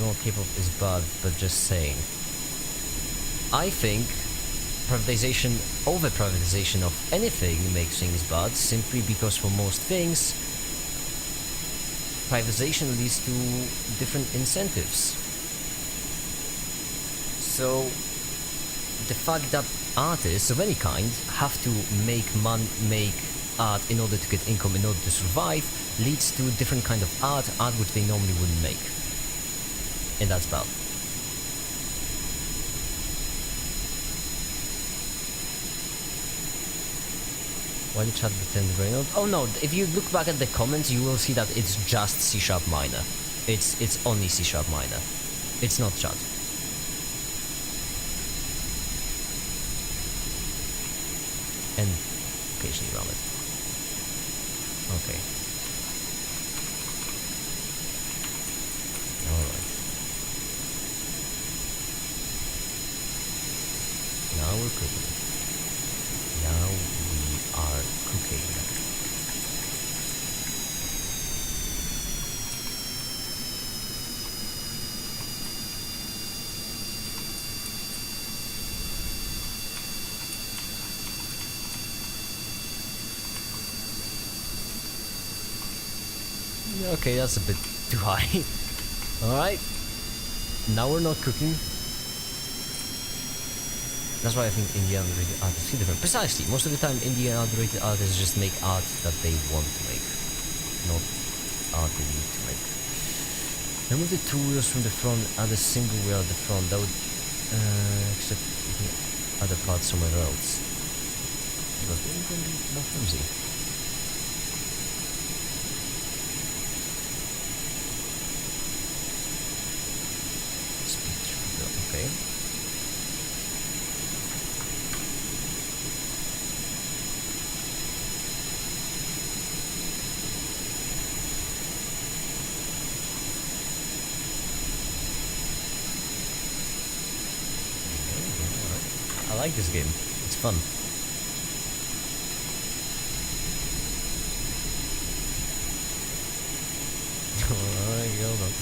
No, K-pop is bad, but just saying. I think privatization over privatization of anything makes things bad, simply because for most things privatization leads to different incentives. So the fact that artists of any kind have to make art in order to get income, in order to survive, leads to different kind of art which they normally wouldn't make. And that's bad. Why did chat pretend Reynolds? Oh no, if you look back at the comments, you will see that it's just C# minor. It's only C# minor. It's not chat. And occasionally ram it. Okay. Alright. Now we're cooking. Now we are cooking. Okay, that's a bit too high. Alright. Now we're not cooking. That's why I think indie underrated artists feel different. Precisely. Most of the time indie underrated artists just make art that they want to make. Not art they need to make. Remove the two wheels from the front, add a single wheel at the front. That would except other parts somewhere else. But then it's gonna be more flimsy. Okay. I like this game. It's fun. Alright, hold on.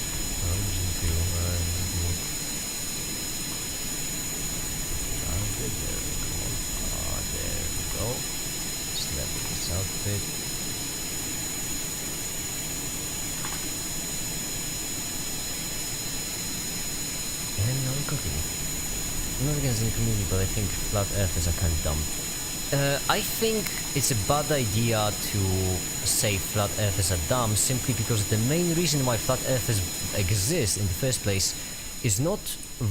There we go. Snap this outfit. And now we're cooking. I'm not against the community, but I think flat earthers are kind of dumb. I think it's a bad idea to say flat earthers are dumb simply because the main reason why flat earthers exist in the first place is not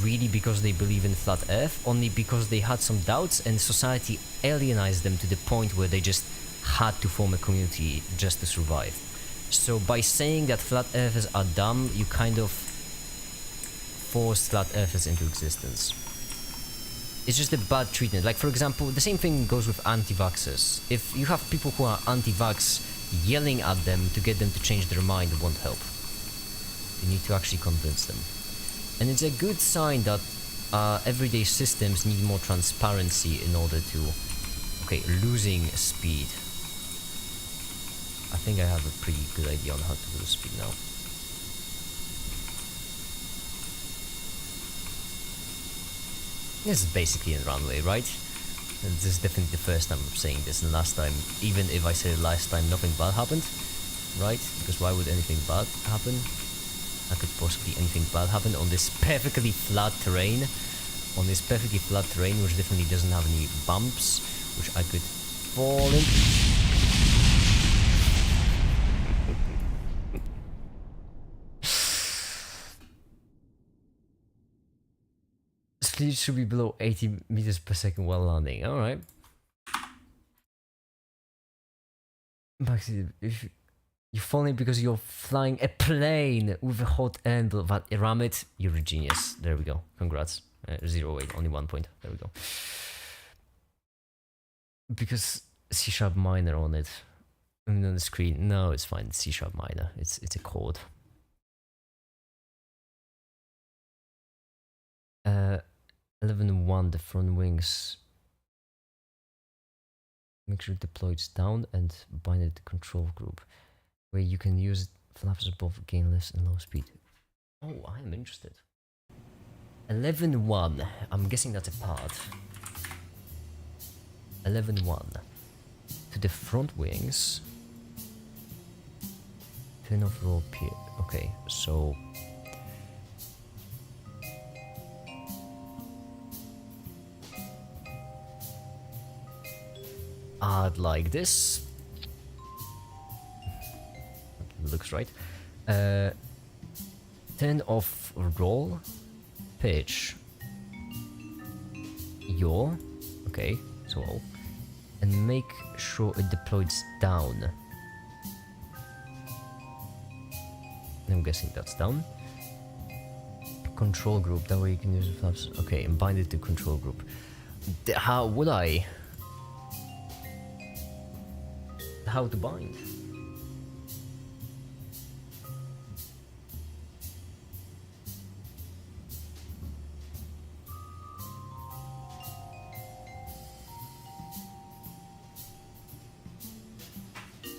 really because they believe in flat earth, only because they had some doubts and society alienized them to the point where they just had to form a community just to survive. So by saying that flat earthers are dumb, you kind of force flat earthers into existence. It's just a bad treatment. Like, for example, the same thing goes with anti-vaxxers. If you have people who are anti-vax yelling at them to get them to change their mind, it won't help. You need to actually convince them. And it's a good sign that everyday systems need more transparency in order to... Okay, losing speed. I think I have a pretty good idea on how to lose speed now. This is basically a runway, right? And this is definitely the first time I'm saying this, and last time, even if I said it last time, nothing bad happened, right? Because why would anything bad happen? How could possibly anything bad happen on this perfectly flat terrain? On this perfectly flat terrain, which definitely doesn't have any bumps, which I could fall in. Speed should be below 80 meters per second while landing. Alright. Maxi, if you're falling because you're flying a plane with a hot angle, but ram it, you're a genius. There we go. Congrats. 0-8, only 1 point. There we go. Because C# minor on it. I mean, on the screen. No, it's fine. It's C# minor. It's a chord. 11-1, the front wings. Make sure it deploys down and bind it to control group, where you can use flaps above gain less and low speed. Oh, I am interested. 11-1. I'm guessing that's a part. 11-1. To the front wings. Turn off roll peer. Okay, so I'd like this. Looks right. Turn off roll, pitch, yaw. Okay, so and make sure it deploys down. I'm guessing that's down. Control group. That way you can use the flaps. Okay, and bind it to control group. How would I? How to bind?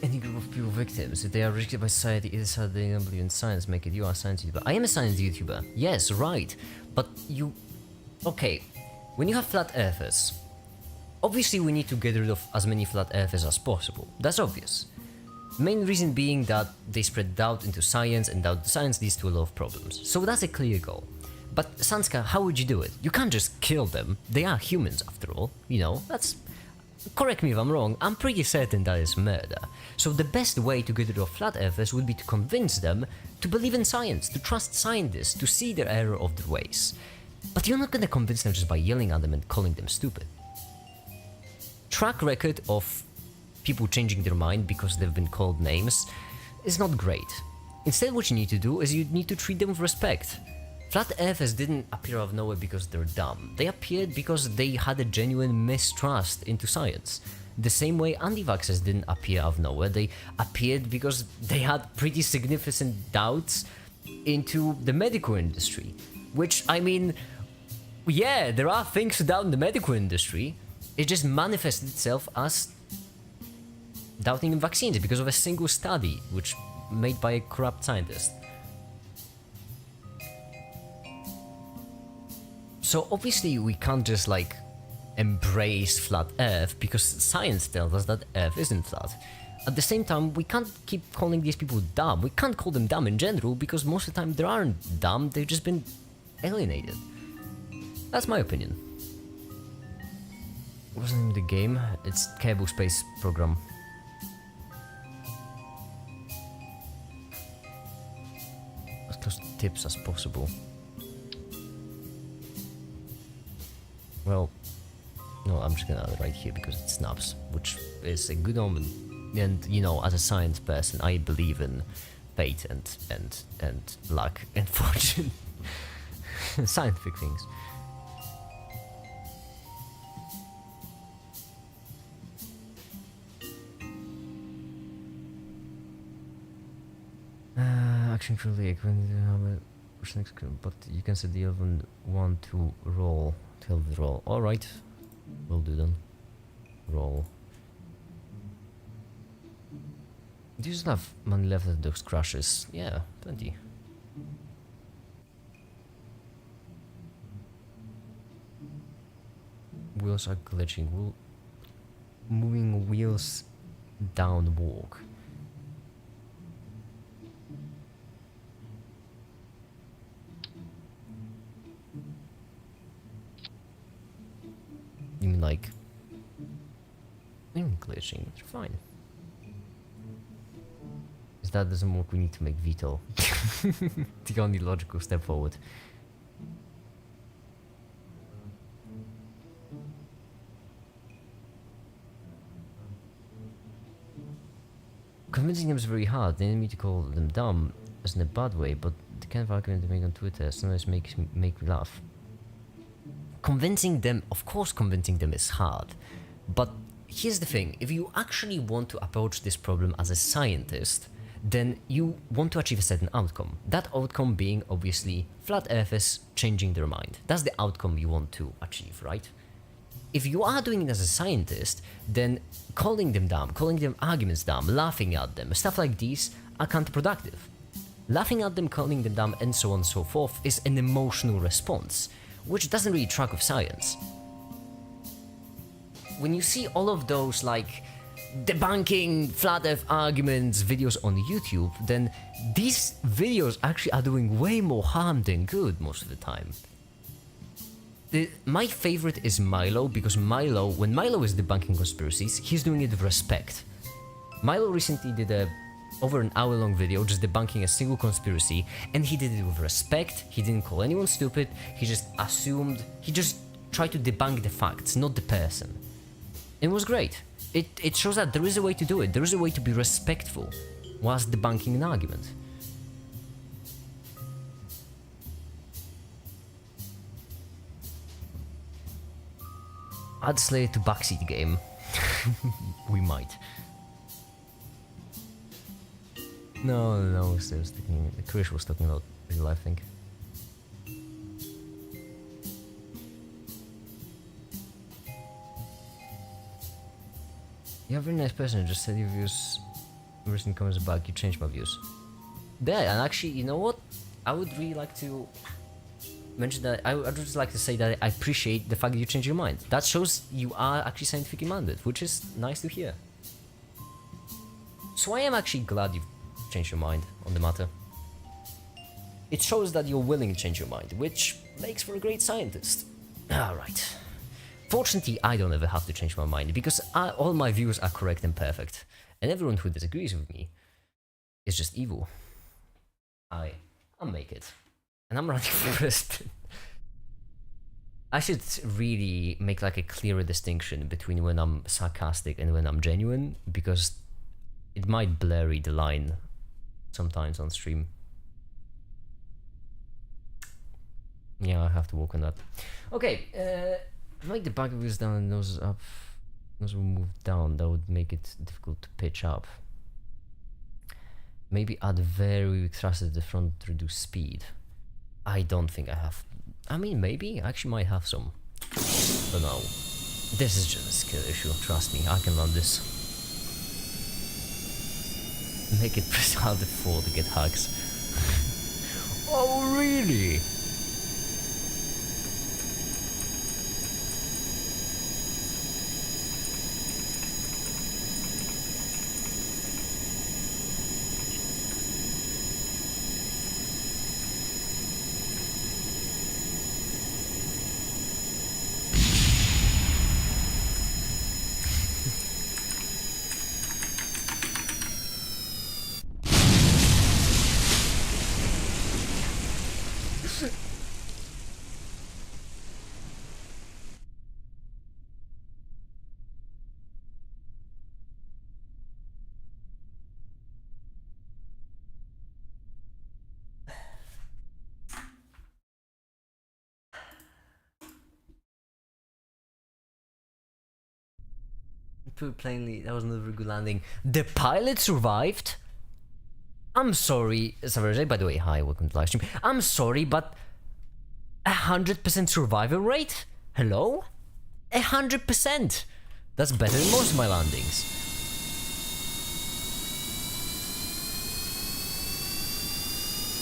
Any group of people victims, if they are rejected by society, it is how they enable you in science, make it. You are a science YouTuber. I am a science YouTuber. Yes, right. But you... Okay, when you have flat earthers, obviously we need to get rid of as many flat earthers as possible. That's obvious. Main reason being that they spread doubt into science, and doubt science leads to a lot of problems. So that's a clear goal. But Sanska, how would you do it? You can't just kill them. They are humans after all. You know, that's... Correct me if I'm wrong, I'm pretty certain that is murder. So the best way to get rid of flat earthers would be to convince them to believe in science, to trust scientists, to see their error of their ways. But you're not gonna convince them just by yelling at them and calling them stupid. Track record of people changing their mind because they've been called names is not great. Instead, what you need to do is you need to treat them with respect. Flat earthers didn't appear out of nowhere because they're dumb. They appeared because they had a genuine mistrust into science. The same way anti-vaxxers didn't appear out of nowhere. They appeared because they had pretty significant doubts into the medical industry. Which, I mean, yeah, there are things to doubt in the medical industry. It just manifested itself as doubting in vaccines because of a single study, which made by a corrupt scientist. So obviously we can't just like embrace flat Earth because science tells us that Earth isn't flat. At the same time, we can't keep calling these people dumb. We can't call them dumb in general because most of the time they aren't dumb, they've just been alienated. That's my opinion. What's the name of the game? It's Kerbal Space Program. As close to tips as possible. Well, no, I'm just gonna add it right here because it snaps, which is a good omen. And you know, as a science person, I believe in fate and luck and fortune, scientific things. Action truly, but you can set the 11-1 to roll. Tell the roll. Alright. We'll do then. Roll. Do you still have money left at those crashes? Yeah, plenty. Wheels are glitching. Moving wheels down walk. You mean like... glitching, it's fine. If that doesn't work, we need to make veto. The only logical step forward. Convincing them is very hard. They need me to call them dumb, as in a bad way, but the kind of argument they make on Twitter sometimes make me laugh. Convincing them, of course convincing them is hard, but here's the thing, if you actually want to approach this problem as a scientist, then you want to achieve a certain outcome. That outcome being, obviously, flat earthers changing their mind. That's the outcome you want to achieve, right? If you are doing it as a scientist, then calling them dumb, calling them arguments dumb, laughing at them, stuff like these are counterproductive. Laughing at them, calling them dumb, and so on and so forth is an emotional response, which doesn't really track with science. When you see all of those, like, debunking flat earth arguments videos on YouTube, then these videos actually are doing way more harm than good most of the time. My favorite is Milo, because Milo, when Milo is debunking conspiracies, he's doing it with respect. Milo recently did over an hour-long video just debunking a single conspiracy, and he did it with respect. He didn't call anyone stupid, he just assumed, he just tried to debunk the facts, not the person. It was great. It shows that there is a way to do it, there is a way to be respectful whilst debunking an argument. Add Slayer to backseat game. We might. No, Krish was talking about real life, I think. You're a very nice person, I just said your views recent comments back, you changed my views. Yeah, and actually, you know what? I would really like to mention that, I would just like to say that I appreciate the fact that you changed your mind. That shows you are actually scientifically minded, which is nice to hear. So I am actually glad you've changed your mind on the matter. It shows that you're willing to change your mind, which makes for a great scientist. Alright. Fortunately, I don't ever have to change my mind, because all my views are correct and perfect, and everyone who disagrees with me is just evil. I'll make it. And I'm running for president. I should really make like a clearer distinction between when I'm sarcastic and when I'm genuine, because it might blurry the line sometimes on stream. Yeah, I have to work on that. Okay, make the back wheels down and nose up. Nose will move down, that would make it difficult to pitch up. Maybe add very weak thrust at the front to reduce speed. I don't think I have. I mean, maybe. I actually might have some. But no. This is just a skill issue. Trust me, I can run this. Make it press hard F4 to get hugs. Oh, really? Put it plainly, that was not a very good landing. The pilot survived? I'm sorry, Savaraj, by the way, hi, welcome to the live stream. I'm sorry, but 100% survival rate? Hello? 100%! That's better than most of my landings.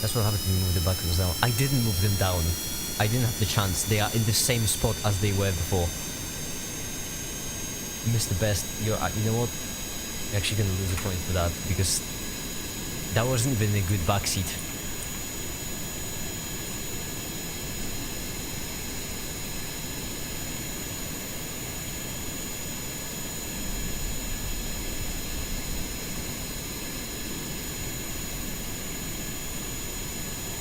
That's what happened to me with the back wheels down. I didn't move them down. I didn't have the chance. They are in the same spot as they were before. Mr. Best, you know what? You're actually gonna lose a point for that, because that wasn't even a good backseat.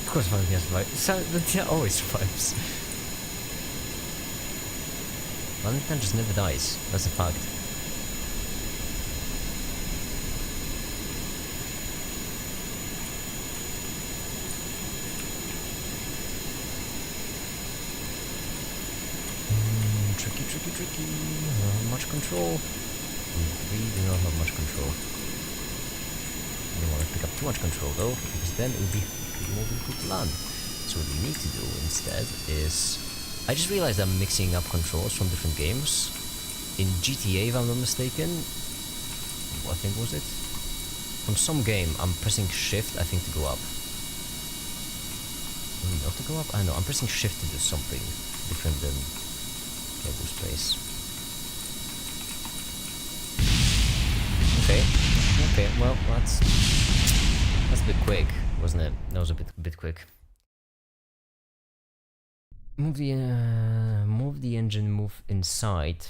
Of course Valentine survives. Always survives. Valentine just never dies. That's a fact. tricky. Not have much control. We do not have much control. I don't want to pick up too much control though, because then it would be more difficult to land. So what we need to do instead is... I just realized I'm mixing up controls from different games. In GTA, if I'm not mistaken, what thing was it? From some game, I'm pressing shift, I think, to go up. Not to go up? I know, I'm pressing shift to do something different than cable space. Okay, well, that's a bit quick, wasn't it? That was a bit quick. Move the engine move inside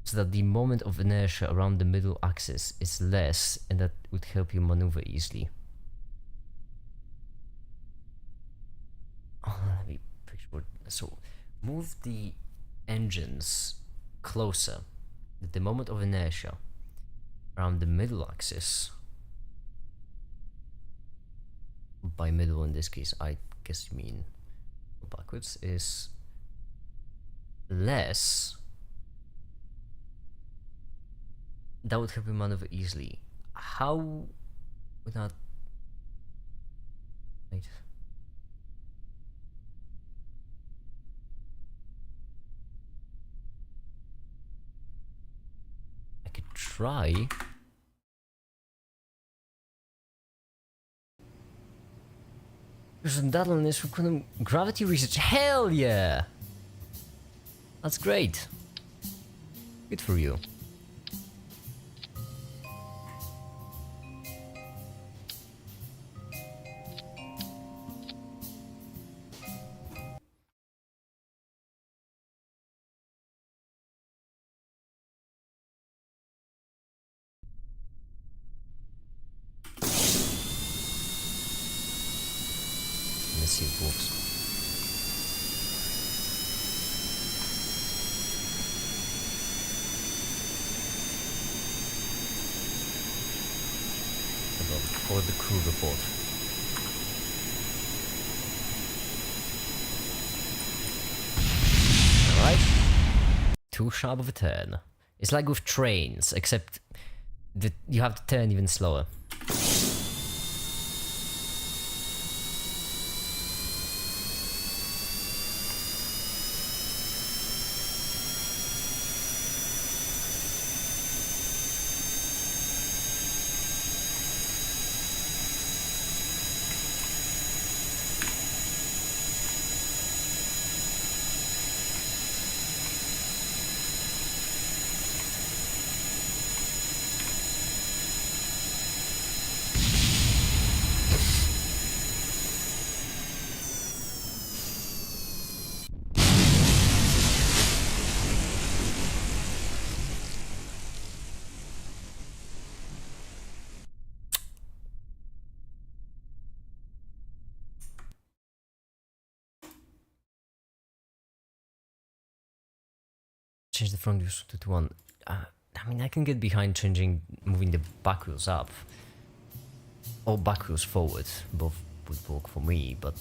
so that the moment of inertia around the middle axis is less, and that would help you maneuver easily. Oh, let me picture what. So, move the engines closer at the moment of inertia around the middle axis. By middle in this case, I guess you mean backwards, is less. That would help you maneuver easily. How would that... Wait. I could try. That one is from gravity research. Hell yeah! That's great. Good for you. Let's see if it works. For the crew report. Alright. Too sharp of a turn. It's like with trains, except that you have to turn even slower. Change the front wheels to 1. I mean, I can get behind moving the back wheels up. Or back wheels forward. Both would work for me, but...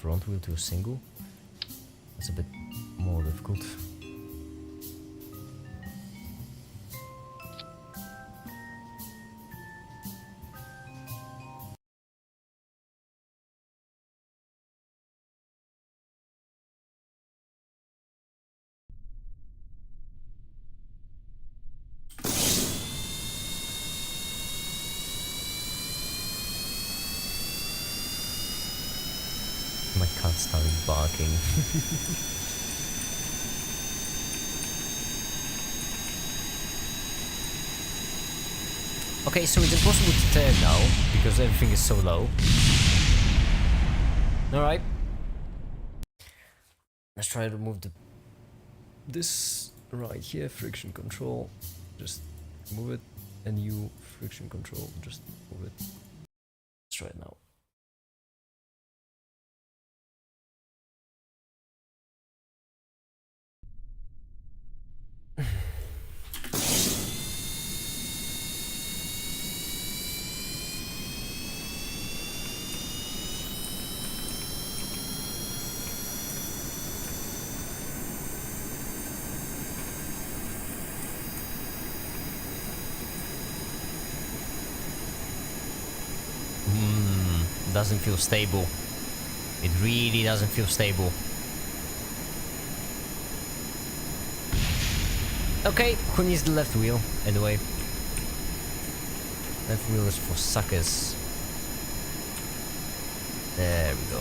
front wheel to a single. That's a bit more difficult. My cat started barking. Okay, so it's impossible to turn now because everything is so low. Alright. Let's try to remove this right here, friction control. Just move it, and you friction control, just move it. try it now. Doesn't feel stable. It really doesn't feel stable. Okay, who needs the left wheel anyway? Left wheel is for suckers. There we go.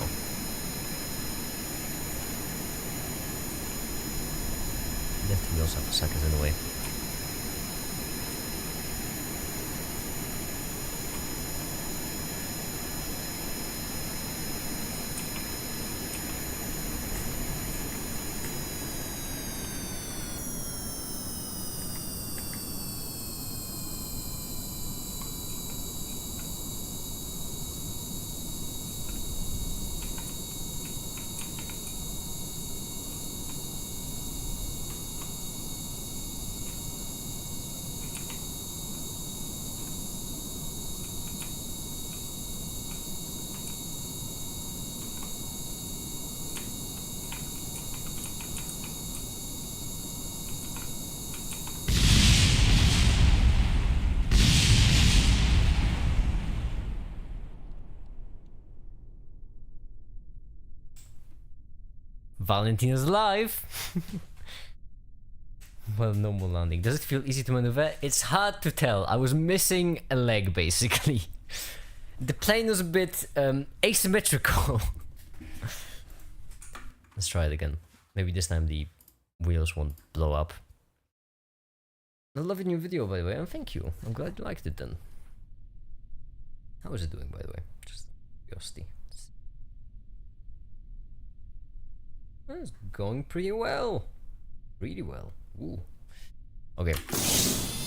Left wheels are for suckers anyway. Valentina's alive! Well, normal landing. Does it feel easy to maneuver? It's hard to tell. I was missing a leg, basically. The plane was a bit asymmetrical. Let's try it again. Maybe this time the wheels won't blow up. I love your new video, by the way, and thank you. I'm glad you liked it then. How is it doing, by the way? Just curiosity. It's going pretty well. Really well. Ooh. Okay.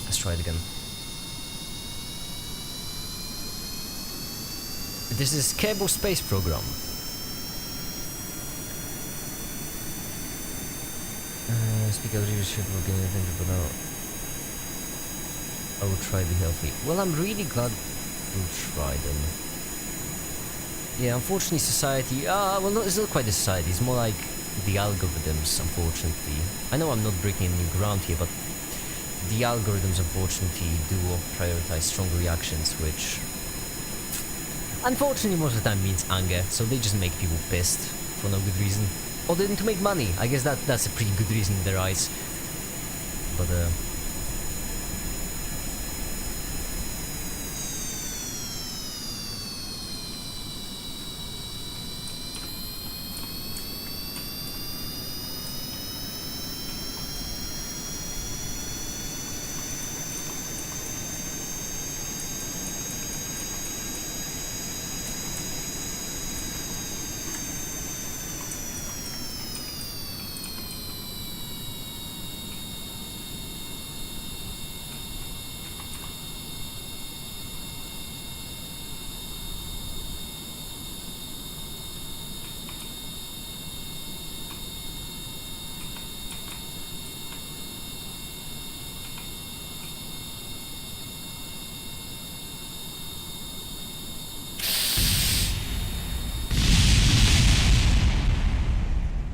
Let's try it again. This is Kerbal Space Program. Speak of leadership, we're getting anything, but now I will try to be healthy. Well, I'm really glad we'll try them. Yeah, unfortunately society... well, no, it's not quite the society, it's more like the algorithms, unfortunately. I know I'm not breaking any new ground here, but the algorithms, unfortunately, do prioritize stronger reactions, which unfortunately most of the time means anger, so they just make people pissed for no good reason. Or then to make money. I guess that's a pretty good reason in their eyes. But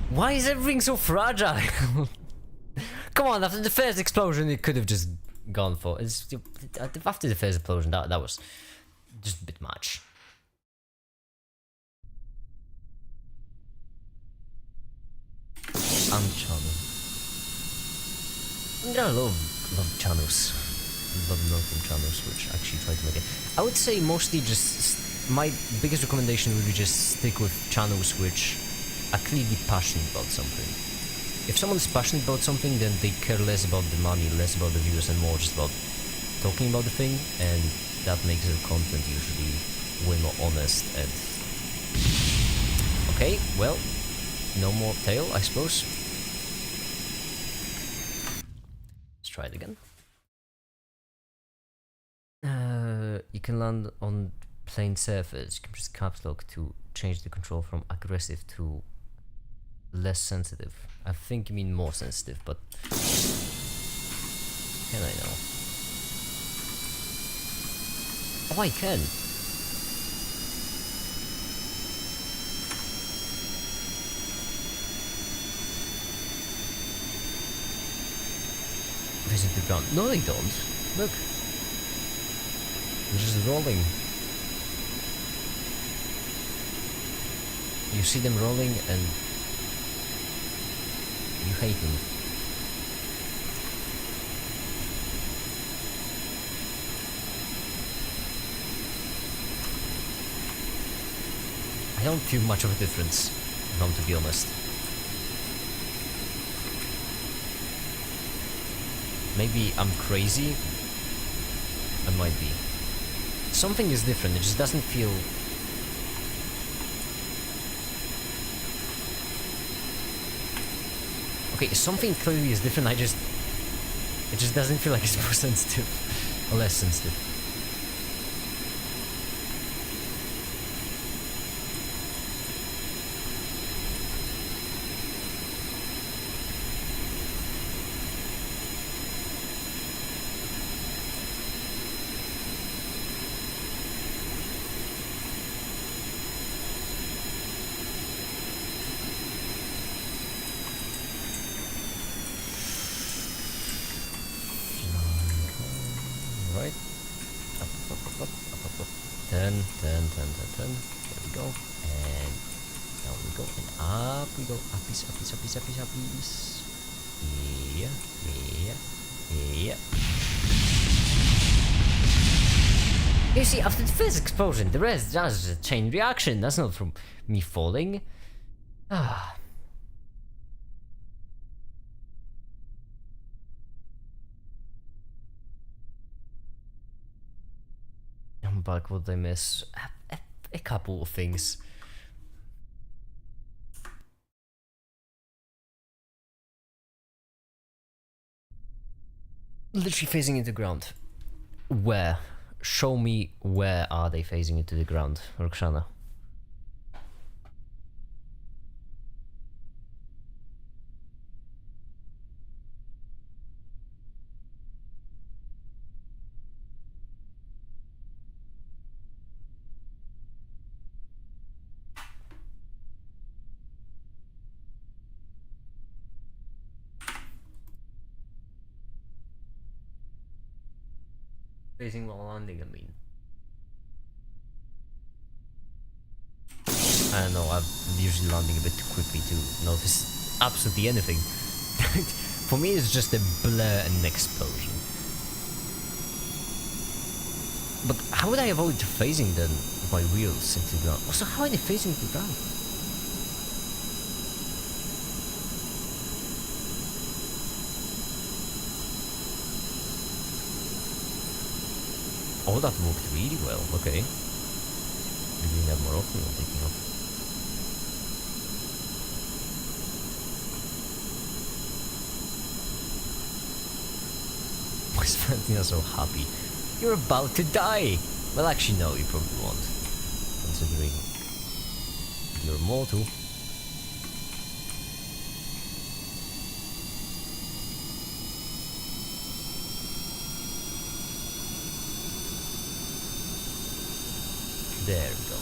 why is everything so fragile? Come on, after the first explosion it could have just gone for... after the first explosion that was just a bit much. Channel. There are a lot of channels. A lot of milking channels which actually try to make it. I would say mostly just... my biggest recommendation would be just stick with channels which are clearly passionate about something. If someone's passionate about something, then they care less about the money, less about the views, and more just about talking about the thing, and that makes their content usually way more honest and... Okay, well, no more tail, I suppose. Let's try it again. You can land on plane surface. You can press caps lock to change the control from aggressive to less sensitive. I think you mean more sensitive, but can I know? Oh, I can. Visit the ground. No, they don't. Look. They're just rolling. You see them rolling and you hate them. I don't feel much of a difference, if I'm to be honest. Maybe I'm crazy. I might be. Something is different, it just doesn't feel... Okay, something clearly is different, it just doesn't feel like it's more sensitive or less sensitive. Right. Up. 10. There we go. And down we go. And up we go. Uppies. Yeah. You see, after the first explosion, the rest just a chain reaction. That's not from me falling. Ah. I'm back. What did I miss? A couple of things. Literally facing into the ground. Where? Show me where are they facing into the ground, Roxana. Facing while landing, I mean. I don't know, I'm usually landing a bit too quickly to notice absolutely anything. For me, it's just a blur and an explosion. But how would I avoid phasing then my wheels into the ground? Also, how are they phasing the ground? Oh, that worked really well. Okay. We're doing that more often than taking off. Why is Valentina so happy? You're about to die! Well, actually, no, you probably won't. Considering you're mortal. There we go.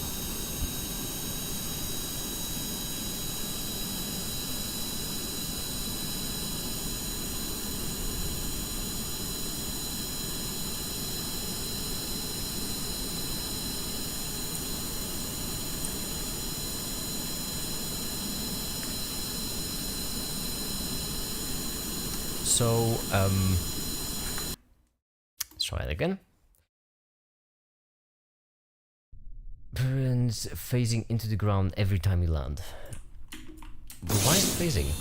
So, let's try it again. Burns phasing into the ground every time you land. But why is it phasing?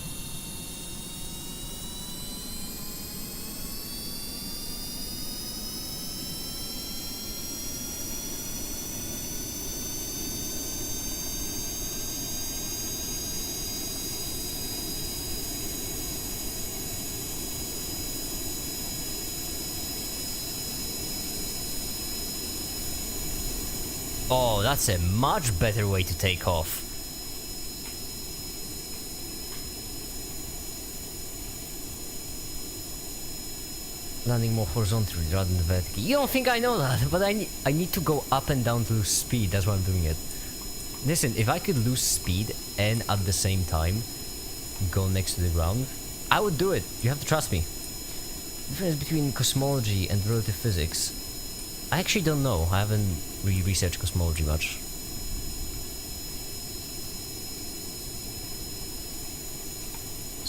Oh, that's a much better way to take off. Landing more horizontally rather than vertically. You don't think I know that, but I need to go up and down to lose speed. That's why I'm doing it. Listen, if I could lose speed and at the same time go next to the ground, I would do it. You have to trust me. The difference between cosmology and relative physics. I actually don't know. I haven't really researched cosmology much.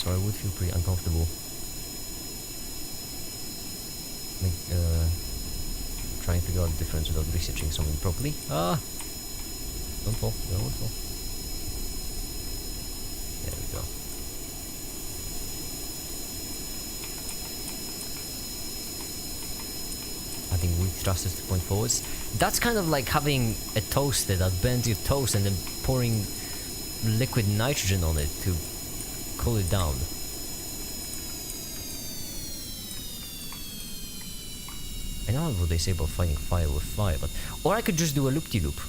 So I would feel pretty uncomfortable. Trying to figure out the difference without researching something properly. Ah! Don't fall. Don't fall. There we go. Adding weak thrusters to point forwards. That's kind of like having a toaster that burns your toast and then pouring liquid nitrogen on it to cool it down. I know what they say about fighting fire with fire, but... Or I could just do a loop-de-loop.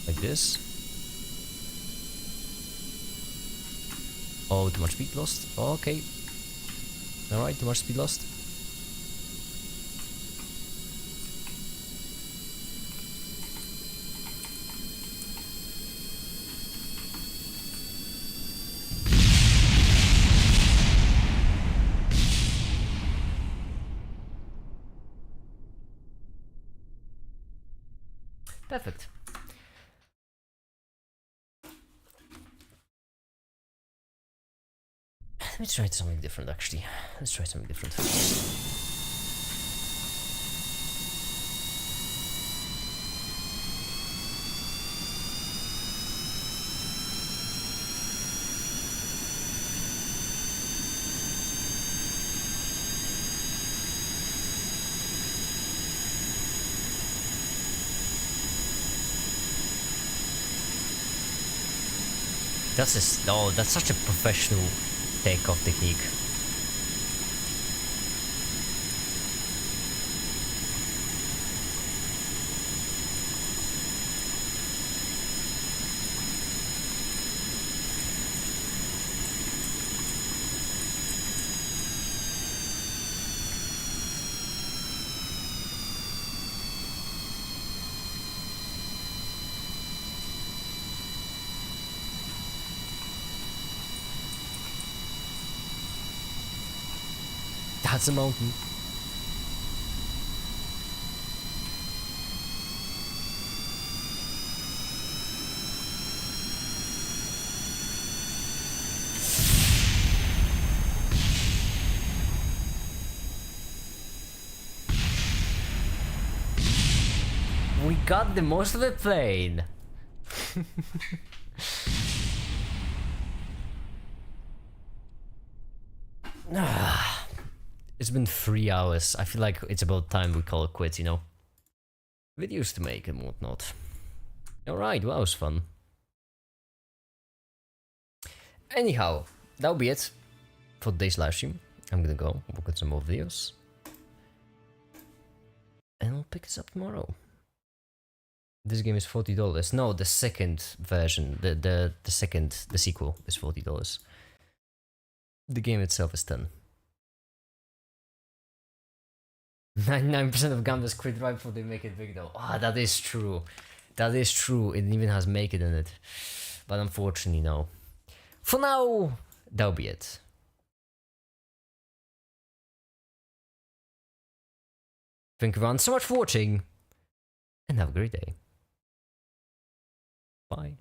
Like this. Oh, too much speed lost? Oh, okay. Alright, too much speed lost. Perfect. Let me try something different, actually. Let's try something different. That's such a professional takeoff technique. That's a mountain. We got the most of the plane. It's been 3 hours. I feel like it's about time we call it quits, you know? Videos to make and whatnot. Alright, well, that was fun. Anyhow, that'll be it for today's live stream. I'm gonna go work on some more videos. And I'll pick this up tomorrow. This game is $40. No, the second version, the sequel is $40. The game itself is 10. 99% of gamblers quit right before they make it big though. Ah, that is true. That is true. It even has make it in it. But unfortunately, no. For now, that'll be it. Thank you everyone so much for watching. And have a great day. Bye.